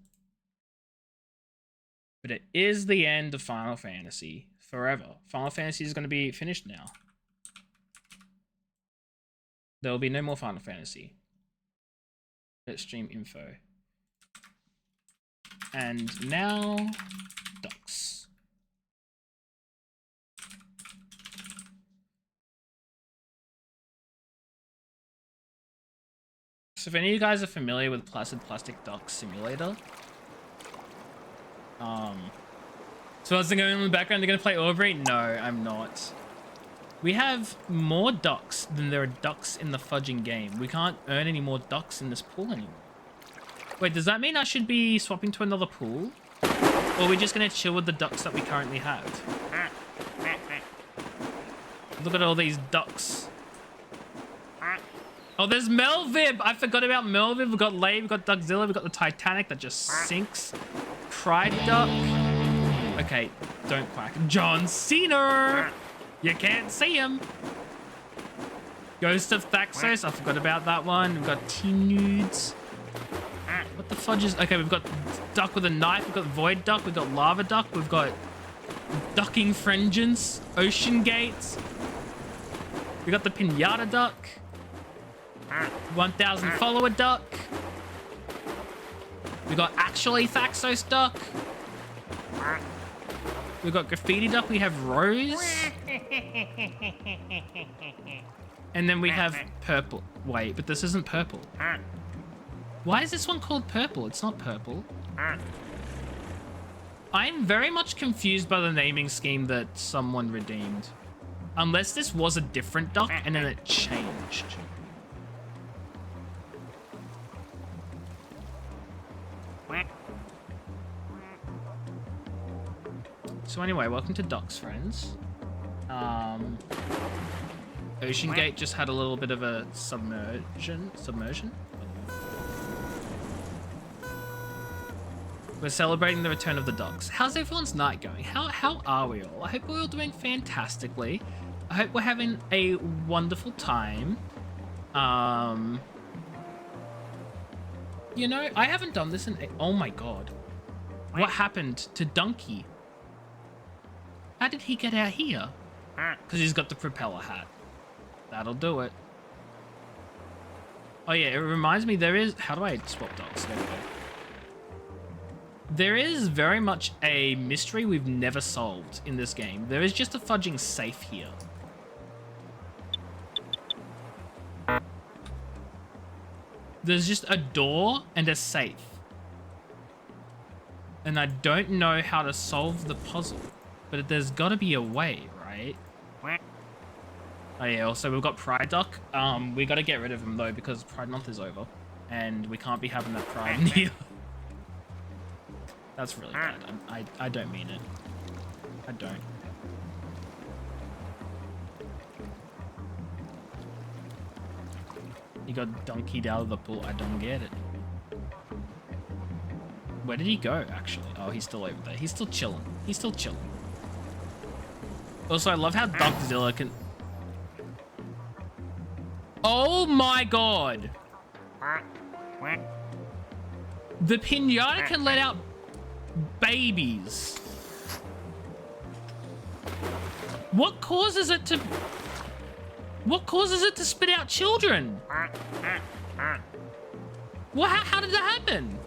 But it is the end of Final Fantasy. Forever. Final Fantasy is going to be finished now. There will be no more Final Fantasy. Let's stream info. And now, ducks. So if any of you guys are familiar with Placid Plastic Duck Simulator, so what's going on in the background? They're going to play Aubrey? No, I'm not. We have more ducks than there are ducks in the fudging game. We can't earn any more ducks in this pool anymore. Wait, does that mean I should be swapping to another pool? Or are we just going to chill with the ducks that we currently have? Look at all these ducks. Oh, there's Melvib! I forgot about Melvib. We've got Lay, we've got Duckzilla, we've got the Titanic that just sinks. Pride Duck. Okay, don't quack. John Cena! You can't see him. Ghost of Thaxos. I forgot about that one. We've got Teen Nudes. What the fudge is... Okay, we've got Duck with a knife. We've got Void Duck. We've got Lava Duck. We've got Ducking Frengens. Ocean Gates. We got the Pinata Duck. 1000 Follower Duck. We got Actually Thaxos Duck. We've got Graffiti Duck, we have Rose. And then we have Purple. Wait, but this isn't Purple. Why is this one called Purple? It's not Purple. I'm very much confused by the naming scheme that someone redeemed. Unless this was a different duck and then it changed. So anyway, welcome to Ducks, friends. Ocean Gate just had a little bit of a submersion. We're celebrating the return of the ducks. How's everyone's night going? How are we all? I hope we're all doing fantastically. I hope we're having a wonderful time. You know, I haven't done this in oh my god. What happened to Donkey? How did he get out here? Because he's got the propeller hat. That'll do it. Oh yeah, it reminds me there is... How do I swap dogs? There we go. There is very much a mystery we've never solved in this game. There is just a fudging safe here. There's just a door and a safe. And I don't know how to solve the puzzle. But there's got to be a way, right? Oh yeah, also we've got Pride Duck. We got to get rid of him though because Pride Month is over. And we can't be having that pride in here. That's really bad. I don't mean it. I don't. He got donkeyed out of the pool. I don't get it. Where did he go, actually? Oh, he's still over there. He's still chilling. He's still chilling. Also, I love how Duckzilla can... Oh my god! The pinata can let out babies. What causes it to... What causes it to spit out children? What? How did that happen?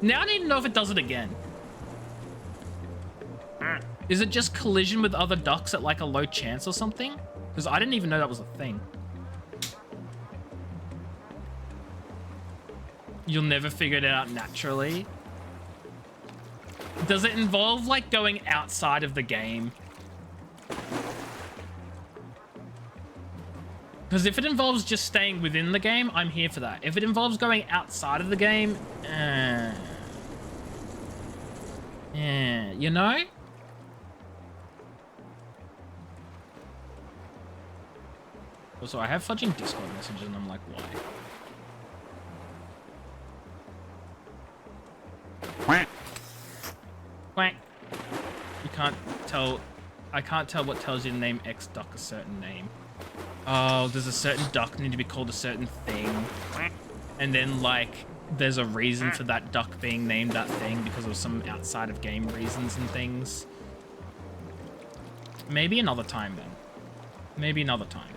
Now I need to know if it does it again. Is it just collision with other ducks at like a low chance or something? Because I didn't even know that was a thing. You'll never figure it out naturally. Does it involve like going outside of the game? Because if it involves just staying within the game, I'm here for that. If it involves going outside of the game, you know? Also, I have fudging Discord messages and I'm like, why? Quack. You can't tell... I can't tell what tells you to name X duck a certain name. Oh, does a certain duck need to be called a certain thing? And then, like, there's a reason for that duck being named that thing because of some outside of game reasons and things. Maybe another time, then. Maybe another time.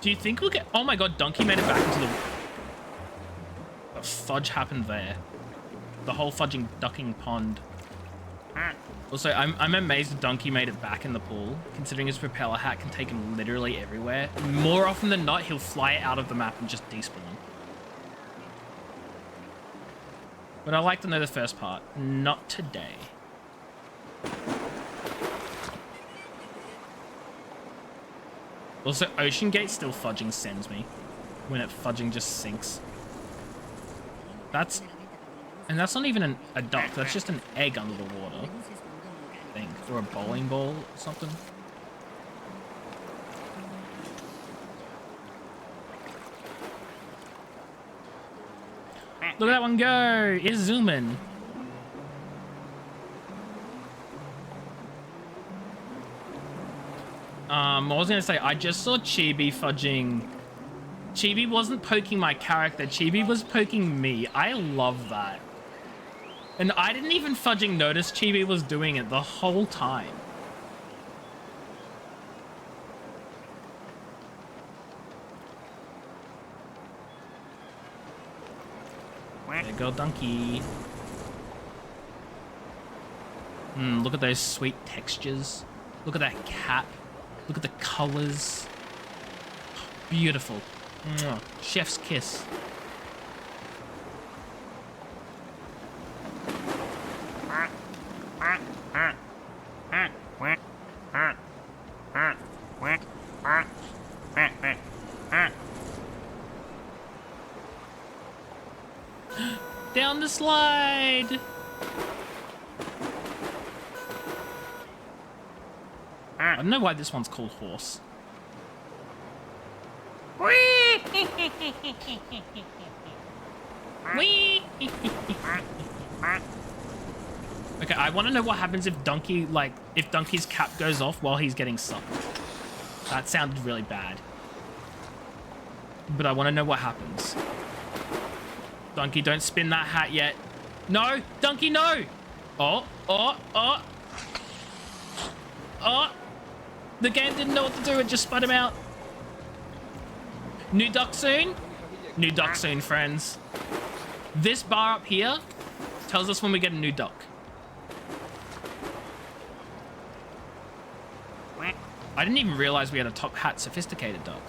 Do you think we'll get... Oh my god, Donkey made it back into the... The fudge happened there. The whole fudging ducking pond. Also, I'm amazed that Donkey made it back in the pool, considering his propeller hat can take him literally everywhere. More often than not, he'll fly out of the map and just despawn. But I like to know the first part. Not today. Also, Ocean Gate still fudging sends me when it fudging just sinks. That's... And that's not even a duck. That's just an egg under the water. I think. Or a bowling ball or something. Look at that one go! It's zooming. I was gonna say, I just saw Chibi fudging. Chibi wasn't poking my character, Chibi was poking me. I love that. And I didn't even fudging notice Chibi was doing it the whole time. There go donkey. Look at those sweet textures. Look at that cap. Look at the colors. Beautiful. Mwah. Chef's kiss. Down the slide. I don't know why this one's called horse. Okay, I want to know what happens if Donkey's cap goes off while he's getting sucked. That sounded really bad. But I want to know what happens. Donkey, don't spin that hat yet. No! Donkey, no! Oh. The game didn't know what to do. It just spun him out. New duck soon? New duck soon, friends. This bar up here tells us when we get a new duck. I didn't even realize we had a top hat sophisticated duck.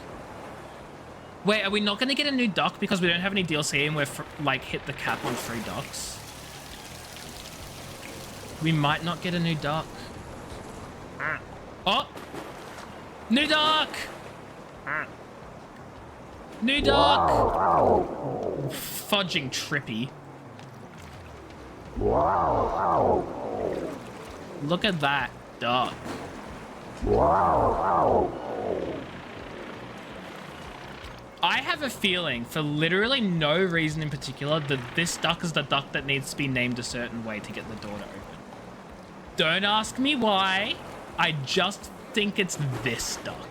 Wait, are we not going to get a new duck because we don't have any DLC and we're like hit the cap on free ducks? We might not get a new duck. Oh! New duck! New duck! Fudging trippy. Look at that duck. I have a feeling, for literally no reason in particular, that this duck is the duck that needs to be named a certain way to get the door to open. Don't ask me why. I just think it's this duck.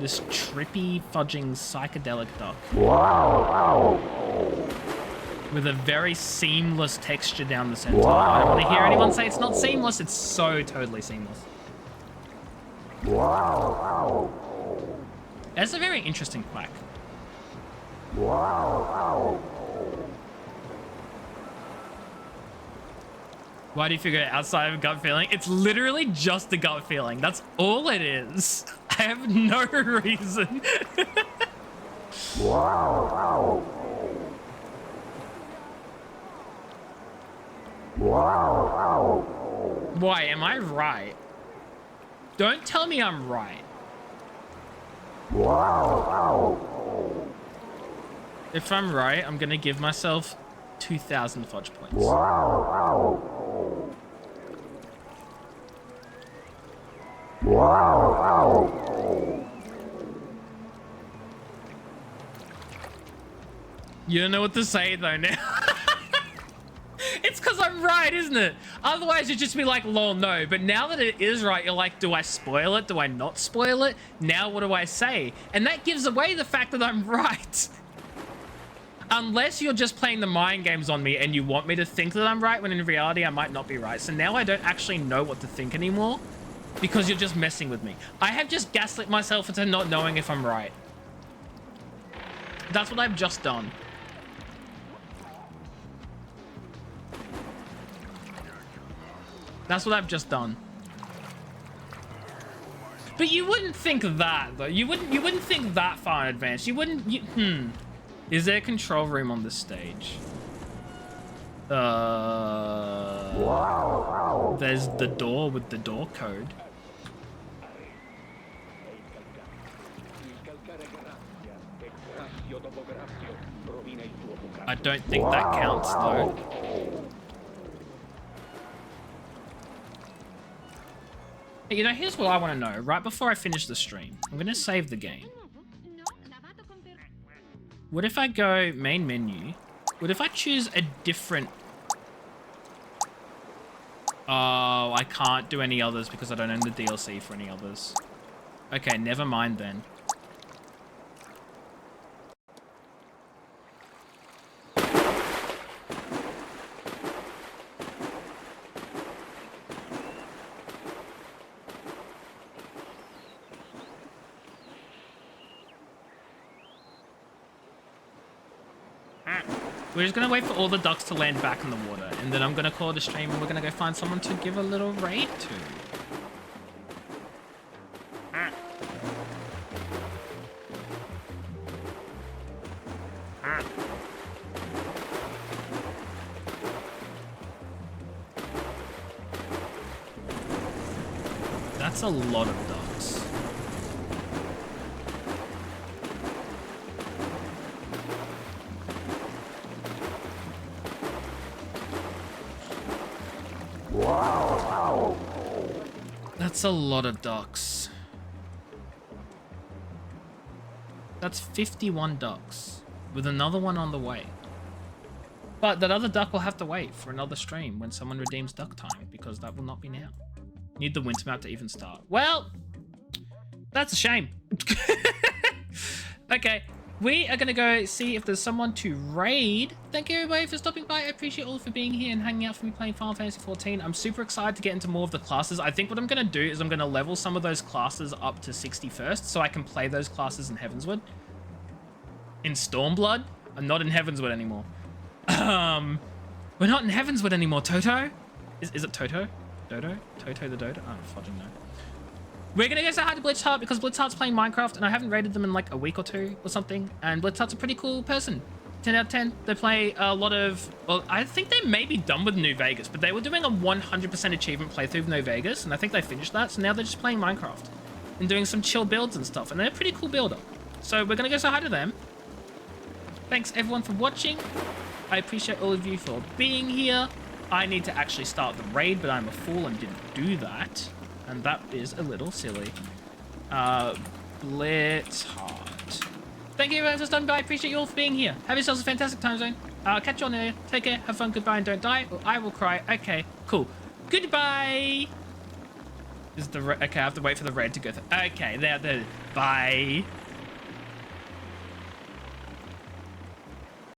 This trippy, fudging, psychedelic duck. With a very seamless texture down the center. I don't want to hear anyone say it's not seamless. It's so totally seamless. That's a very interesting quack. Why do you figure it outside of a gut feeling? It's literally just a gut feeling. That's all it is. I have no reason. Why, am I right? Don't tell me I'm right. If I'm right, I'm gonna give myself 2,000 fudge points. You don't know what to say though now. It's because I'm right, isn't it? Otherwise, you'd just be like, lol, no. But now that it is right, you're like, do I spoil it? Do I not spoil it? Now what do I say? And that gives away the fact that I'm right. Unless you're just playing the mind games on me and you want me to think that I'm right, when in reality, I might not be right. So now I don't actually know what to think anymore because you're just messing with me. I have just gaslit myself into not knowing if I'm right. That's what I've just done. That's what I've just done. But you wouldn't think that, though. You wouldn't think that far in advance. You wouldn't... Is there a control room on this stage? There's the door with the door code. I don't think that counts, though. You know, here's what I want to know. Right before I finish the stream, I'm going to save the game. What if I go main menu? What if I choose a different... Oh, I can't do any others because I don't own the DLC for any others. Okay, never mind then. We're just gonna wait for all the ducks to land back in the water, and then I'm gonna call it a stream, and we're gonna go find someone to give a little raid to. That's a lot of ducks. That's a lot of ducks. That's 51 ducks, with another one on the way. But that other duck will have to wait for another stream when someone redeems duck time, because that will not be now. Need the winter map to even start. Well, that's a shame. Okay, we are gonna go see if there's someone to raid. Thank you everybody for stopping by. I appreciate all for being here and hanging out for me playing Final Fantasy XIV. I'm super excited to get into more of the classes. I think what I'm gonna do is I'm gonna level some of those classes up to 60 first, so I can play those classes in Heavenswood. In Stormblood? I'm not in Heavenswood anymore. We're not in Heavenswood anymore, Toto. Is it Toto? Dodo? Toto the Dodo? I don't fucking know. We're gonna go say hi to Blitzheart because Blitzheart's playing Minecraft and I haven't raided them in like a week or two or something. And Blitzheart's a pretty cool person. 10 out of 10. They play a lot of... Well, I think they may be done with New Vegas, but they were doing a 100% achievement playthrough of New Vegas, and I think they finished that, so now they're just playing Minecraft and doing some chill builds and stuff, and they're a pretty cool builder. So we're gonna go say hi to them. Thanks everyone for watching. I appreciate all of you for being here. I need to actually start the raid, but I'm a fool and didn't do that. And that is a little silly. Blitzheart. Thank you everyone for stopping by. I appreciate you all for being here. Have yourselves a fantastic time zone. Catch you on there. Take care. Have fun. Goodbye and don't die. Or I will cry. Okay, cool. Goodbye. Okay, I have to wait for the raid to go through. Okay, there. Bye.